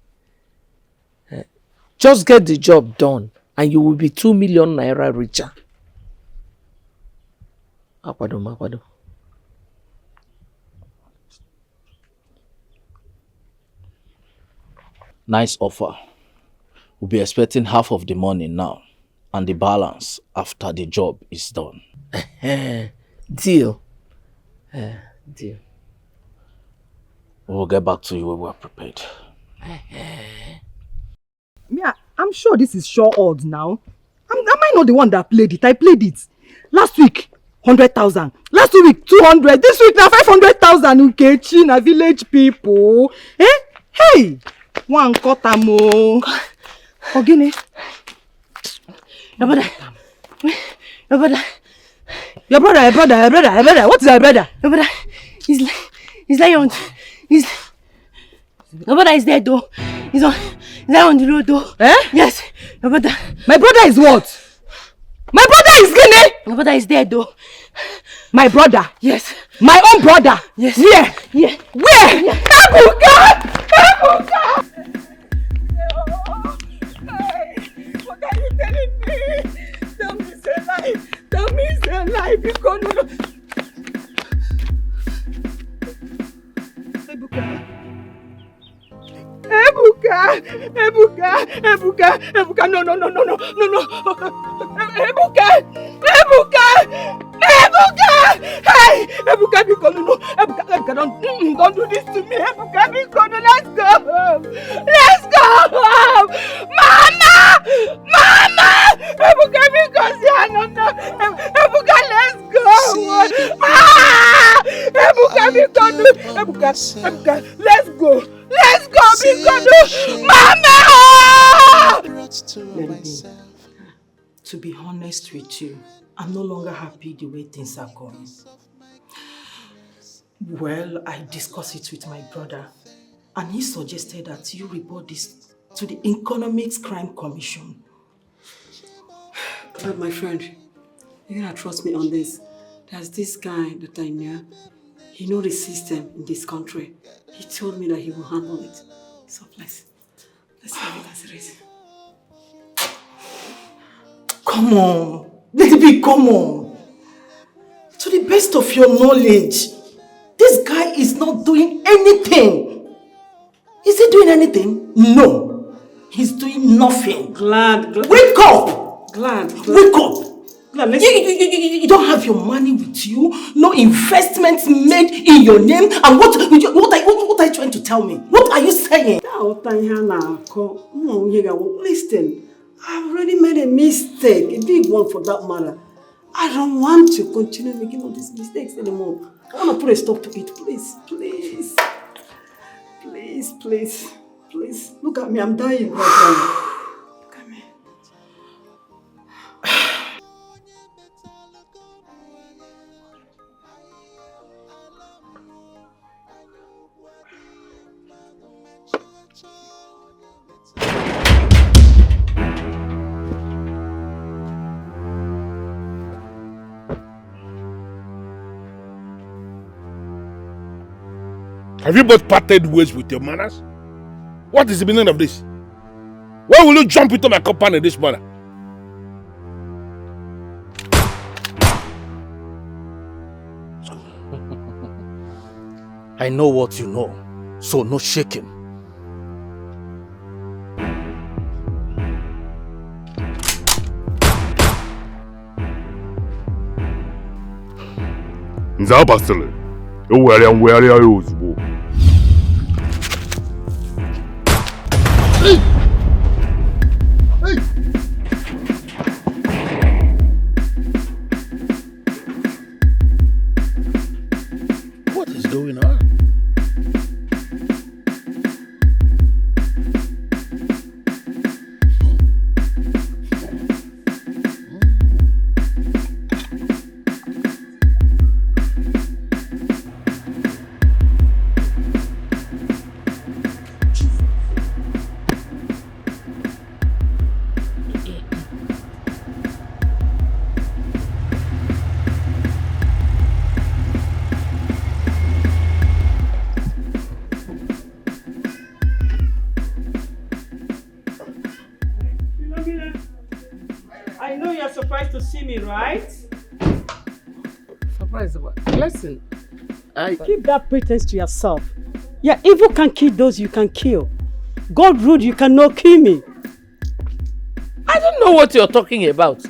Just get the job done and you will be 2 million naira richer. Akwado. Nice offer. We'll be expecting half of the money now and the balance after the job is done. Deal. Deal. We'll get back to you when we're prepared. Yeah, I'm sure this is sure odds now. Am I not the one that played it? I played it. Last week, 100,000. Last week, 200. This week, now 500,000. Ugezu, na village people. Eh? Hey! One quarter more. Ogini. Your brother. Your brother. What is your brother? Your brother. He's lying on. Your brother is dead though. He's lying on the road though. Eh? Yes. Your brother. My brother is what? My brother is Guinea. Your brother is dead though. My brother? Yes. My own brother? Yes. Where? Yeah. Where? Yeah. Ebuka! What are you telling me? Tell me it's a lie. Tell me it's a lie. Because no. Ebuka, no. Hey, Ebuka, because no. Ebuka, don't do this to me. Ebuka, because no, let's go home. Mama! Ebuka, because Ebuka, let's go. Ebuka, because no. Ebuka, let's go. Because Mama! To be honest with you, I'm no longer happy the way things are going. Well, I discussed it with my brother, and he suggested that you report this to the Economics Crime Commission. But my friend, you're gonna trust me on this. There's this guy that I know. He knows the system in this country. He told me that he will handle it. So please, let's leave it as it is. Come on, baby, come on. To the best of your knowledge, this guy is not doing anything. Is he doing anything? No. He's doing nothing. Glad. Wake up! Glad. Wake up! Glad, you don't have your money with you, no investments made in your name, and what are you trying to tell me? What are you saying? Listen, I've already made a mistake, a big one for that matter. I don't want to continue making all these mistakes anymore. I want to put a stop to it, please. Look at me, I'm dying right now. Look at me. Have you both parted ways with your manners? What is the meaning of this? Why will you jump into my company this manner? I know what you know, so no shaking. Nzabasile, where are you? What is going on? surprised to see me, right? Surprised about blessing. Keep that pretense to yourself. Yeah, evil can kill those you can kill. God ruled you cannot kill me. I don't know what you're talking about.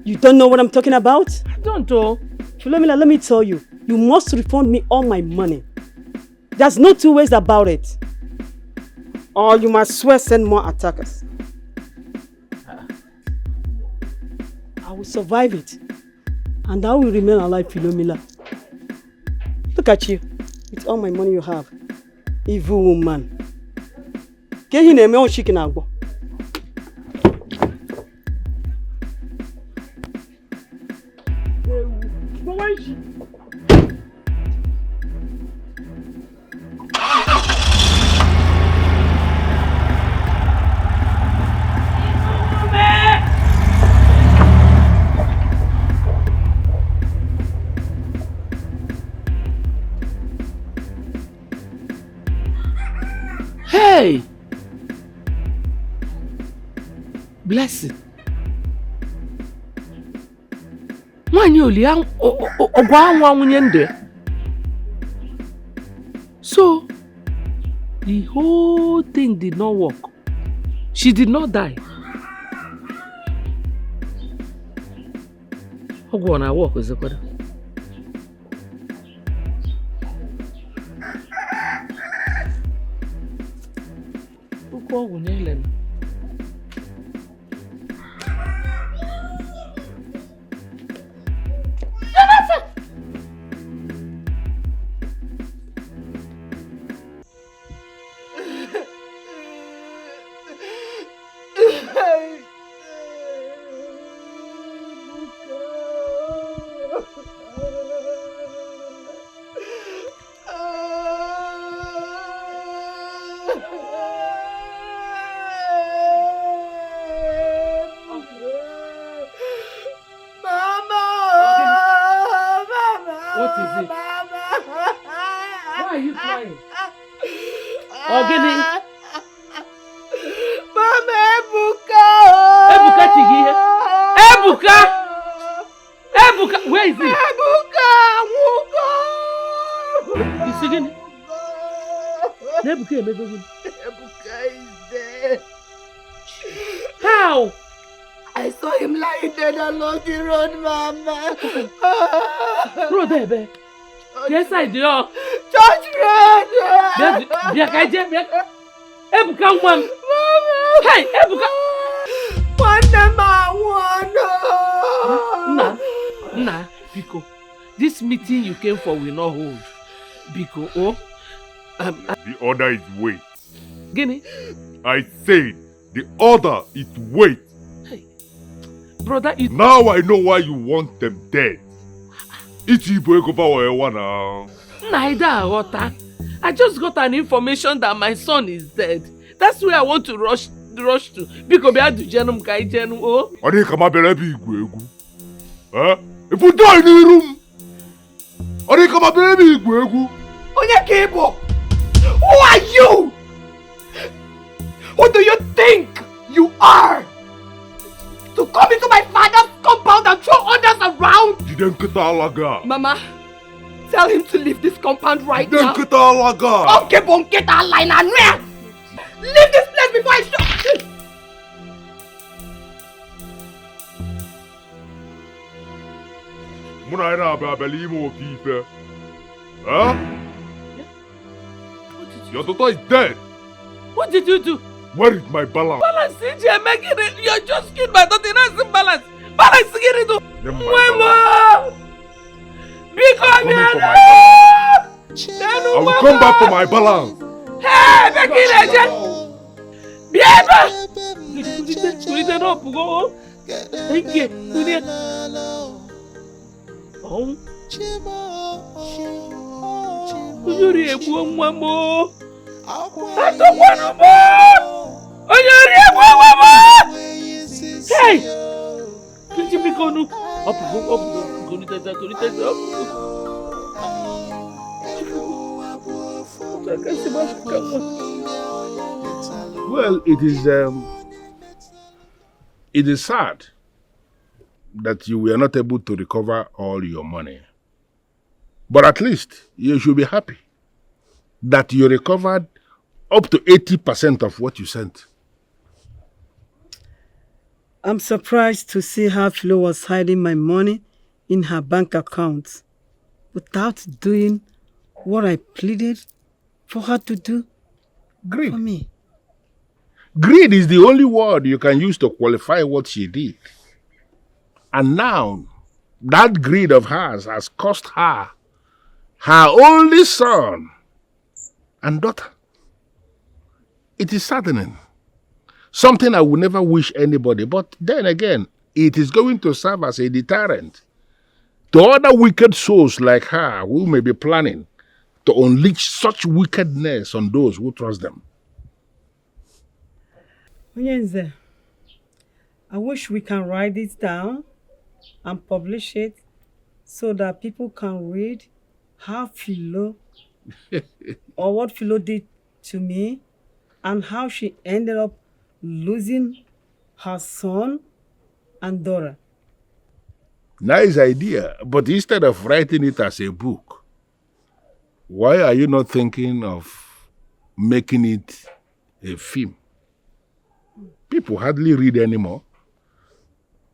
You don't know what I'm talking about? I don't know. Philomena, let me tell you. You must refund me all my money. There's no two ways about it. Or you must swear send more attackers. I will survive it. And I will remain alive, Philomena. Look at you. With all my money you have. Evil woman. Get in a meal chicken agbo. Hey! Blessing. So, the whole thing did not work. She did not die. How go on I work with the How? I saw him lying dead along the road, Mama. Bro, baby. Yes, I do. Church road. Ebuka, Mama. Hey, Ebuka. Nah, Biko. This meeting you came for will not hold. Biko, the order is wait. Guinea? I said the order is wait. Hey, brother, now I know why you want them dead. It's now. Neither, I just got an information that my son is dead. That's where I want to rush to. Because I do genum kai genum. Oh, I didn't come up with a huh? If you die in the room, I didn't come up with a Onyekebo, who are you? Who do you think you are? To come into my father's compound and throw others around? Mama, tell him to leave this compound right now. Okay, bon, get that line and leave this place before I show. Huh? Your daughter is dead. What did you do? Where is my balance? Balance, CJ, making it. You just killed my daughter. That's balance. Balance, get it. Mama! Because I will come back for my balance. Hey, make it agent. Biaba! Put it up, go. Thank you. Put it. Oh. Onyori egbu nwa mo. Atokwa no mo. Onyori egbu nwa mo. Hey. Kiji biko nu. Up. Konita. Well, it is It is sad that you were not able to recover all your money. But at least you should be happy that you recovered up to 80% of what you sent. I'm surprised to see how Philo was hiding my money in her bank account without doing what I pleaded for her to do for me. Greed is the only word you can use to qualify what she did. And now, that greed of hers has cost her her only son and daughter. It is saddening. Something I would never wish anybody, but then again, it is going to serve as a deterrent to other wicked souls like her who may be planning to unleash such wickedness on those who trust them. Onyenze, I wish we can write it down and publish it so that people can read how Philo or what Philo did to me and how she ended up losing her son and daughter. Nice idea, but instead of writing it as a book, why are you not thinking of making it a film? People hardly read anymore,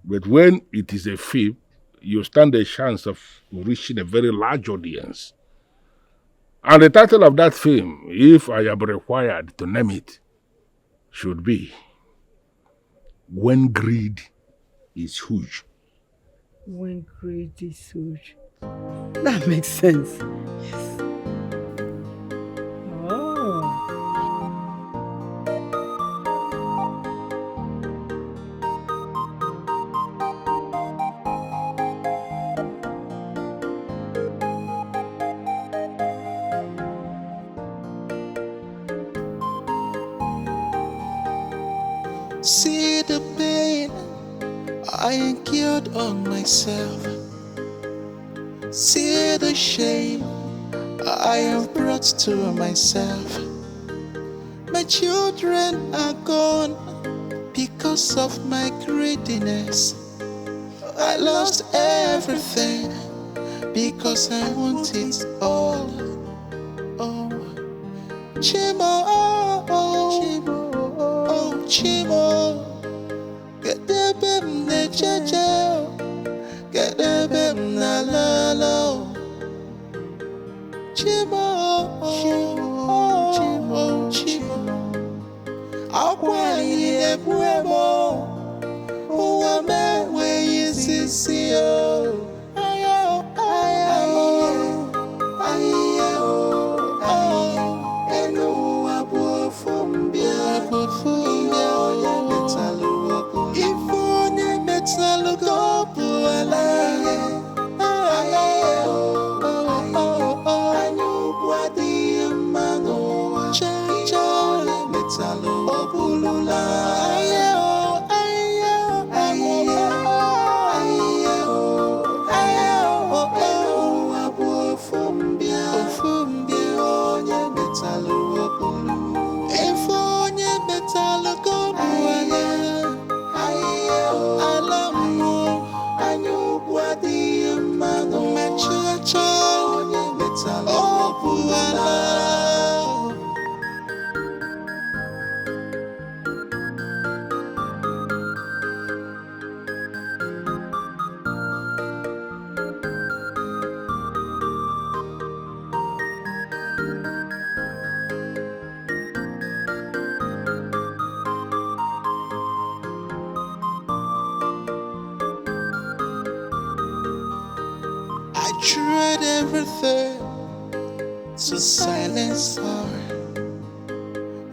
but when it is a film, you stand a chance of reaching a very large audience. And the title of that film, if I am required to name it, should be When Greed is Huge. When greed is huge. That makes sense. Yes. Oh. See the pain I incurred on myself. See the shame I have brought to myself. My children are gone because of my greediness. I lost everything because I want it all. Oh, Chimo, oh, Chimo, oh, Chimo. Get the bim the jaja, get the bim the lalo. Chimo, Chimo, Chimo, Chimo. Akwali ebuemo, uwame we isisio. Ayo, ayo, ayo, ayo. Enu abu fumbia, oya betalu. Ifone metalo gopu alaye, alaye oh, anyu kwadi mano cha metalo obulula aye oh, enu abu fumbia onye metalo obulu, ifone metalo gopu alaye. I tried everything to silence her.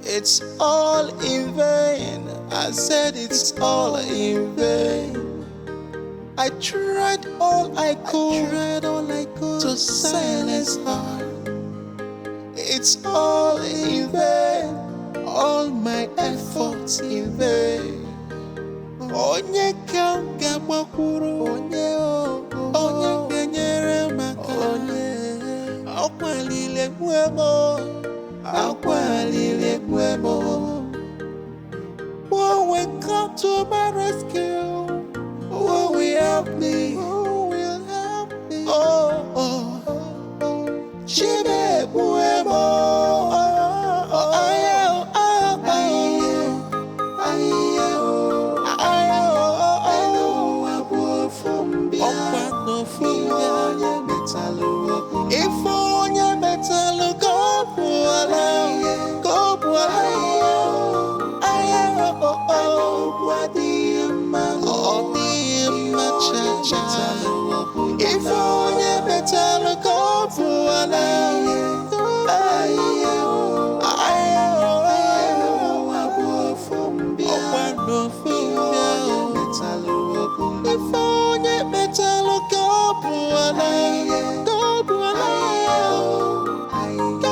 It's all in vain. I said it's all in vain. I tried all I could, to silence her. It's all in vain. All my efforts in vain. Onye kanga makuru, onye kenyere maka, akwalile mwemo, wawe to my rescue. Who will help me? Who will help me? Chibe Buemo. If onye metal go puala, go puala. If onye metal